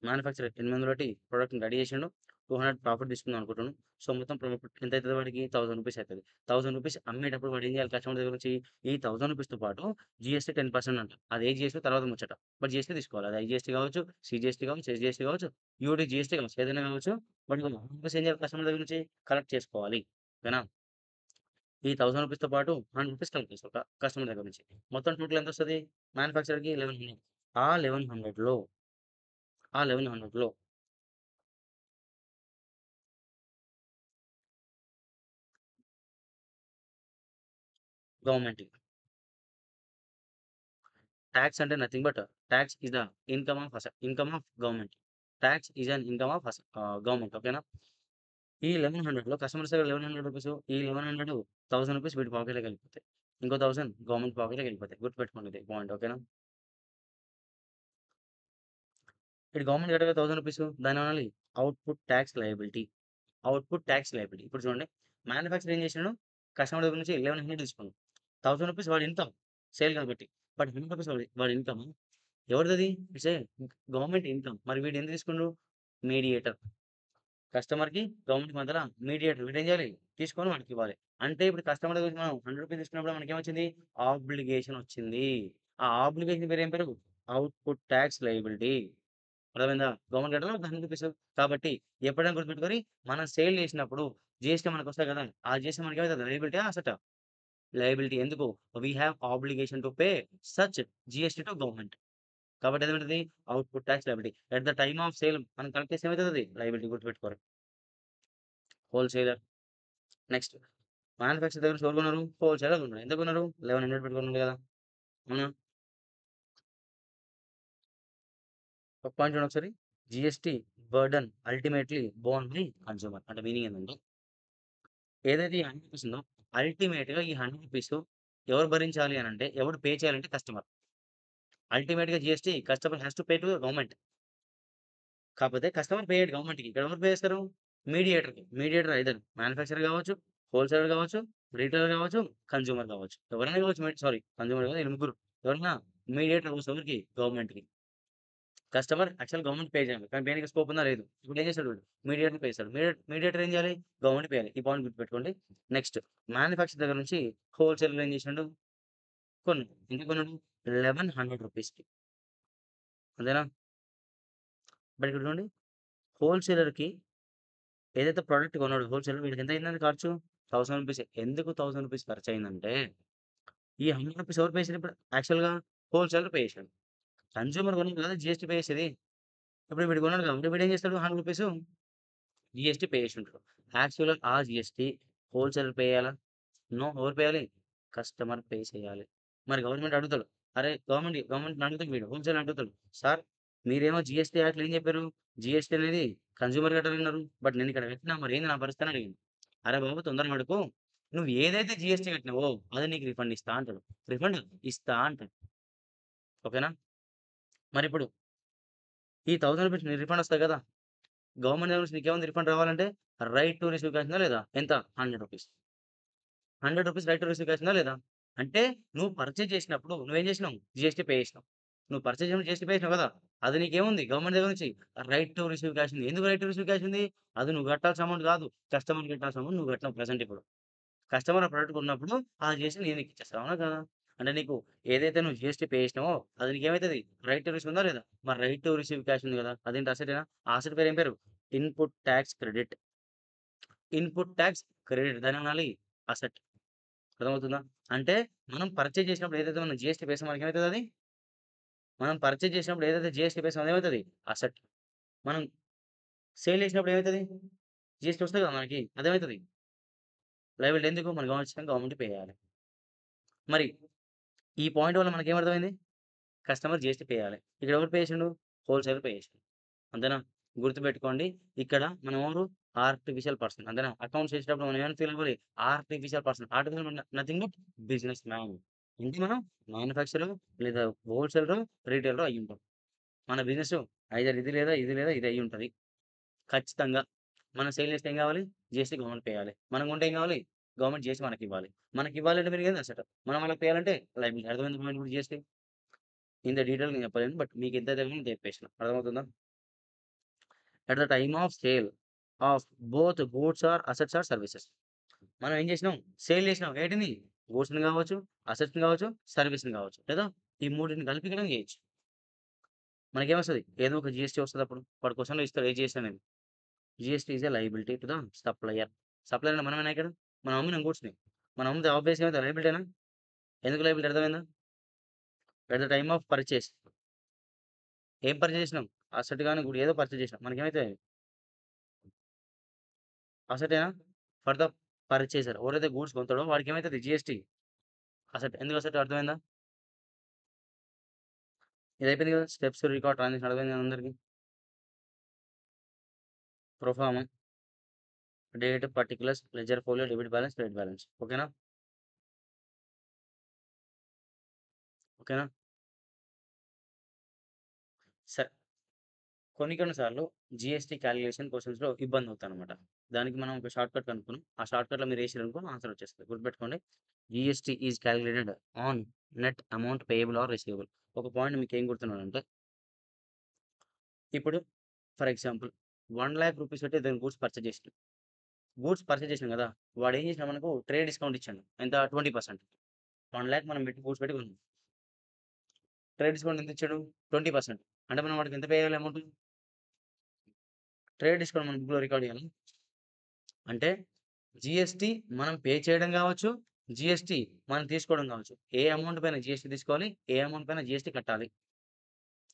మ్యానుఫ్యాక్చరర్ 800 పెట్టి ప్రొడక్ట్‌ని రెడీ చేసిండు. 200 ప్రాఫిట్ తీసుకుందాం అనుకుంటుండు. సో, మొత్తం ప్రాఫిట్ ఎంతైతది వాడికి? రూ. 1000 అయితది. రూ. 1000 అమ్మేటప్పుడు వాడు ఏం చేయాలి కస్టమర్ దగ్గర నుంచి? ఈ రూ. 1000తో పాటు జీఎస్టీ 10% అంట. అది ఏ జీఎస్టీ తర్వాత ముచ్చట. బట్ జీఎస్టీ తీసుకోవాలి. అది ఐజీఎస్టీ కావచ్చు, సీజీఎస్టీ కావచ్చు, ఎస్‌జీఎస్టీ కావచ్చు, యూటీ జీఎస్టీ కావచ్చు. ఏదైనా కావచ్చు. బట్ రూ. 100 ఏం చేయాలి కస్టమర్ దగ్గర నుంచి? కలెక్ట్ చేసుకోవాలి. ఓకేనా? ఈ రూ. 1000తో పాటు రూ. 100 కలెక్ట్ చేసుకోవాలి కస్టమర్ దగ్గర నుంచి. మొత్తం టోటల్ ఎంతొస్తది? మ్యానుఫ్యాక్చరర్‌కి 1100. ఆ 1100లో ఆ 1100లో గవర్నమెంట్‌కి. టాక్స్ అంటే nothing but talks is the income of government. Talks is an income of government. ఓకేనా? ఈ 1100లో కస్టమర్స్ దగ్గర రూ. 1100 ఈ 1100 రూ. 1000 వీడి పాకెట్‌లోకి వెళ్ళిపోతాయి. ఇంకో 1000 గవర్నమెంట్ పాకెట్‌లోకి వెళ్ళిపోతాయి. గుర్తుపెట్టుకోండి ఇది పాయింట్. ఓకేనా? ఈడు గవర్నమెంట్ కట్టాలి రూ. 1000 దాన్నేమనాలి? Output tax liability. Output tax liability. ఇప్పుడు చూడండి మ్యానుఫ్యాక్చరర్ ఏం చేసిండు? కస్టమర్ దగ్గర నుంచి 1100 తీసుకుండు. రూ. 1000 వాడి ఇన్‌కమ్ సేల్ కాబట్టి. బట్ రూ. 100 వాడి ఇన్‌కమ్ ఎవరిదది? It's a government income. మరి వీడు ఎంత తీసుకుండు? మీడియేటర్. కస్టమర్‌కి, గవర్నమెంట్‌కి మధ్యల మీడియేటర్. వీడేం చేయాలి? తీసుకొని వాడికివ్వాలి. అంటే ఇప్పుడు కస్టమర్ దగ్గర నుంచి మనం రూ. 100 తీసుకున్నప్పుడు మనకేమొచ్చింది? ఆబ్లిగేషన్ వచ్చింది. ఆ ఆబ్లిగేషన్ పేరు ఏం పేరు? Output tax liability. అర్థమైందా? గవర్నమెంట్ కట్టాలా రూ. 100. కాబట్టి ఎప్పుడైనా గుర్తుపెట్టుకొని మనం సేల్ చేసినప్పుడు జీఎస్టీ మనకొస్తాయి కదా! ఆ జీఎస్టీ మనకేమైతది? లయబిలిటీయా? అసెటా? లయబిలిటీ. ఎందుకు? We have obligation to pay such GST to government. కాబట్టి అదేంటిది? Output tax liability. At the time of sale మనం కలెక్ట్ చేస్తే ఏమైతదది? లయబిలిటీ గుర్తుపెట్టుకోవాలి. హోల్‌సేలర్. నెక్స్ట్ మ్యానుఫ్యాక్చరర్ దగ్గర నుంచి ఎవరు కొన్నారు? హోల్‌సేలర్ కొన్నాడు. ఎంత కొన్నారు? 1100 పెట్టి కొన్నాడు కదా! అవునా? ఒక పాయింట్ చూడండి ఒకసారి. GST burden ultimately Born by consumer. అంటే మీనింగ్ ఏందంటే ఏదైతే ఈ 100 ఉందో అల్టిమేట్‌గా ఈ 100 ఎవరు భరించాలి అనంటే ఎవరు పే చేయాలంటే కస్టమర్. అల్టిమేట్‌గా GST customer has to pay to government. కాకపోతే కస్టమర్ పే చేయడు గవర్నమెంట్‌కి. ఇక్కడ ఎవరు పే చేస్తారు? మీడియేటర్‌కి. మీడియేటర్ ఐదర్ మ్యానుఫ్యాక్చరర్ కావచ్చు, హోల్‌సేలర్ కావచ్చు, రిటైలర్ కావచ్చు, కన్స్యూమర్ కావచ్చు. ఎవరైనా కావచ్చు సారీ కన్స్యూమర్ కాదు ఈళ్ళు ముగ్గురు. ఎవరైనా మీడియేటర్ అవసరం ఎవరికి? గవర్నమెంట్‌కి. కస్టమర్ యాక్చువల్ గవర్నమెంట్ పే చేయాలి. కానీ పేయనీకి స్కోప్ ఉందా? లేదు. ఇప్పుడు ఏం చేస్తాడు వీడు? మీడియేటర్‌ని పే చేస్తాడు. మీడియేటర్ ఏం చేయాలి? గవర్నమెంట్ పే చేయాలి. ఈ పాయింట్ గుర్తుపెట్టుకోండి. నెక్స్ట్ మ్యానుఫ్యాక్చర్ దగ్గర నుంచి హోల్‌సేలర్ ఏం చేసిండు? కొన్నాడు. ఎంత కొన్నాడు? రూ. 1100కి. అంతేనా? బట్ ఇక్కడ చూడండి హోల్‌సేలర్‌కి ఏదైతే ప్రొడక్ట్ కొన్నాడో హోల్‌సేలర్ వీడికి ఎంత అయిందండి ఖర్చు? రూ. 1000. ఎందుకు రూ. 1000 ఖర్చయిందంటే, ఈ రూ. 100 ఎవరు పే చేసారు ఇప్పుడు? యాక్చువల్‌గా హోల్‌సేలర్ పే చేసాడు. కన్స్యూమర్ కొన్నాడు కదా! జీఎస్టీ పే చేసేది. ఇప్పుడు వీడు కొన్నాడు కాబట్టి వీడేం చేస్తాడు? రూ. 100 జీఎస్టీ పే చేసుంటాడు. యాక్చువల్‌గా ఆ జీఎస్టీ హోల్‌సేలర్ పే చేయాలా? నో. ఎవరు పే చేయాలి? కస్టమర్ పే చేయాలి. మరి గవర్నమెంట్ అడుగుతాడు. అరే! గవర్నమెంట్‌ని అడుగుతాడు వీడు. హోల్‌సేలర్ అడుగుతాడు. సార్ మీరేమో జీఎస్టీ యాక్ట్‌లో ఏం చెప్పారు? జీఎస్టీ అనేది కన్స్యూమర్ కట్టాలన్నారు. బట్ నేనిక్కడ కట్టినా మరేంది నా పరిస్థితి అని అడిగిండు. అరే బాబు తొందరగా పడకు. నువ్వు ఏదైతే జీఎస్టీ కట్టినావో అది నీకు రిఫండ్ ఇస్తా అంటాడు. రిఫండ్ ఇస్తా అంటాడు. ఓకేనా? మరిప్పుడు ఈ రూ. 1000 నీ రిఫండ్ వస్తాయి కదా! గవర్నమెంట్ దగ్గర నుంచి నీకేముంది రిఫండ్ రావాలంటే రైట్ టు రిసీవ్ క్యాష్ ఉందా లేదా? ఎంత? రూ. 100. రూ. 100 రైట్ టు రిసీవ్ క్యాష్ ఉందా లేదా? అంటే నువ్వు పర్చేజ్ చేసినప్పుడు నువ్వేం చేసినావు? జీఎస్టీ పే చేసినావు. నువ్వు పర్చేజ్ చేసినప్పుడు జీఎస్టీ పే చేసినావు కదా! అది నీకేముంది? గవర్నమెంట్ దగ్గర నుంచి రైట్ టు రిసీవ్ క్యాష్ ఉంది. ఎందుకు రైట్ టు రిసీవ్ క్యాష్ ఉంది? అది నువ్వు కట్టాల్సిన అమౌంట్ కాదు. కస్టమర్‌కి కట్టాల్సిన అమౌంట్ నువ్వు కట్టినావు ప్రెజెంట్ ఇప్పుడు. కస్టమర్ ఆ ప్రొడక్ట్ కొన్నప్పుడు ఆ జీఎస్టీ నేను నీకిచ్చేస్తా. అవునా కాదా? అంటే నీకు ఏదైతే నువ్వు జీఎస్టీ పే చేసినావో అది నీకేమైతది? రైట్ టు రిసీవ్ ఉందా లేదా? మరి రైట్ టు రిసీవ్ క్యాష్ ఉంది కదా! అదేంటి అసెటేనా? ఆ అసెట్ పేరు ఏం పేరు? Input tax credit. Input tax credit దాన్నేమనాలి? అసెట్. అర్థమవుతుందా? అంటే మనం పర్చేజ్ చేసినప్పుడు ఏదైతే మనం జీఎస్టీ పే చేసామో మనకేమైతదది? మనం పర్చేజ్ చేసినప్పుడు ఏదైతే జీఎస్టీ పే చేసామో అదేమైతది? అసెట్. మనం సేల్ చేసినప్పుడు ఏమైతది? జీఎస్టీ వస్తది కదా మనకి. అదేమైతది? లయబిలిటీ ఎందుకు? మనకు కావాల్సిన గవర్నమెంట్‌కి పే చేయాలి. మరి ఈ పాయింట్ వల్ల మనకేమర్థమైంది? కస్టమర్ జీఎస్టీ పే చేయాలి. ఇక్కడ ఎవరు పే చేసిండు? హోల్‌సేలర్ పే చేసిండు. అంతేనా? గుర్తుపెట్టుకోండి. ఇక్కడ మనం ఎవరు? Artificial person. అంతేనా? అకౌంట్స్ చేసేటప్పుడు మనం ఏమని ఫీల్ అవ్వాలి? Artificial person. Artificial nothing but business man. అంటే మనం మ్యానుఫ్యాక్చరర్ లేదా హోల్‌సేలరో, రిటైలరో అయ్యుంటాం. మన బిజినెస్ ఐదర్ ఇది లేదా, ఇది లేదా, ఇది అయ్యుంటది. ఖచ్చితంగా. మనం సేల్ చేస్తే ఏం కావాలి? జీఎస్టీ గవర్నమెంట్ పే చేయాలి. మనం కొంటే ఏం కావాలి? గవర్నమెంట్ జీఎస్టీ మనకివ్వాలి. మనకివ్వాలంటే మీనింగ్ అసెట్. మనం వాళ్ళకి పే చేయాలంటే లయబిలిటీ. అర్థమైందా పాయింట్ ఇప్పుడు జీఎస్టీ? ఇంత డీటెయిల్‌గా నేను చెప్పలేను. బట్ మీకు ఎంత తెలియాలో అంత చెప్పేసిన. అర్థమవుతుందా? At the time of sale of both goods or assets or services. మనం ఏం చేసినాం? సేల్ చేసినాం. వేటిని? గూడ్స్‌ని కావచ్చు, అసెట్స్‌ని కావచ్చు, సర్వీస్‌ని కావచ్చు. లేదా ఈ మూడిటిని కలిపి కూడా చేయొచ్చు. మనకేమొస్తది? ఏదో ఒక జీఎస్టీ వస్తదప్పుడు. వాడు క్వెషన్‌లో ఇస్తాడు ఏ జీఎస్టీ అనేది. GST is a liability to the supplier. Supplier అంటే మనమేనా ఇక్కడ? మనం అమ్మిన గూడ్స్‌ని. మనం అమ్మితే ఆబ్వియస్‌గా ఏమైతది లయబిలిటీనా? ఎందుకు లయబిలిటీ అర్థమైందా? At the time of purchase. ఏం పర్చేస్ చేసినాం? అసెట్ గాని, గుడ్ ఏదో పర్చేస్ చేసినాం. మనకేమైతది? అసెటేనా? For the purchaser. ఎవరైతే గూడ్స్ కొంటాడో వాడికేమైతది? GST asset. ఎందుకు అసెట్ అర్థమైందా? ఇది అయిపోయింది కదా! స్టెప్స్, రికార్డ్, ట్రాన్సాక్షన్ అర్థమైంది కదా అందరికి. Proforma, date, particulars, ledger folio, debit balance, credit balance. ఓకేనా? ఓకేనా? సరే. కొన్ని సార్లు జీఎస్టీ కాలిక్యులేషన్ క్వెషన్స్‌లో ఇబ్బందవుతాదనమాట. దానికి మనం ఒక షార్ట్‌కట్ కనుక్కున్నాం. ఆ షార్ట్‌కట్‌లో మీరు ఏసిర్రనుకో ఆన్సర్ వచ్చేస్తది. గుర్తుపెట్టుకోండి. GST is calculated on net amount payable or receivable. ఒక పాయింట్ మీకేం గుర్తున్నానంటే, ఇప్పుడు ఫర్ ఎగ్జాంపుల్ 1,00,000 రూపీస్ పెట్టి ఏదైనా గూడ్స్ పర్చేజ్ చేసినాం. గూడ్స్ పర్చేజ్ చేసినాం గదా! వాడేం చేసినాడు మనకు ట్రేడ్ డిస్కౌంట్ ఇచ్చిండు. ఎంత? 20%. 1,00,000 మనం పెట్టి గూడ్స్ పెట్టి కొన్నాం. ట్రేడ్ డిస్కౌంట్ ఎంత ఇచ్చాడు? 20%. అంటే మనం వాడికి ఎంత పే చేయాలి అమౌంట్? ట్రేడ్ డిస్కౌంట్ మన బుక్‌లో రికార్డ్ చేయాలా? అంటే జీఎస్టీ మనం పే చేయడం గావచ్చు, జీఎస్టీ మనం తీసుకోవడం గావచ్చు. ఏ అమౌంట్ పైన జీఎస్టీ తీసుకోవాలి, ఏ అమౌంట్ పైన జీఎస్టీ కట్టాలి.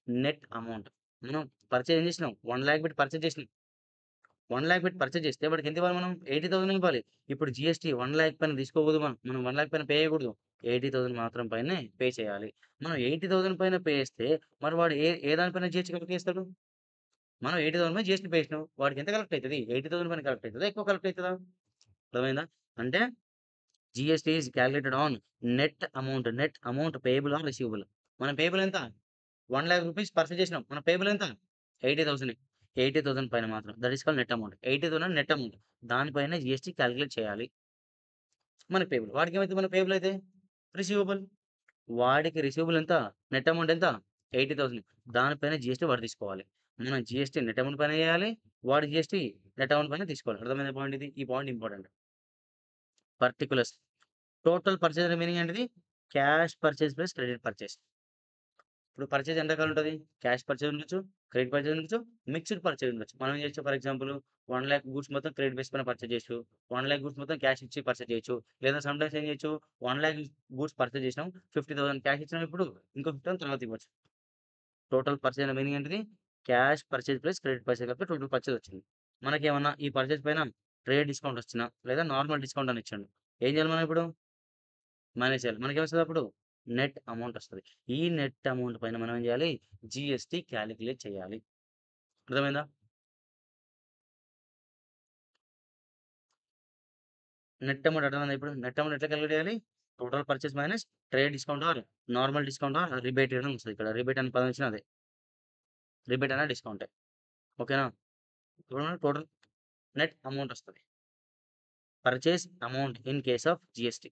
Net amount. మనం పర్చేజ్ ఏం చేసినాం? 1,00,000 పెట్టి పర్చేజ్ చేసినాం. 1,00,000 పెట్టి పర్చేజ్ చేస్తే వాడికి ఎంత ఇవ్వాలి మనం? 80,000 ఇవ్వాలి. ఇప్పుడు జీఎస్టీ 1,00,000 పైన తీసుకోకూడదు మనం. మనం 1,00,000 పైన పే చేయకూడదు. 80,000 మాత్రం పైనే పే చేయాలి. మనం 80,000 పైన పే చేస్తే మరి వాడు ఏ ఏ దాని పైన జీఎస్టీ కలెక్ట్ చేస్తాడు? మనం 80,000 పైన జీఎస్టీ పే చేసినాం. వాడికి ఎంత కలెక్ట్ అయితది? 80,000 పైన కలెక్ట్ అయితదా? ఎక్కువ కలెక్ట్ అయితదా? అర్థమైందా? అంటే GST is calculated on net amount payable or receivable. మన పేయబుల్ ఎంత? 1,00,000 రూపీస్ పర్చేజ్ చేసినాం. మన పేయబుల్ ఎంత? 80,000 80,000 పైన మాత్రం. That is called net amount. 80,000 net amount. దానిపైన జీఎస్టీ కాలిక్యులేట్ చేయాలి. మనకి పేయబుల్. వాడికేమైతది మన పేయబుల్ అయితే? రిసీవబుల్. వాడికి రిసీవబుల్ ఎంత? నెట్ అమౌంట్ ఎంత? 80,000. దానిపైన జీఎస్టీ వాడు తీసుకోవాలి. మనం జీఎస్టీ నెట్ అమౌంట్ పైన చేయాలి. వాడు జీఎస్టీ నెట్ అమౌంట్ పైన తీసుకోవాలి. అర్థమైందా పాయింట్ ఇది? ఈ point important. Particulars. Total purchase meaning ఏంటిది? Cash purchase plus credit purchase. ఇప్పుడు పర్చేజ్ ఎంత రకాలు ఉంటది? క్యాష్ పర్చేజ్ ఉండొచ్చు, క్రెడిట్ పర్చేజ్ ఉండొచ్చు, మిక్స్డ్ పర్చేజ్ ఉండొచ్చు. మనం ఏం చేయొచ్చు ఫర్ ఎగ్జాంపుల్ 1,00,000 గూడ్స్ మొత్తం క్రెడిట్ బేస్ పైన పర్చేజ్ చేయొచ్చు. 1,00,000 గూడ్స్ మొత్తం క్యాష్ ఇచ్చి పర్చేజ్ చేయొచ్చు. లేదా సమ్‌టైమ్స్ ఏం చేయొచ్చు 1,00,000 గూడ్స్ పర్చేజ్ చేసినాం. 50,000 క్యాష్ ఇచ్చినాం ఇప్పుడు. ఇంకో 50,000 తర్వాత ఇవ్వచ్చు. టోటల్ పర్చేజ్ అనే మీనింగ్ ఏంటిది? Cash purchase plus credit purchase కలిపి టోటల్ పర్చేజ్ వచ్చింది. మనకేమన్నా ఈ పర్చేజ్ పైన ట్రేడ్ డిస్కౌంట్ వచ్చినా, లేదా నార్మల్ డిస్కౌంట్ అని ఇచ్చిండు. ఏం చేయాలి మనం ఇప్పుడు? మేనేజ్ చేయాలి. మనకేమొస్తదప్పుడు? నెట్ అమౌంట్ ఒస్తది. ఈ నెట్ అమౌంట్ పైన మనం ఏం జేయాలి? జీఎస్టీ కాలిక్యులేట్ చేయాలి. అర్థమైందా? నెట్ అమౌంట్ అర్థమైందా ఇప్పుడు? నెట్ అమౌంట్ ఎట్లా కాలిక్యులేట్ చేయాలి? Total purchase minus trade discount or normal discount or rebate అని వస్తది ఇక్కడ. రిబేట్ అనే పదం వచ్చినా అదే. రిబేట్ అన్నా డిస్కౌంటే. ఓకేనా? ఇప్పుడు మనకు టోటల్ నెట్ అమౌంట్ ఒస్తది. Purchase amount in case of GST.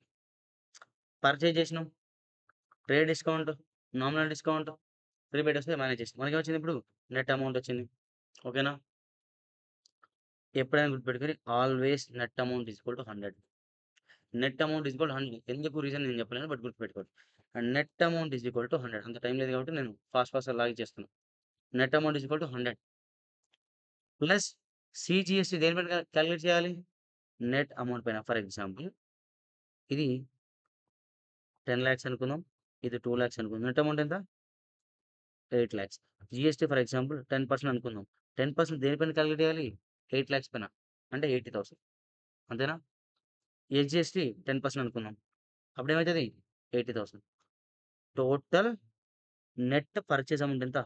Purchase చేసినాం. Trade discount, nominal discount, rebate వస్తే మేనేజ్ చేసినాం. మనకేమొచ్చింది ఇప్పుడు? నెట్ అమౌంట్ వచ్చింది. ఓకేనా? ఎప్పుడైనా గుర్తుపెట్టుకొని always net amount is equal to 100. Net amount is equal to 100. ఎందుకు రీజన్ నేను చెప్పలేను. బట్ గుర్తుపెట్టుకోండి. And net amount is equal to 100. అంత టైం లేదు కాబట్టి నేను ఫాస్ట్‌గా లాగిచ్చేస్తున్నా. Net amount is equal to 100 plus CGST దేని పైన కాలిక్యులేట్ చేయాలి? నెట్ అమౌంట్ పైన. ఫర్ ఎగ్జాంపుల్ ఇది 10,00,000 అనుకుందాం. ఇది 2,00,000 అనుకుందాం. నెట్ అమౌంట్ ఎంత? 8,00,000. జీఎస్టీ ఫర్ ఎగ్జాంపుల్ 10% అనుకుందాం. 10% దేని పైన కాలిక్యులేట్ చేయాలి? 8,00,000 పైన. అంటే 80,000 అంతేనా? ఎస్‌జీఎస్టీ 10% అనుకుందాం. అప్పుడేమైతది? 80,000. టోటల్ నెట్ పర్చేజ్ అమౌంట్ ఎంత?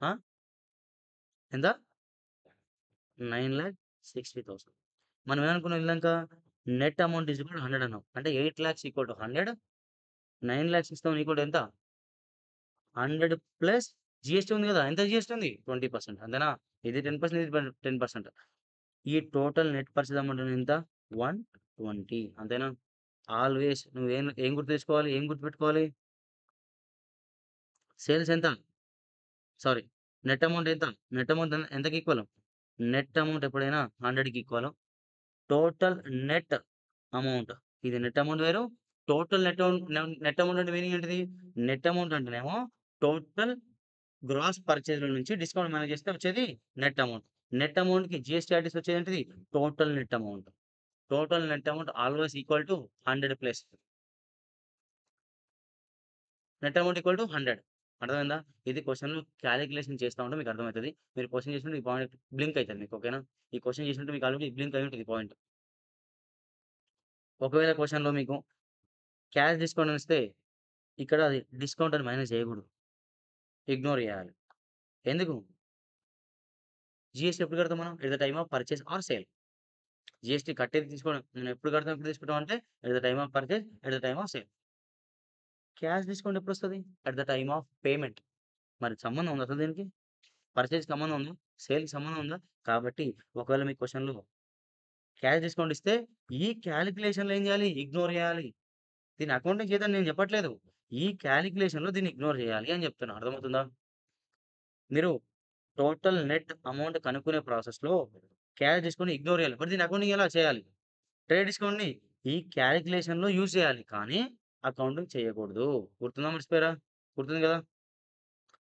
ఆ! ఎంత? 9,60,000. మనం ఏమనుకున్నాం ఇందాక net amount is equal to 100 అన్నాం. అంటే 8,00,000 ఈక్వల్ టు 100, 9,60,000 ఈక్వల్ టు ఎంత? 100 ప్లస్ జీఎస్టీ ఉంది గదా! ఎంత జీఎస్టీ ఉంది? 20% అంతేనా? ఇది 10% ఇది 10%. ఈ టోటల్ నెట్ పర్చేజ్ అమౌంట్ ఎంత? 120 అంతేనా? ఆల్‌వేస్ నువ్వేం ఏం గుర్తు తెచ్చుకోవాలి? ఏం గుర్తుపెట్టుకోవాలి? సేల్స్ ఎంత? సారీ. నెట్ అమౌంట్ ఎంత? నెట్ అమౌంట్ ఎంతకి ఈక్వల్? నెట్ అమౌంట్ ఎప్పుడైనా 100కి ఈక్వల్. Total net amount. ఇది నెట్ అమౌంట్ వేరు. టోటల్ నెట్ అమౌంట్ అంటే మీనింగ్ ఏంటిది? నెట్ అమౌంట్ అంటేనేమో టోటల్ గ్రాస్ పర్చేజ్‌ల నుంచి డిస్కౌంట్ మైనస్ చేస్తే వచ్చేది నెట్ అమౌంట్. నెట్ అమౌంట్‌కి జీఎస్టీ ఆర్టీసీ వచ్చేదేంటిది? Total net amount. Total net amount always equal to 100 plus. Net amount equal to 100. అర్థమైందా? ఇది క్వెషన్‌లో కాలిక్యులేషన్ చేస్తా ఉంటే మీకు అర్థమైతది. మీరు క్వెషన్ చేసినప్పుడు ఈ పాయింట్ బ్లింక్ అయితది మీకు. ఓకేనా? ఈ క్వెషన్ చేసినట్టు మీకు ఆల్రెడీ బ్లింక్ అయి ఉంటది ఈ పాయింట్. ఒకవేళ క్వెషన్‌లో మీకు క్యాష్ డిస్కౌంట్ అని ఇస్తే ఇక్కడ అది డిస్కౌంట్ అని మైనస్ చేయకూడదు. ఇగ్నోర్ చేయాలి. ఎందుకు? జీఎస్టీ ఎప్పుడు కడతాం మనం? At the time of purchase or sale. GST కట్టేది తీసుకోవడం మనం ఎప్పుడు కడతాం? ఎప్పుడు తీసుకుంటాం అంటే at the time of purchase, at the time of sale. Cash discount ఎప్పుడొస్తది? At the time of payment. మరి సంబంధం ఉందా అసలు దీనికి? పర్చేజ్‌కి సంబంధం ఉందా? సేల్‌కి సంబంధం ఉందా? కాబట్టి ఒకవేళ మీకు క్వెషన్‌లో క్యాష్ డిస్కౌంట్ ఇస్తే ఈ కాలిక్యులేషన్‌లో ఏం చేయాలి? ఇగ్నోర్ చేయాలి. దీన్ని అకౌంటింగ్ చేయదని నేను చెప్పట్లేదు. ఈ కాలిక్యులేషన్‌లో దీన్ని ఇగ్నోర్ చేయాలి అని చెప్తున్నా. అర్థమవుతుందా? మీరు టోటల్ నెట్ అమౌంట్ కనుక్కునే ప్రాసెస్‌లో క్యాష్ డిస్కౌంట్‌ని ఇగ్నోర్ చేయాలి. మరి దీన్ని అకౌంటింగ్ ఎలా చేయాలి? ట్రేడ్ డిస్కౌంట్‌ని ఈ కాలిక్యులేషన్‌లో యూజ్ చేయాలి. కానీ అకౌంటింగ్ చేయకూడదు. గుర్తుందా? మర్చిపోయారా? గుర్తుంది కదా!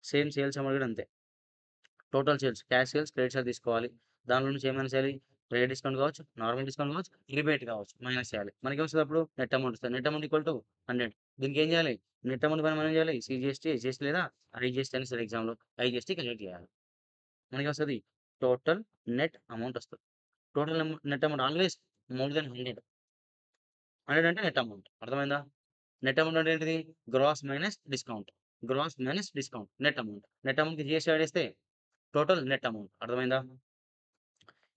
సేమ్ సేల్స్ అమౌంట్ కూడా అంతే. Total sales, cash sales, credit sale తీసుకోవాలి. దాంట్లో నుంచి ఏమైనా చేయాలి? ట్రేడ్ డిస్కౌంట్ కావచ్చు, నార్మల్ డిస్కౌంట్ కావచ్చు, రిబేట్ కావచ్చు. మైనస్ చేయాలి. మనకేమొస్తది అప్పుడు? నెట్ అమౌంట్ వస్తది. Net amount equal to 100. దీనికేం చేయాలి? నెట్ అమౌంట్ పైన మనం ఏం చేయాలి? సీజీఎస్టీ, ఎస్జీఎస్టీ లేదా ఐజీఎస్టీ అని ఇస్తరు ఎగ్జామ్‌లో. ఐజీఎస్టీ క్యాలిక్యులేట్ చేయాలి. మనకేమొస్తది? టోటల్ నెట్ అమౌంట్ వస్తది. Total net amount always more than 100. 100 అంటే నెట్ అమౌంట్. అర్థమైందా? నెట్ అమౌంట్ అంటే ఏంటిది? Gross minus discount. Gross minus discount. Net amount. Net అమౌంట్‌కి జీఎస్టీ యాడ్ చేస్తే టోటల్ నెట్ అమౌంట్. అర్థమైందా?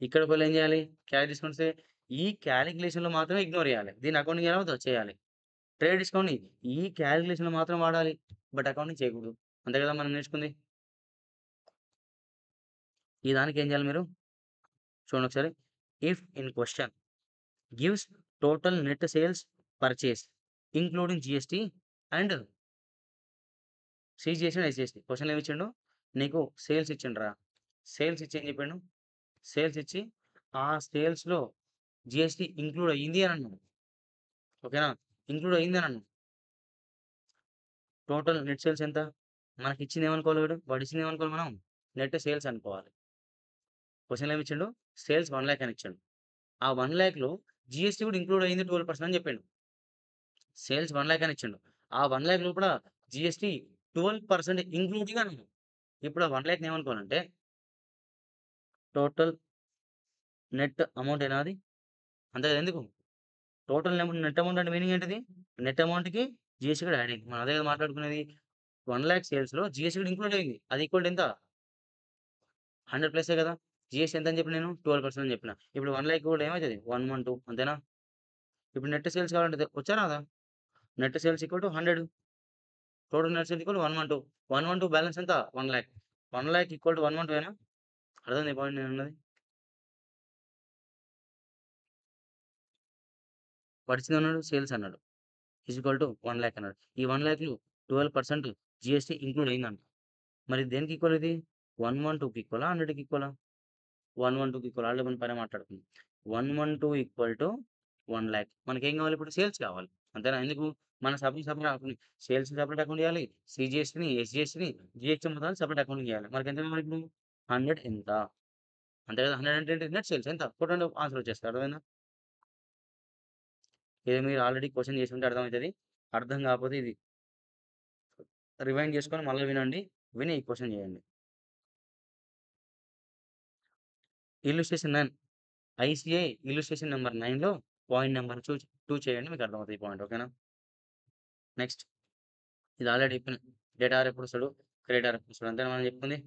ఇక్కడ ఒకవేళ ఏం చేయాలి? క్యాష్ డిస్కౌంట్సే ఈ కాలిక్యులేషన్‌లో మాత్రమే ఇగ్నోర్ చేయాలి. దీన్ని అకౌంటింగ్ ఎలా అవుతదో చేయాలి. ట్రేడ్ డిస్కౌంట్‌ని ఈ కాలిక్యులేషన్‌లో మాత్రం వాడాలి. బట్ అకౌంటింగ్ చేయకూడదు. అంతే కదా మనం నేర్చుకుంది. ఈ దానికి ఏం చేయాలి మీరు? చూడండి ఒకసారి. If in question gives total net sales purchase including GST and CGST and SGST. క్వెషన్‌లో ఏమి ఇచ్చిండు? నీకు సేల్స్ ఇచ్చిండ్రా. సేల్స్ ఇచ్చి ఏం చెప్పిండు? సేల్స్ ఇచ్చి ఆ సేల్స్‌లో జీఎస్టీ ఇంక్లూడ్ అయ్యింది అని అన్నాడు. ఓకేనా? ఇంక్లూడ్ అయింది అని అన్నాడు. టోటల్ నెట్ సేల్స్ ఎంత? మనకిచ్చింది ఏమనుకోవాలి వాడు? వాడిచ్చింది ఏమనుకోవాలి మనం? నెట్ సేల్స్ అనుకోవాలి. క్వెషన్‌లో ఏమిచ్చిండు? సేల్స్ 1,00,000 అని ఇచ్చిండు. ఆ 1,00,000లో జీఎస్టీ కూడా ఇంక్లూడ్ అయింది 12% అని చెప్పిండు. సేల్స్ 1,00,000 అని ఇచ్చిండు. ఆ 1,00,000 లోపల జీఎస్టీ 12% ఇంక్లూడింగ్ అన్నాడు. ఇప్పుడు ఆ 1,00,000ని ఏమనుకోవాలంటే టోటల్ నెట్ అమౌంట్ ఏనా అది? అంతే కదా! ఎందుకు? టోటల్ నెట్ అమౌంట్ అంటే మీనింగ్ ఏంటిది? నెట్ అమౌంట్‌కి జీఎస్టీ కూడా యాడ్ అయింది. మనం అదే కదా మాట్లాడుకునేది. 1,00,000 సేల్స్‌లో జీఎస్టీ కూడా ఇంక్లూడ్ అయింది. అది ఈక్వల్ టు ఎంత? 100 ప్లస్సే కదా! జీఎస్టీ ఎంతని చెప్పిన నేను? 12% అని చెప్పిన. ఇప్పుడు 1,00,000 కూడా ఏమైతది? 112 అంతేనా? ఇప్పుడు నెట్ సేల్స్ కావాలంటే వచ్చా రాదా? Net sales equal to 100. Total net sales equal to 112. 112 balance ఎంత? 1,00,000. 1,00,000 ఈక్వల్ టు 112 అర్థమైందా ఈ పాయింట్ నేనన్నది? వాడిచ్చిందేమన్నాడు? సేల్స్ అన్నాడు. ఈజ్ ఈక్వల్ టు 1,00,000 అన్నాడు. ఈ 1,00,000లో 12% జీఎస్టీ ఇంక్లూడ్ అయిందంట. మరి దేనికి ఈక్వల్ ఇది? 112కి ఈక్వలా? 100కి ఈక్వలా? 112కి ఈక్వల్. ఆల్రెడీ మనం పైన మాట్లాడుకున్నాం. 112 ఈక్వల్ టు 1,00,000 మనకేం కావాలి ఇప్పుడు? సేల్స్ కావాలి. అంతేనా? ఎందుకు? మన సెపరేట్ అకౌంట్ సేల్స్‌ని సెపరేట్ అకౌంట్ చేయాలి. సీజీఎస్టీని, ఎస్‌జీఎస్టీని, జీఎస్టీ మొత్తాన్ని సెపరేట్ అకౌంటింగ్ చేయాలి. మనకెంత కావాలి ఇప్పుడు? 100 ఎంత? అంతే కదా! 100 అంటే ఏంటి? నెట్ సేల్స్ ఎంత? కొట్టండి ఆన్సర్ వచ్చేస్తది. అర్థమైందా? ఇది మీరు ఆల్రెడీ క్వెషన్ చేసి ఉంటే అర్థమైతది. అర్థం కాకపోతే ఇది రివైండ్ చేసుకొని మళ్ళా వినండి. విని ఈ క్వెషన్ చేయండి. ఇల్లుస్ట్రేషన్ 9 ఐసీఐ ఇల్లుస్ట్రేషన్ నంబర్ 9లో పాయింట్ నెంబర్ 2 చేయండి. మీకు అర్థమవుతుంది ఈ పాయింట్. ఓకేనా? నెక్స్ట్ ఇది ఆల్రెడీ చెప్పిన. డేటా ఎప్పుడొస్తాడు? క్రెడిటార్ ఎప్పుడొస్తాడు అంతేనా మనం చెప్పుకుంది?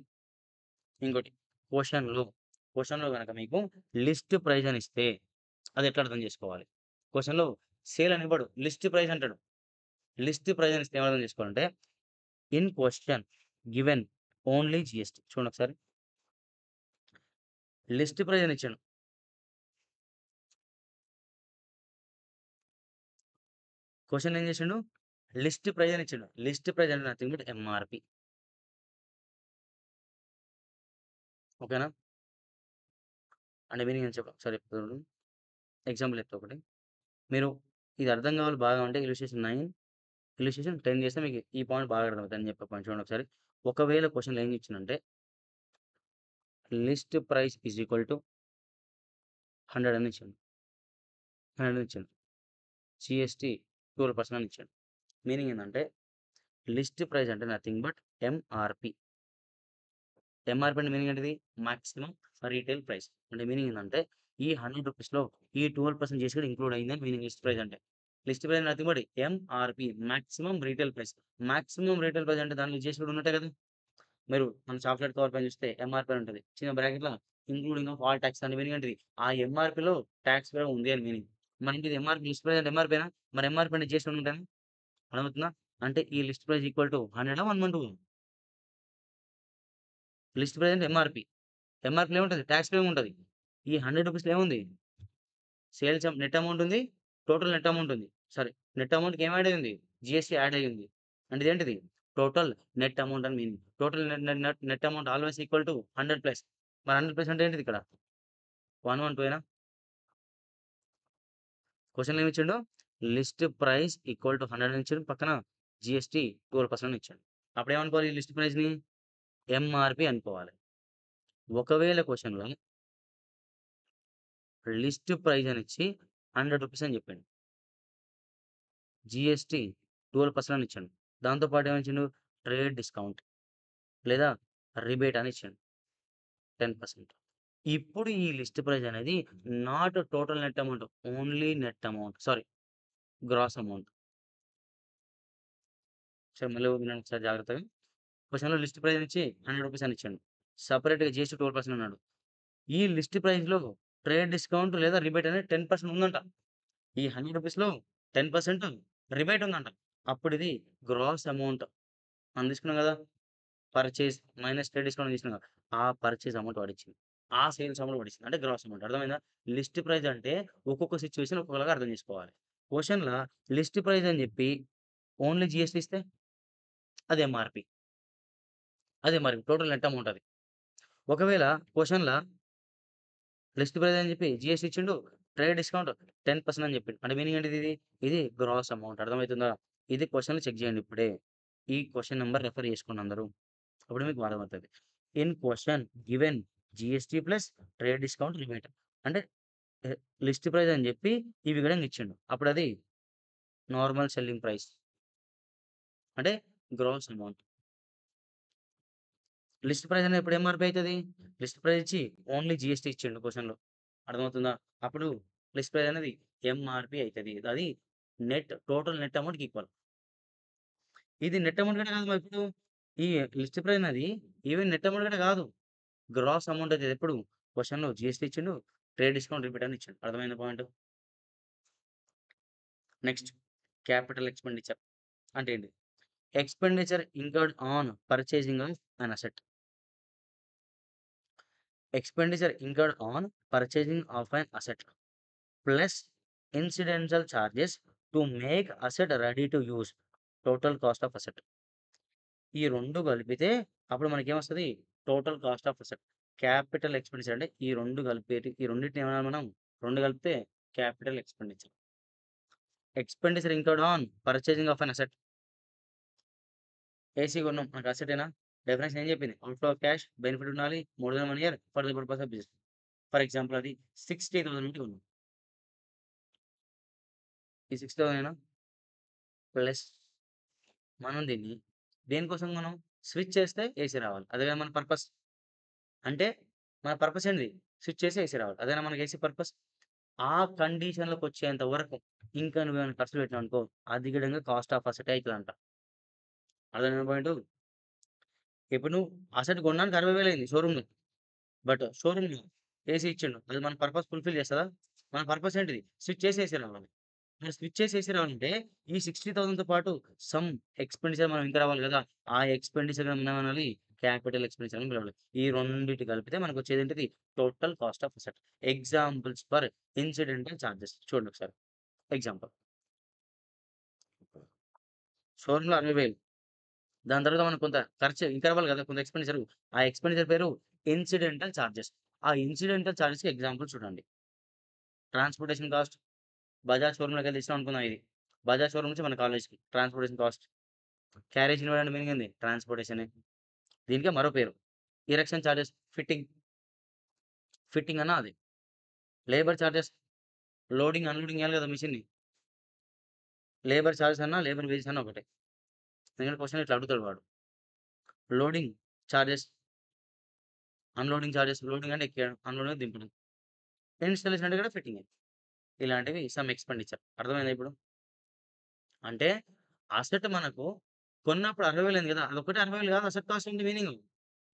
ఇంకోటి క్వెషన్‌లో గనక మీకు లిస్ట్ ప్రైస్ అని ఇస్తే అది ఎట్లా అర్థం చేసుకోవాలి? క్వెషన్‌లో సేల్ అని ఇవ్వడు. లిస్ట్ ప్రైస్ అంటాడు. లిస్ట్ ప్రైస్ అని ఇస్తే ఏం అర్థం చేసుకోవాలంటే in question given only GST. చూడండి ఒకసారి. లిస్ట్ ప్రైస్ అని ఇచ్చాడు. క్వెషన్‌లో ఏం చేసిండు? లిస్ట్ ప్రైస్ అని ఇచ్చిండు. లిస్ట్ ప్రైస్ అంటే నథింగ్ బట్ ఎంఆర్‌పీ. ఓకేనా? అంటే మీనింగ్ ఏంటి ఒకసారి చెప్తా చూడు. ఎగ్జాంపుల్ చెప్తా ఒకటి. మీరు ఇది అర్థం కావాలి బాగా అంటే ఇలిస్ట్రేషన్ 9, ఇలిస్ట్రేషన్ 10 చేస్తే మీకు ఈ పాయింట్ బాగా అర్థమవుతుంది అని చెప్పే పాయింట్ చూడండి ఒకసారి. ఒకవేళ క్వెషన్‌లో ఏం ఇచ్చిండంటే list price is equal to 100 అని ఇచ్చిండు. 100 అని ఇచ్చిండు. జీఎస్టీ 12% అని ఇచ్చాడు. మీనింగ్ ఏందంటే లిస్ట్ ప్రైస్ అంటే నథింగ్ బట్ ఎంఆర్‌పీ. ఎంఆర్‌పీ అంటే మీనింగ్ ఏంటిది? Maximum retail price. అంటే మీనింగ్ ఏందంటే ఈ రూ. 100లో ఈ 12% జీఎస్టీ కూడా ఇంక్లూడ్ అయిందని మీనింగ్ లిస్ట్ ప్రైస్ అంటే. List price nothing but MRP maximum retail price. Maximum retail price అంటే దాంట్లో జీఎస్టీ కూడా ఉన్నట్టే కదా! మీరు మన చాక్లేట్ కవర్ పైన చూస్తే ఎంఆర్‌పీ అని ఉంటది. చిన్న బ్రాకెట్‌ల ఇంక్లూడింగ్ ఆఫ్ ఆల్ టాక్స్ అంటే మీనింగ్ ఏంటిది? ఆ ఎంఆర్‌పీలో టాక్స్ కూడా ఉంది అని మీనింగ్. మరి ఇది ఎంఆర్‌పీ లిస్ట్ ప్రైస్ అంటే ఎంఆర్‌పీనా? మరి ఎంఆర్‌పీ అంటే జీఎస్టీ ఉంటదా? అర్థమవుతుందా? అంటే ఈ list price equal to 100 112 list price అంటే ఎంఆర్‌పీ. ఎంఆర్‌పీలో ఏముంటది? టాక్స్ ఏముంటది? ఈ రూ. 100లో ఏముంది? సేల్స్ నెట్ అమౌంట్ ఉంది. టోటల్ నెట్ అమౌంట్ ఉంది. సారీ నెట్ అమౌంట్‌కి ఏం యాడ్ అయ్యింది? జీఎస్టీ యాడ్ అయ్యింది. అంటే ఇదేంటిది? టోటల్ నెట్ అమౌంట్ అని meaning. Total net amount always equal to 100 plus. మరి 100 ప్లస్ అంటే ఏంటిది ఇక్కడ? 112 ఏనా? క్వెషన్‌లో ఏమిచ్చిండు? లిస్ట్ ప్రైస్ ఈక్వల్ టు 100 అని ఇచ్చిండు. పక్కన జీఎస్టీ 12% అని ఇచ్చాడు. అప్పుడేమనుకోవాలి ఈ లిస్ట్ ప్రైస్‌ని? ఎంఆర్‌పీ అనుకోవాలి. ఒకవేళ క్వెషన్‌లో లిస్ట్ ప్రైస్ అని ఇచ్చి రూ. 100 అని చెప్పిండు. జీఎస్టీ 12% అని ఇచ్చిండు. దాంతో పాటు ఏమిచ్చిండు? ట్రేడ్ డిస్కౌంట్ లేదా రిబేట్ అని ఇచ్చిండు 10%. ఇప్పుడు ఈ లిస్ట్ ప్రైస్ అనేది not total net amount. Only net amount. Sorry gross amount. ఒకసారి మళ్ళీ వినండి ఒకసారి జాగ్రత్తగా. క్వెషన్‌లో లిస్ట్ ప్రైస్ ఇచ్చి రూ. 100 అని ఇచ్చిండు. సెపరేట్‌గా జీఎస్టీ 12% అన్నాడు. ఈ లిస్ట్ ప్రైస్‌లో ట్రేడ్ డిస్కౌంట్ లేదా రిబేట్ అనేది 10% ఉందంట. ఈ రూ. 100లో 10% రిబేట్ ఉందంట. అప్పుడిది గ్రాస్ అమౌంట్. మనం తీసుకున్నాం గదా! పర్చేజ్ మైనస్ ట్రేడ్ డిస్కౌంట్ తీసుకున్నాం కదా! ఆ పర్చేజ్ అమౌంట్ వాడిచ్చింది. ఆ సేల్స్ అమౌంట్ వాడిచ్చింది. అంటే గ్రాస్ అమౌంట్ అర్థమైందా? లిస్ట్ ప్రైస్ అంటే ఒక్కొక్క సిట్యుయేషన్ ఒక్కొక్కలాగా అర్థం చేసుకోవాలి. క్వెషన్‌ల లిస్ట్ ప్రైస్ అని జెప్పి ఓన్లీ జీఎస్టీ ఇస్తే అది ఎంఆర్‌పీ. అదే మరి టోటల్ నెట్ అమౌంట్ అది. ఒకవేళ క్వెషన్‌ల లిస్ట్ ప్రైస్ అని జెప్పి జీఎస్టీ ఇచ్చిండు. ట్రేడ్ డిస్కౌంట్ 10% అని జెప్పిండు. అంటే మీనింగ్ ఏంటిది ఇది? ఇది గ్రాస్ అమౌంట్ అర్థమైతుందా? ఇది క్వెషన్‌లో చెక్ జేయండి ఇప్పుడే. ఈ క్వెషన్ నంబర్ రెఫర్ జేసుకోండి అందరూ. అప్పుడు మీకు అర్థమవుతది. In question given GST plus trade discount rebate. అంటే ఎ లిస్ట్ ప్రైస్ అని జెప్పి ఈ విధంగా ఇచ్చిండు. అప్పుడది నార్మల్ సెల్లింగ్ ప్రైస్. అంటే గ్రాస్ అమౌంట్. లిస్ట్ ప్రైస్ అనేది ఎప్పుడు ఎంఆర్‌పీ అయితది? లిస్ట్ ప్రైస్ ఇచ్చి ఓన్లీ జీఎస్టీ ఇచ్చిండు క్వెషన్‌లో. అర్థమవుతుందా? అప్పుడు లిస్ట్ ప్రైస్ అనేది ఎంఆర్‌పీ అయితది. అది టోటల్ నెట్ అమౌంట్‌కి ఈక్వల్. ఇది నెట్ అమౌంట్ గూడా కాదు మరిప్పుడు. ఈ లిస్ట్ ప్రైస్ అనేది ఈవెన్ నెట్ అమౌంట్ గూడా గాదు. గ్రాస్ అమౌంట్ అయితది ఎప్పుడు? క్వెషన్‌లో జీఎస్టీ ఇచ్చిండు. ట్రేడ్ డిస్కౌంట్ రిబేట్ అని ఇచ్చిండు. అర్థమైందా పాయింట్? నెక్స్ట్ క్యాపిటల్ ఎక్స్‌పెండిచర్ అంటే ఏంటి? Expenditure incurred on purchasing of an asset. Expenditure incurred on purchasing of an asset plus incidental charges to make asset ready to use. Total cost of asset. ఈ 2 కలిపితే అప్పుడు మనకేమొస్తది? Total cost of asset. Capital expenditure అంటే ఈ 2 కలిపేటి ఈ రెండిటిని ఏమనాలి మనం? 2 కలిపితే capital expenditure. Expenditure incurred on purchasing of an asset. AC కొన్నాం. మనకు అసెటేనా? డెఫినిషన్ ఏం చెప్పింది? అవుట్‌ఫ్లో ఆఫ్ క్యాష్, బెనిఫిట్ ఉండాలి. More than 1 year for the purpose of business. For example అది 60,000 ఉంటే కొన్నాం. ఈ 60,000 ఏనా? ప్లస్ మనం దీన్ని దేనికోసం కొన్నాం? స్విచ్ చేస్తే ఏసీ రావాలి. అదే కదా మన పర్పస్. అంటే మన పర్పస్ ఏంటిది? స్విచ్ చేసి ఏసీ రావాలి. అదేనా మనకి ఏసీ పర్పస్? ఆ కండిషన్‌లోకొచ్చేంత వరకు ఇంకా నువ్వేమైనా ఖర్చులు పెట్టినావనుకో, అది గినంగా కాస్ట్ ఆఫ్ అసెటే అయితదంట. అర్థమైందా పాయింటు? ఇప్పుడు నువ్వు అసెట్ కొనడానికి 60,000 అయింది షోరూమ్‌లో. బట్ షోరూమ్‌లో ఏసీ ఇచ్చిండు. అది మన పర్పస్ ఫుల్‌ఫిల్ చేస్తదా? మన పర్పస్ ఏంటిది? స్విచ్ చేసి ఏసీ రావాలి. మరి స్విచ్ చేసి ఏసీ రావాలంటే ఈ 60,000తో పాటు సమ్ ఎక్స్‌పెండిచర్ మనం ఇంకా రావాలి గదా! ఆ ఎక్స్‌పెండిచర్ మనమనాలి క్యాపిటల్ ఎక్స్‌పెండిచర్ అని పిలవాలి. ఈ రెండిటి కలిపితే మనకొచ్చేదేంటిది? Total cost of asset. Examples for incidental charges చూడండి ఒకసారి. ఎగ్జాంపుల్ షోరూమ్‌లో 60,000 దాని తర్వాత మనకు కొంత ఖర్చు ఇంకా రావాలి గదా! కొంత ఎక్స్‌పెండిచర్. ఆ ఎక్స్‌పెండిచర్ పేరు ఇన్సిడెంటల్ చార్జెస్. ఆ ఇన్సిడెంటల్ చార్జెస్‌కి ఎగ్జాంపుల్ చూడండి. ట్రాన్స్‌పోర్టేషన్ కాస్ట్ బజాజ్ షోరూమ్‌లోకెళ్ళి తెచ్చినాం అనుకుందాం ఇది. బజాజ్ షోరూమ్ నుంచి మన కాలేజ్‌కి ట్రాన్స్‌పోర్టేషన్ కాస్ట్. క్యారేజ్ ఇన్వార్డ్ అంటే మీనింగ్ ఏంది? ట్రాన్స్‌పోర్టేషనే. దీనికే మరో పేరు. Erection charges fitting. ఫిట్టింగ్ అన్నా అది. లేబర్ చార్జెస్ లోడింగ్, అన్‌లోడింగ్ చేయాలి కదా మెషిన్‌ని. లేబర్ చార్జెస్ అన్నా, లేబర్ వేజెస్ అన్నా ఒకటే. ఎందుకంటే క్వెషన్ ఇట్లా అడుగుతాడు వాడు. Loading charges, unloading charges. Loading అంటే ఎక్కియడం, అన్‌లోడింగ్ దింపడం. ఇన్‌స్టాలేషన్ అంటే కూడా ఫిట్టింగే. ఇలాంటివి సమ్ ఎక్స్‌పెండిచర్. అర్థమైందా ఇప్పుడు? అంటే అసెట్ మనకు కొన్నప్పుడు 60,000 అయింది కదా! అదొక్కటే 60,000 కాదు అసెట్ కాస్ట్ అంటే మీనింగు.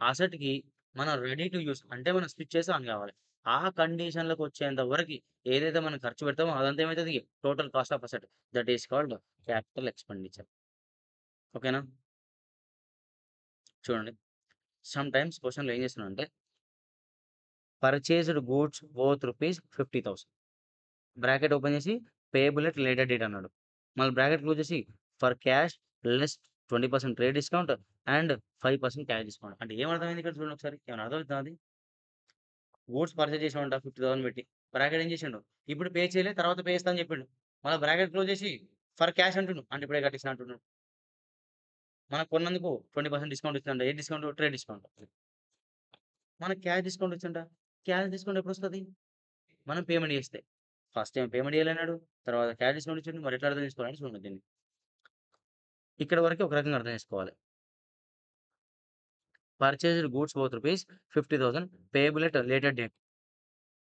అసెట్‌కి మనం రెడీ టు యూజ్ అంటే మనం స్విచ్ చేసి ఆన్ కావాలి. ఆ కండిషన్‌లోకొచ్చేంత వరకి ఏదైతే మనం ఖర్చు పెడతామో అదంతా ఏమైతది? Total cost of asset. That is called capital expenditure. ఓకేనా? చూడండి. సమ్ టైమ్స్ క్వెషన్‌లో ఏం చేస్తున్నాడంటే purchased goods worth rupees 50,000 bracket open చేసి పేయబుల్ ఎట్ లేటర్ డేట్ అన్నాడు. మళ్ళీ బ్రాకెట్ క్లోజ్ చేసి for cash less 20% trade discount and 5% cash discount. అంటే ఏం అర్థమైంది ఇక్కడ చూడండి ఒకసారి. ఏమైనా అర్థమవుతుందా అది? గూడ్స్ పర్చేజ్ చేసామంట 50,000 పెట్టి. బ్రాకెట్ ఏం చేసిండు? ఇప్పుడు పే చేయలే తర్వాత పే చేస్తా అని చెప్పిండు. మళ్ళా బ్రాకెట్ క్లోజ్ చేసి ఫర్ క్యాష్ అంటుండు. అంటే ఇప్పుడే కట్టేసిన అంటున్నాడు. మనం కొన్నందుకు 20% డిస్కౌంట్ ఇస్తుందంట. ఏ డిస్కౌంట్? Trade discount. మనకు క్యాష్ డిస్కౌంట్ ఇచ్చింట. క్యాష్ డిస్కౌంట్ ఎప్పుడొస్తది? మనం పేమెంట్ చేస్తే. ఫస్ట్ ఏమో పేమెంట్ చేయాలన్నాడు. తర్వాత క్యాష్ డిస్కౌంట్ ఇచ్చిండు. మరి ఎట్లా అర్థం చేసుకోవాలంటే చూడండి దీన్ని. ఇక్కడి వరకే ఒక రకంగా అర్థం చేసుకోవాలి. Purchased goods worth rupees 50,000 payable at later date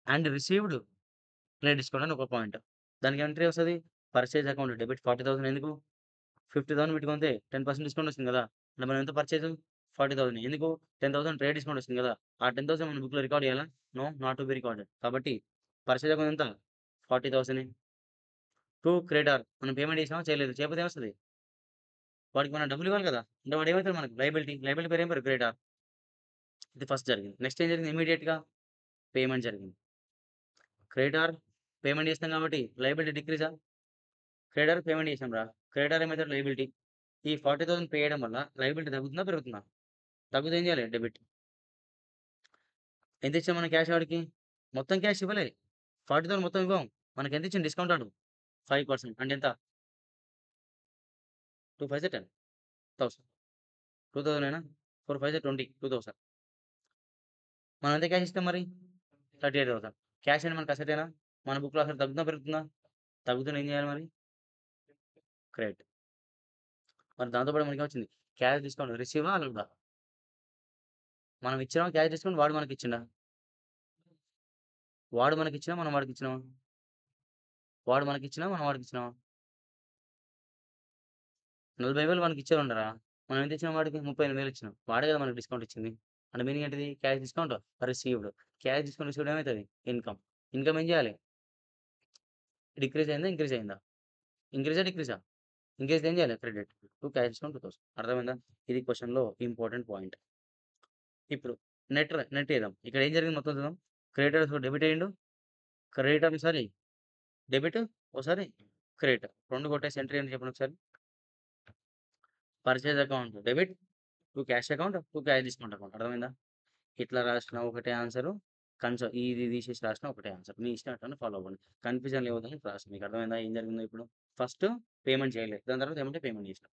and received trade discount అని ఒక పాయింట్. దానికి ఎంట్రీ వస్తది. పర్చేజ్ అకౌంట్ డెబిట్ 40,000 ఎందుకు? 50,000 పెట్టి కొంటే 10% డిస్కౌంట్ వస్తుంది కదా! అంటే మనం ఎంత పర్చేజు? 40,000 ఎందుకు? 10,000 ట్రేడ్ డిస్కౌంట్ వస్తుంది కదా! ఆ 10,000 మన బుక్‌లో రికార్డ్ చేయాలా? No. Not to be recorded. కాబట్టి పర్చేజ్ అకౌంట్ ఎంత? 40,000 టు క్రెడిటార్ మనం పేమెంట్ చేసామా? చేయలేదు. చేయకపోతే ఏమొస్తది? వాడికి మనం డబ్బులు ఇవ్వాలి కదా! అంటే వాడు ఏమైతాడు మనకు లయబిలిటీ. లయబిలిటీ పేరు ఏం పేరు? క్రెడిటార్. ఇది ఫస్ట్ జరిగింది. నెక్స్ట్ ఏం జరిగింది ఇమ్మీడియేట్‌గా? పేమెంట్ జరిగింది. క్రెడిటార్ పేమెంట్ చేసినాం కాబట్టి లయబిలిటీ డిక్రీజా? క్రెడిటార్‌కి పేమెంట్ చేసాంరా. క్రెడిటార్ ఏమైతాడు? లయబిలిటీ. ఈ 40,000 పే చేయడం వల్ల లయబిలిటీ తగ్గుతుందా? పెరుగుతుందా? తగ్గితే ఏం చేయాలి? డెబిట్. ఎంతిచ్చాం మనం క్యాష్ వాడికి? మొత్తం క్యాష్ ఇవ్వలే. 40,000 మొత్తం ఇవ్వం. మనకెంతిచ్చిండు డిస్కౌంట్ ఆడు? 5% అంటే ఎంత? 2 5 10 1000. 2000 ఏనా? 4 5 20 2000. మనం ఎంత క్యాష్ ఇస్తాం మరి? 38,000. క్యాష్ అంటే మనకు అసెటేనా? మన బుక్‌లో అసెట్ తగ్గుతుందా? పెరుగుతుందా? తగ్గుతేనే ఏం చేయాలి మరి? క్రెడిట్. మరి దాంతో పాటు మనకేమొచ్చింది? Cash discount రిసీవా? అలౌడా? మనం ఇచ్చినామా క్యాష్ డిస్కౌంట్ వాడు మనకిచ్చిండా? వాడు మనకిచ్చినా, మనం వాడికిచ్చినామా? వాడు మనకిచ్చినా, మనం వాడికిచ్చినామా? 40,000 మనకిచ్చేదుండరా? మనం ఎంతిచ్చినాం వాడికి? 38,000 ఇచ్చినాం. వాడే కదా మనకు డిస్కౌంట్ ఇచ్చింది. అంటే మీనింగ్ ఏంటిది? Cash discount received. Cash discount received ఏమైతది? ఇన్‌కమ్. ఇన్‌కమ్ ఏం చేయాలి? డిక్రీజ్ అయిందా? ఇంక్రీజ్ అయిందా? ఇంక్రీజా? డిక్రీజా? ఇంక్రీజ్ ఏం చేయాలి? క్రెడిట్. టు క్యాష్ డిస్కౌంట్ 2000 అర్థమైందా? ఇది క్వెషన్‌లో ఇంపార్టెంట్ పాయింట్. ఇప్పుడు నెట్ ఏద్దాం. ఇక్కడ ఏం జరిగింది మొత్తం చూద్దాం. క్రెడిటర్ డెబిట్ అయ్యిండు. క్రెడిటర్ ఒకసారి డెబిట్, ఓసారి క్రెడిట్. 2 కొట్టేసి ఎంట్రీ ఏంటి చెప్పండి ఒకసారి? Purchase account debit, to cash account, to cash discount account. అర్థమైందా? ఇట్లా రాసినా ఒకటే ఆన్సరు. ఇది తీసేసి రాసినా ఒకటే ఆన్సర్. మీ ఇష్టం ఎట్లైనా ఫాలో అవ్వండి. కన్‌ఫ్యూజన్ లేవద్దని ఇట్లా రాసిన. మీకు అర్థమైందా ఏం జరిగిందో ఇప్పుడు? ఫస్ట్ పేమెంట్ చేయలేదు. దాని తర్వాత ఏమంటే పేమెంట్ చేసినా.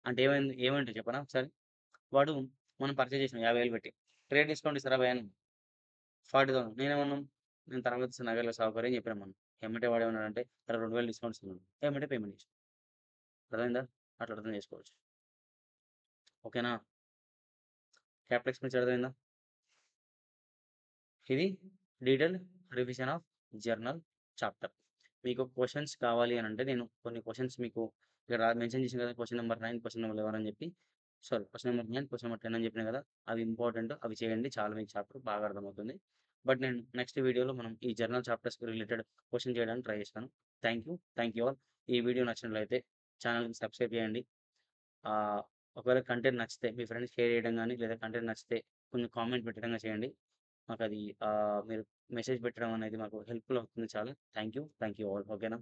అంటే ఏమైంది ఏమంటే చెప్పనా ఒకసారి? వాడు మనం పర్చేజ్ చేసినాం 50,000 పెట్టి. ట్రేడ్ డిస్కౌంట్ ఇస్తారా భయ్యా అని 40,000 నేనేమన్నాం? నేను తర్వాత ఇస్తా నగదుల సౌకర్యం అని చెప్పినాం మనం. ఎమ్మటే వాడేమన్నాడంటే సరే 2,000 డిస్కౌంట్ ఇస్తున్నాడు. ఎమ్మటే పేమెంట్ చేసినా. అర్థమైందా? అట్లా అర్థం చేసుకోవచ్చు. ఓకేనా? క్యాపిటల్ ఎక్స్‌పెండిచర్ అర్థమైందా? ఇది detailed revision of journal chapter. మీకు క్వెషన్స్ కావాలి అనంటే నేను కొన్ని క్వెషన్స్ మీకు ఇక్కడ మెన్షన్ చేశాను కదా! క్వెషన్ నంబర్ 9, క్వెషన్ నంబర్ 11 అని చెప్పి. Sorry question number 9, question number 10 అని చెప్పినా కదా! అవి ఇంపార్టెంట్. అవి చేయండి. చాలా మీకు చాప్టర్ బాగా అర్థమవుతుంది. బట్ నేను నెక్స్ట్ వీడియోలో మనం ఈ జర్నల్ చాప్టర్స్‌కి రిలేటెడ్ క్వెషన్ చేయడానికి ట్రై చేస్తాను. Thank you all. ఈ వీడియో నచ్చినట్లయితే ఛానెల్‌కి సబ్స్క్రైబ్ చేయండి. ఆహ్, ఒకవేళ కంటెంట్ నచ్చితే మీ ఫ్రెండ్స్‌కి షేర్ చేయడం గాని, లేదా కంటెంట్ నచ్చితే కొంచెం కామెంట్ పెట్టడం గాని చేయండి. మాకది మీరు మెసేజ్ పెట్టడం అనేది మాకు హెల్ప్‌ఫుల్ అవుతుంది చాలా. Thank you all. ఓకేనా?